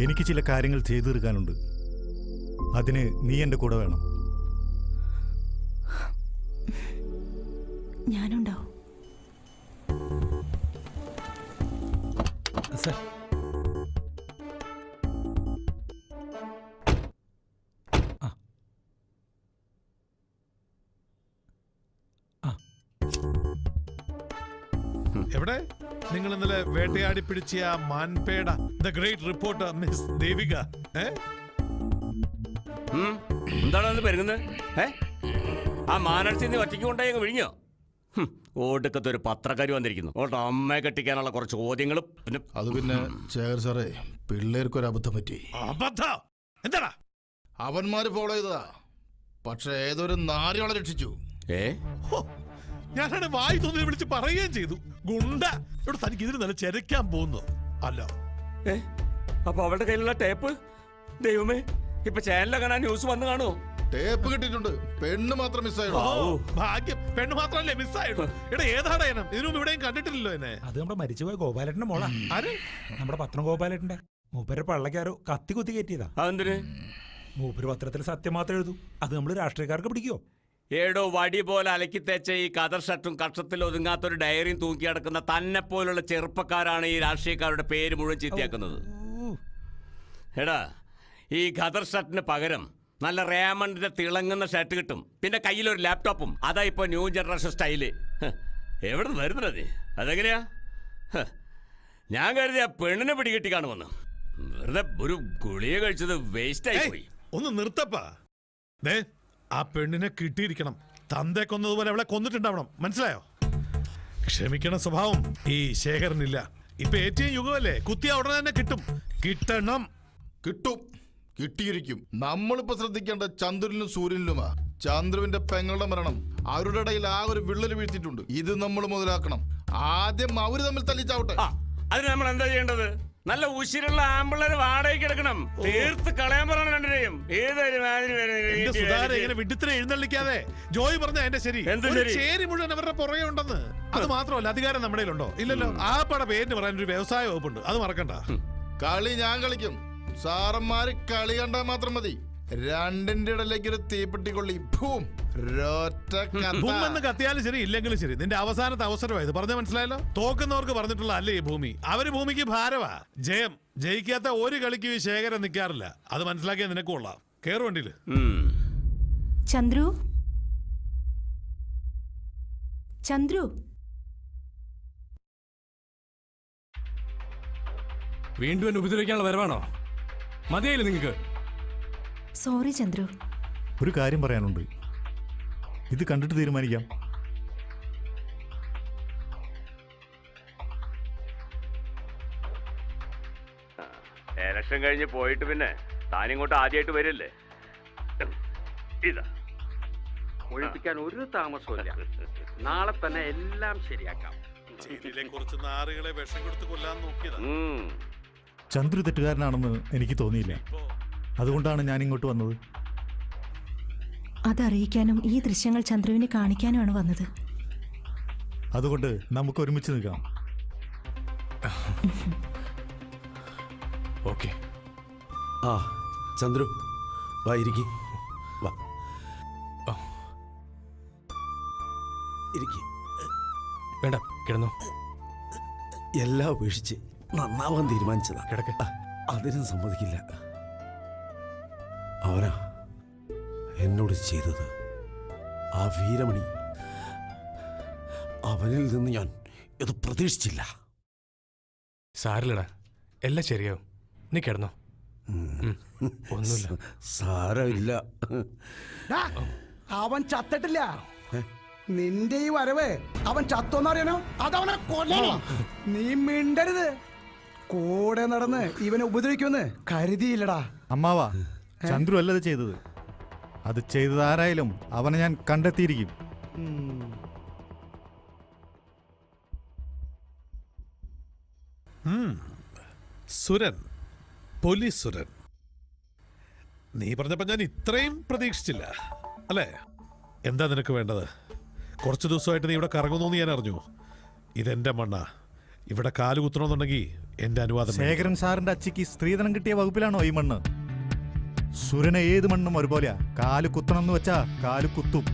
എനിക്ക് ചില കാര്യങ്ങൾ ചെയ്തു തീർക്കാനുണ്ട്. അതിന് നീ എൻ്റെ കൂടെ വേണം. ഞാനുണ്ടാവും. സർ. എവിടെ നിങ്ങൾ ഇന്നലെ വേട്ടയാടി പിടിച്ച ആ മാൻപേട the great reporter miss Devika? എന്താണ് പെരുങ്ങുന്നത്? ആ മാനർച്ചി നീ ഒറ്റയ്ക്ക് കൊണ്ടായി അങ്ങ് വിഴിഞ്ഞോ? ഓടുക്കത്തെ ഒരു പത്രക്കാരി വന്നിരിക്കുന്നു. ഓട്ടോ അമ്മയെ കെട്ടിക്കാനുള്ള കുറച്ച് ചോദ്യങ്ങളും അത് പിന്നെ ശേഖർ സാറേ, പിള്ളേർക്കൊരു അബദ്ധം പറ്റി. എന്താടാ? അവന്മാര് ഫോളോ ചെയ്തതാ, പക്ഷെ ഏതൊരു നാരികളെ രക്ഷിച്ചു. ഞാനാണ് വായി തോന്നി വിളിച്ച് പറയുകയും ചെയ്തു. ഗുണ്ട ഇവിടെ തനിക്ക് ഇതിന് നല്ല ചെരക്കാൻ പോകുന്നു അല്ല. അപ്പൊ അവളുടെ കയ്യിലുള്ള ടേപ്പ്, ദൈവമേ, ഇപ്പൊ ചാനലിൽ കാണാൻ ന്യൂസ് വന്നു കാണോ? ടേപ്പ് കിട്ടിയിട്ടുണ്ട്, പെണ്ണ് മാത്രം മിസ്സായിരുന്നു. ഭാഗ്യം, പെണ്ണ് മാത്രമല്ലേ മിസ്സായിരുന്നു. ഇവിടെ ഏതാണ് ഇനം? ഇതിനു മുമ്പ് ഇവിടെയും കണ്ടിട്ടില്ലല്ലോ എന്നെ. അത് നമ്മുടെ മരിച്ചുപോയ ഗോപാലേട്ടന്റെ മോളാ. ആര്? നമ്മുടെ പത്രം ഗോപാലേട്ടന്റെ. മൂപ്പരെ പള്ളക്കാരോ കത്തി കുത്തി കയറ്റിയതാ. അതെന്തിന്? മൂപ്പര് പത്രത്തിൽ സത്യം മാത്രം എഴുതൂ. അത് നമ്മൾ രാഷ്ട്രീയക്കാർക്ക് പിടിക്കോ? ഏടോ വടി പോലെ അലക്കി തേച്ച ഈ കതർ ഷർട്ടും കക്ഷത്തിൽ ഒതുങ്ങാത്തൊരു ഡയറിയും തൂക്കി നടക്കുന്ന തന്നെ പോലുള്ള ചെറുപ്പക്കാരാണ് ഈ രാഷ്ട്രീയക്കാരുടെ പേര് മുഴുവൻ ചീത്തയാക്കുന്നത്. എടാ, ഈ ഖദർ ഷർട്ടിന് പകരം നല്ല റേമണ്ടിന്റെ തിളങ്ങുന്ന ഷർട്ട് കിട്ടും, പിന്നെ കയ്യിലൊരു ലാപ്ടോപ്പും. അതാ ഇപ്പൊ ന്യൂ ജനറേഷൻ സ്റ്റൈല്. എവിടെ നിന്ന് വരുന്നത്? അതെങ്ങനെയാ? ഞാൻ കരുതി ആ പെണ്ണിനെ പിടികിട്ടി കാണുമെന്ന്. വെറുതെ ഒരു ഗുളിക കഴിച്ചത് വേസ്റ്റ് ആയി പോയി. ഒന്ന് നിർത്തപ്പാ. ആ പെണ്ണിനെ കിട്ടിയിരിക്കണം. തന്തേ കൊന്നതുപോലെ അവളെ കൊന്നിട്ടുണ്ടാവണം. മനസ്സിലായോ? ക്ഷമിക്കണ സ്വഭാവം ഈ ശേഖരനില്ല. ഇപ്പൊ ഏറ്റവും യുഗമല്ലേ, കുത്തിയ ഉടനെ തന്നെ കിട്ടും. കിട്ടണം. കിട്ടും, കിട്ടിയിരിക്കും. നമ്മളിപ്പോ ശ്രദ്ധിക്കേണ്ട ചന്ദ്രനിലും സൂര്യനിലുമാ. ചന്ദ്രുവിന്റെ പെങ്ങളുടെ മരണം അവരുടെ ഇടയിൽ ആ ഒരു വിള്ളൽ വീഴ്ത്തിയിട്ടുണ്ട്. ഇത് നമ്മൾ മുതലാക്കണം. ആദ്യം അവര് തമ്മിൽ തല്ലിച്ചാവട്ടെ. അതിന് നമ്മൾ എന്താ ചെയ്യേണ്ടത്? നല്ല ഉശിരുള്ള ആമ്പിള്ളേര് വാടകയ്ക്ക് എടുക്കണം. തീർത്ത് കളയാൻ പറയണം രണ്ടിനെയും. ഇങ്ങനെ വിഡിത്തിനെ എഴുന്നള്ളിക്കാതെ. ജോയി പറഞ്ഞ എന്റെ ശരി. ചേരി മുഴുവൻ അവരുടെ പുറകെ ഉണ്ടെന്ന്. അത് മാത്രമല്ല, അധികാരം നമ്മുടെ കയ്യിലുണ്ടോ? ഇല്ലല്ലോ. ആ പട പേരിന് പറയാൻ ഒരു വ്യവസായ വകുപ്പുണ്ട്. അത് മറക്കണ്ട. കളി ഞാൻ കളിക്കും. സാറന്മാര് കളി കണ്ടാൽ മാത്രം മതി. രണ്ടിന്റെ ഇടയിലേക്ക് ഒരു തീപ്പെട്ടി കൊള്ളി. ഭൂമെന്ന് കത്തിയാലും ശരി, ഇല്ലെങ്കിലും ശരി, നിന്റെ അവസാനത്തെ അവസരമായത്. പറഞ്ഞ മനസ്സിലായല്ലോ? തോക്കുന്നവർക്ക് പറഞ്ഞിട്ടുള്ള അല്ലേ ഈ ഭൂമി. അവര് ഭൂമിക്ക് ഭാരവാ. ജയിക്കാത്ത ഒരു കളിക്കും ഈ ശേഖരം നിൽക്കാറില്ല. അത് മനസ്സിലാക്കിയാൽ നിനക്ക് കൊള്ളാം. കേറു വണ്ടിയില്. ചന്ദ്രു, ചന്ദ്രു, വീണ്ടും എന്നെ ഉപദ്രവിക്കാനുള്ള വരവാണോ? മതിയായില്ലേ നിങ്ങൾക്ക്? സോറി ചന്ദ്രു. ഒരു കാര്യം പറയാനുണ്ട്, ഇത് കണ്ടിട്ട് തീരുമാനിക്കാം. ഇലക്ഷൻ കഴിഞ്ഞ് പോയിട്ട് പിന്നെ താനിങ്ങോട്ട് ആദ്യമായിട്ട് വരില്ലേ? ഇതാ ഒഴിപ്പിക്കാൻ ഒരു താമസമില്ല. നാളെ തന്നെ എല്ലാം ശരിയാക്കാം. കുറച്ച് നാറുകളെ വിഷം കൊടുത്ത് കൊല്ലാൻ നോക്കിയതാ. ചന്ദ്രു തെറ്റുകാരനാണെന്ന് എനിക്ക് തോന്നിയില്ല. അതുകൊണ്ടാണ് ഞാൻ ഇങ്ങോട്ട് വന്നത്. അതറിയിക്കാനും ഈ ദൃശ്യങ്ങൾ ചന്ദ്രുവിനെ കാണിക്കാനുമാണ് വന്നത്. അതുകൊണ്ട് നമുക്ക് ഒരുമിച്ച് നിൽക്കാം. ഓക്കെ. ആ ചന്ദ്രു, വാ ഇരിക്കി. വാ ഇരിക്കി. വേണ്ട, കിടന്നു. എല്ലാം ഉപേക്ഷിച്ച് നന്നാവാൻ തീരുമാനിച്ചതാ. കിടക്ക. അതിനും സമ്മതിക്കില്ല. അവനാ എന്നോട് ചെയ്തത്. ആ വീരമണി, അവനിൽ നിന്ന് ഞാൻ ഇത് പ്രതീക്ഷിച്ചില്ല. സാരില്ലടാ, എല്ലാം ശരിയാവും. നീ കിടന്നോ. ഒന്നുമില്ല. സാരമില്ല. അവൻ ചത്തിട്ടില്ല. നിന്റെ ഈ വരവ് അവൻ ചത്തോന്നറിയണോ? അതവനെ കൊല്ലണം. നീ മിണ്ടരുത്. കൂടെ നടന്ന് ഇവനെ ഉപദ്രവിക്കുമെന്ന് കരുതിയില്ലടാ. അമ്മാവാ, ചന്ദ്രു അല്ലത് ചെയ്തത്. അത് ചെയ്തത് ആരായാലും അവനെ ഞാൻ കണ്ടെത്തിയിരിക്കും. സുരൻ, പോലീസ് സുരൻ, നീ പറഞ്ഞപ്പോ ഞാൻ ഇത്രയും പ്രതീക്ഷിച്ചില്ല അല്ലേ? എന്താ നിനക്ക് വേണ്ടത്? കുറച്ച് ദിവസമായിട്ട് നീ ഇവിടെ കറങ്ങുന്നു ഞാൻ അറിഞ്ഞു. ഇതെന്റെ മണ്ണ. ഇവിടെ കാല് കുത്തണമെന്നുണ്ടെങ്കിൽ എന്റെ അനുവാദം. ശേഖരൻ സാറിന്റെ അച്ഛക്ക് സ്ത്രീധനം കിട്ടിയ വകുപ്പിലാണോ ഈ മണ്ണ്? സുരനെ ഏത് മണ്ണും ഒരുപോലെയാ. കാല് കുത്തണം എന്ന് വെച്ചാ കാല് കുത്തും.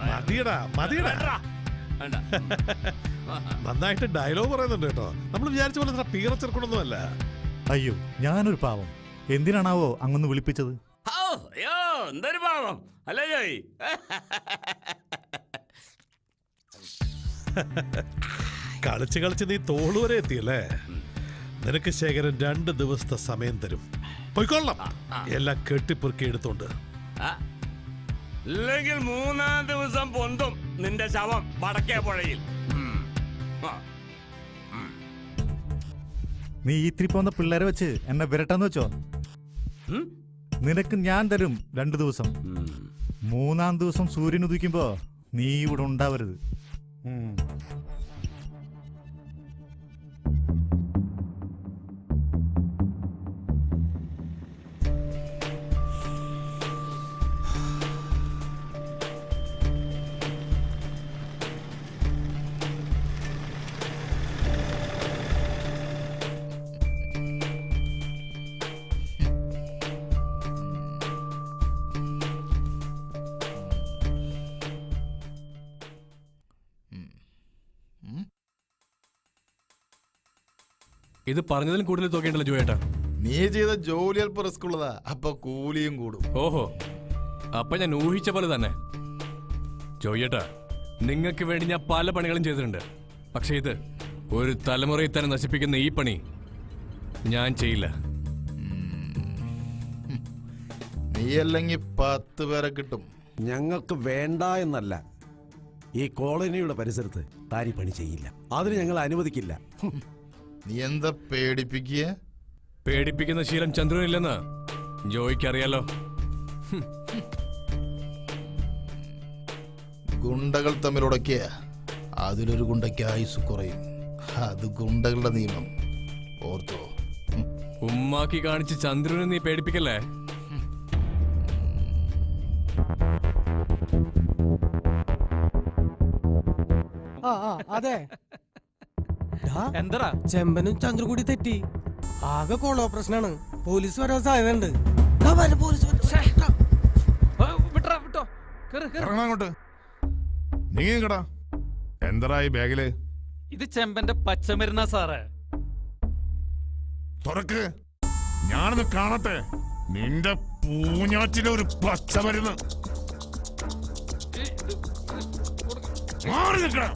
മതിയടാ, മതിയടാ. നന്നായിട്ട് ഡയലോഗ് പറയുന്നുണ്ട് കേട്ടോ. നമ്മൾ വിചാരിച്ച പോലെ പീറച്ചെറുക്കണമൊന്നുമല്ല. അയ്യോ ഞാനൊരു പാവം. എന്തിനാണാവോ അങ്ങൊന്ന് വിളിപ്പിച്ചത്? എന്തൊരു പാവം അല്ലേ ജോയി? കളിച്ച് കളിച്ച് നീ തോളുവരെ എത്തിയല്ലേ? നിനക്ക് ശേഖരൻ 2 ദിവസത്തെ സമയം തരും. പോയിക്കൊള്ളാം, എല്ലാം കെട്ടിപ്പെറുക്കി എടുത്തോണ്ട്. ഇല്ലെങ്കിൽ 3-ാം ദിവസം പൊന്തും നിന്റെ ശവം വടക്കേ പുഴയിൽ. നീ ഇത്തിരി പോന്ന പിള്ളേരെ വെച്ച് എന്നെ വിരട്ടാന്ന് വെച്ചോ? നിനക്ക് ഞാൻ തരും 2 ദിവസം. 3-ാം ദിവസം സൂര്യൻ ഉദിക്കുമ്പോ നീ ഇവിടെ ഉണ്ടാവരുത്. ഇത് പറഞ്ഞതിലും കൂടുതൽ തുകയുണ്ടല്ലോ ജോയേട്ടാ. നീ ചെയ്ത ജോലി അല്പം റിസ്ക് ഉള്ളതാ, അപ്പൊ കൂലിയും കൂടും. ഓഹോ, അപ്പൊ ഞാൻ ഊഹിച്ച പോലെ തന്നെ. ജോയേട്ടാ, നിങ്ങൾക്ക് വേണ്ടി ഞാൻ പല പണികളും ചെയ്തിട്ടുണ്ട്. പക്ഷെ ഇത് ഒരു തലമുറയിൽ തന്നെ നശിപ്പിക്കുന്ന ഈ പണി ഞാൻ ചെയ്യില്ല. നീ അല്ലെങ്കിൽ 10 പേരെ കിട്ടും. ഞങ്ങൾക്ക് വേണ്ട എന്നല്ല, ഈ കോളനിയുടെ പരിസരത്ത് താരി പണി ചെയ്യില്ല. അതിന് ഞങ്ങൾ അനുവദിക്കില്ല. നീ എന്താ പേടിപ്പിക്കുക? പേടിപ്പിക്കുന്ന ശീലം ചന്ദ്രനില്ലെന്ന് ജോയിക്ക് അറിയാലോ. ഗുണ്ടകൾ തമ്മിലുടക്കിയ അതിലൊരു ഗുണ്ടയ്ക്ക് ആയുസ് കുറയും. അത് ഗുണ്ടകളുടെ നിയമം, ഓർത്തോ? ഉമ്മാക്കി കാണിച്ച് ചന്ദ്രനെ നീ പേടിപ്പിക്കല്ലേ? അതെ, എന്താ ചെമ്പനും ചന്ദ്ര കൂടി തെറ്റി. ആകെ കോളോ പ്രശ്നാണ്. പോലീസ് വരാൻ സാധ്യതയുണ്ട്. അങ്ങോട്ട് നീങ്ങടാ. എന്തറായി ബാഗില്? ഇത് ചെമ്പന്റെ പച്ചമരുന്നാ സാറേ. തുറക്ക്, ഞാനൊന്ന് കാണട്ടെ നിന്റെ പൂഞ്ഞാറ്റിലെ ഒരു പച്ചമരുന്ന്. മാറി നിൽക്കണം.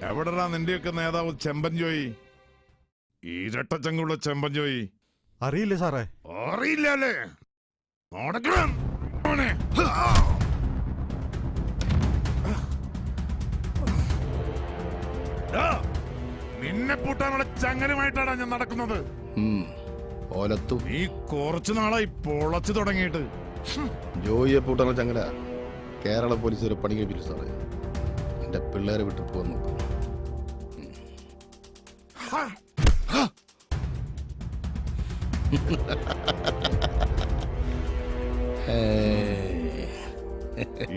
എവിടെടാ നിന്റെയൊക്കെ നേതാവ് ചെമ്പൻ ജോയി? ഇരട്ടച്ചങ്കുള്ള ചെമ്പൻ ജോയി. അറിയില്ല സാറേ. അറിയില്ലേ? നിന്നെ പൂട്ടാനുള്ള ചങ്ങലുമായിട്ടാണ് ഞാൻ നടക്കുന്നത്. നീ കുറച്ചു നാളായി പൊളച്ചു തുടങ്ങിയിട്ട്. ജോയിയെ പൂട്ടാനുള്ള ചങ്ങല കേരള പോലീസ് ഒരു പണി കഴിപ്പിച്ചു സാറേ. എന്റെ പിള്ളേരെ വിട്ടു പോകാൻ നോക്കും.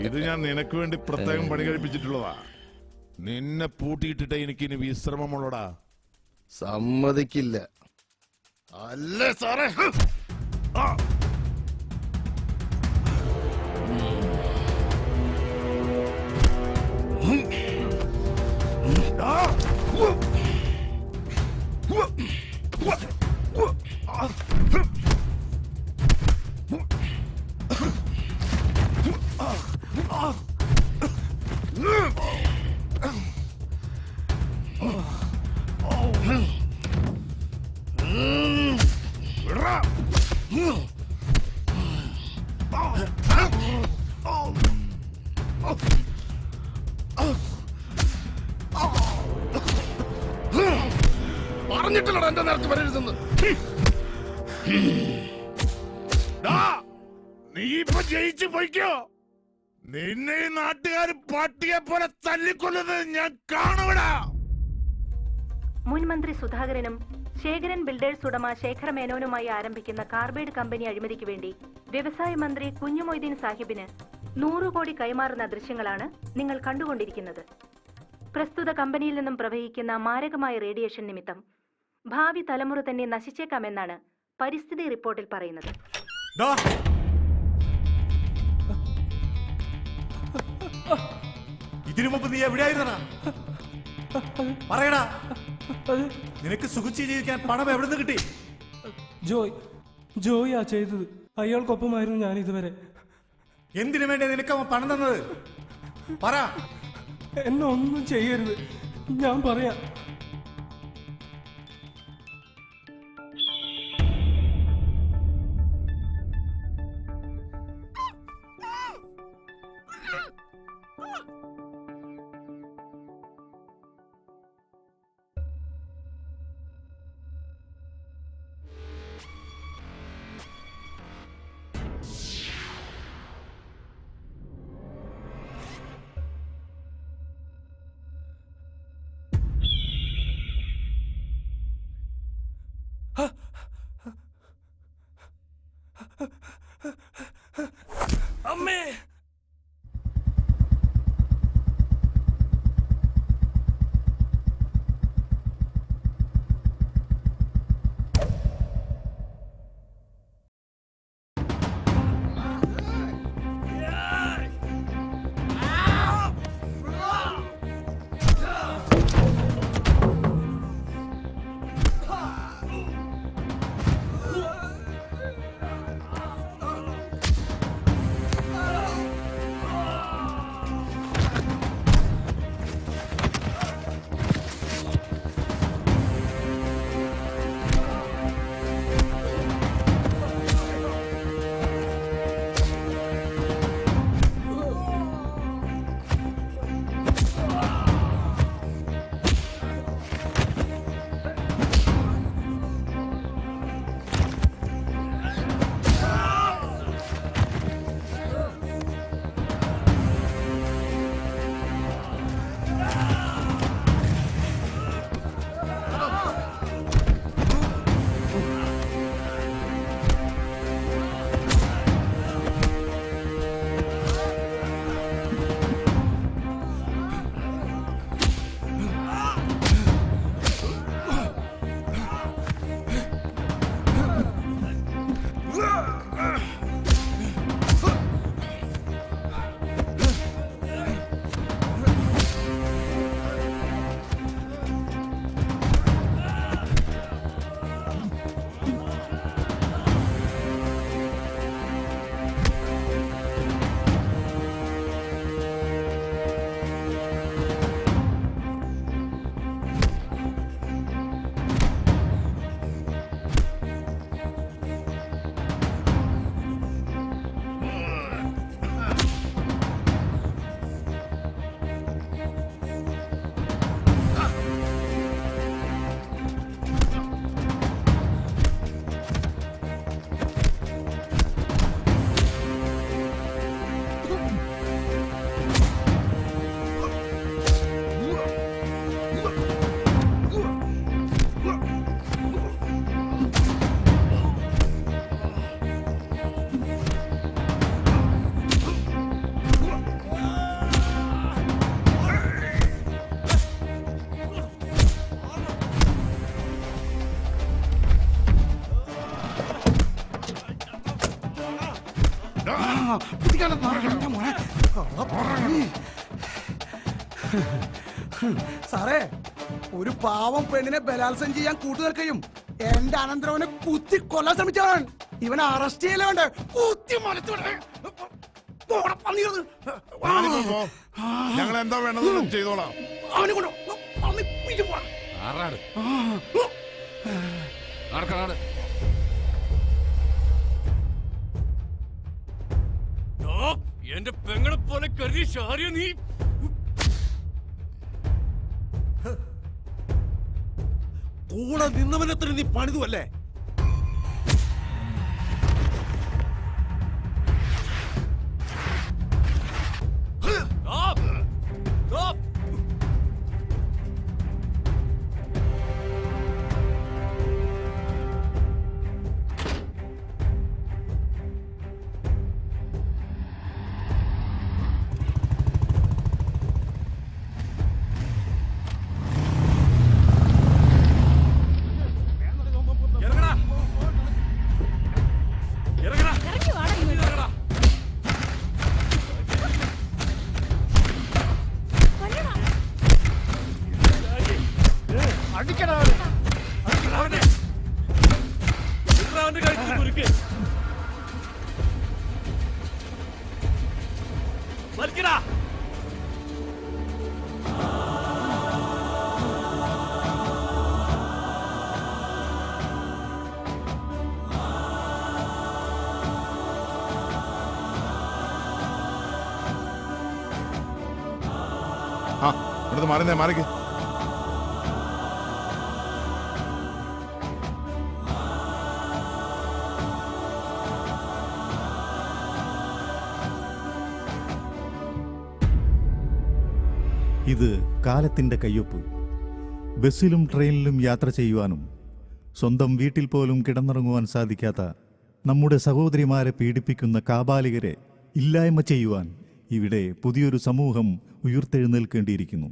ഇത് ഞാൻ നിനക്ക് വേണ്ടി പ്രത്യേകം പണി കഴിപ്പിച്ചിട്ടുള്ളതാ. നിന്നെ പൂട്ടിയിട്ടിട്ട് എനിക്ക് ഇനി വിശ്രമമുള്ളടാ. സമ്മതിക്കില്ല. അല്ലേ സാറേ? പറഞ്ഞിട്ടില്ലടാ എന്റെ നേരത്തെ വരരുതെന്ന്. നീ ഇപ്പൊ ജയിച്ചു പോയിക്കോ. നിന്നെ ഈ നാട്ടുകാർ പട്ടിയെ പോലെ തല്ലിക്കൊല്ലുന്നത് ഞാൻ കാണുവിടാ. മുൻ മന്ത്രി സുധാകരനും ശേഖരൻ ബിൽഡേഴ്സ് ഉടമ ശേഖര മേനോനുമായി ആരംഭിക്കുന്ന കാർബൈഡ് കമ്പനി അഴിമതിക്ക് വേണ്ടി വ്യവസായ മന്ത്രി കുഞ്ഞുമൊയ്തീൻ സാഹിബിന് 100 കോടി കൈമാറുന്ന ദൃശ്യങ്ങളാണ് നിങ്ങൾ കണ്ടുകൊണ്ടിരിക്കുന്നത്. പ്രസ്തുത കമ്പനിയിൽ നിന്നും പ്രവഹിക്കുന്ന മാരകമായ റേഡിയേഷൻ നിമിത്തം ഭാവി തലമുറ തന്നെ നശിച്ചേക്കാമെന്നാണ് പരിസ്ഥിതി റിപ്പോർട്ടിൽ പറയുന്നത്. ഇതിനു മുമ്പ് നീ എവിടെയായിരുന്നടാ? പറയടാ, നിനക്ക് സുഖിച്ച് ജീവിക്കാൻ പണം എവിടെ നിന്ന് കിട്ടി? ജോയിയാ ചെയ്തത്. അയാൾക്കൊപ്പമായിരുന്നു ഞാൻ ഇതുവരെ. എന്തിനു വേണ്ടി നിനക്ക് അവൻ പണം തന്നത്? പറ. എന്നെ ഒന്നും ചെയ്യരുത്, ഞാൻ പറയാം. അമ്മേ, സാറേ, ഒരു പാവം പെണ്ണിനെ ബലാത്സംഗം ചെയ്യാൻ കൂട്ടുനിൽക്കുകയും എന്റെ അനന്തരവനെ കുത്തി കൊല്ലാൻ ശ്രമിച്ചവൻ. ഇവനെ അറസ്റ്റ് ചെയ്യലേ വേണ്ടേ? കുത്തി ഞങ്ങൾ എന്താ വേണ്ടത് ചെയ്തോളാം. അവനെ കൊണ്ടു എന്റെ പെങ്ങളെ പോലെ കരുതി ഷാരിയ നീ കൂടെ നിന്നവനെത്ര നീ പണിതുവല്ലേ? ആ ഇവിടുന്ന് മാറുന്നേ മാറിക്ക്. ഇത് കാലത്തിൻ്റെ കയ്യൊപ്പ്. ബസ്സിലും ട്രെയിനിലും യാത്ര ചെയ്യുവാനും സ്വന്തം വീട്ടിൽ പോലും കിടന്നുറങ്ങുവാൻ സാധിക്കാത്ത നമ്മുടെ സഹോദരിമാരെ പീഡിപ്പിക്കുന്ന കാബാലികരെ ഇല്ലായ്മ ചെയ്യുവാൻ ഇവിടെ പുതിയൊരു സമൂഹം ഉയർത്തെഴുന്നേൽക്കേണ്ടിയിരിക്കുന്നു.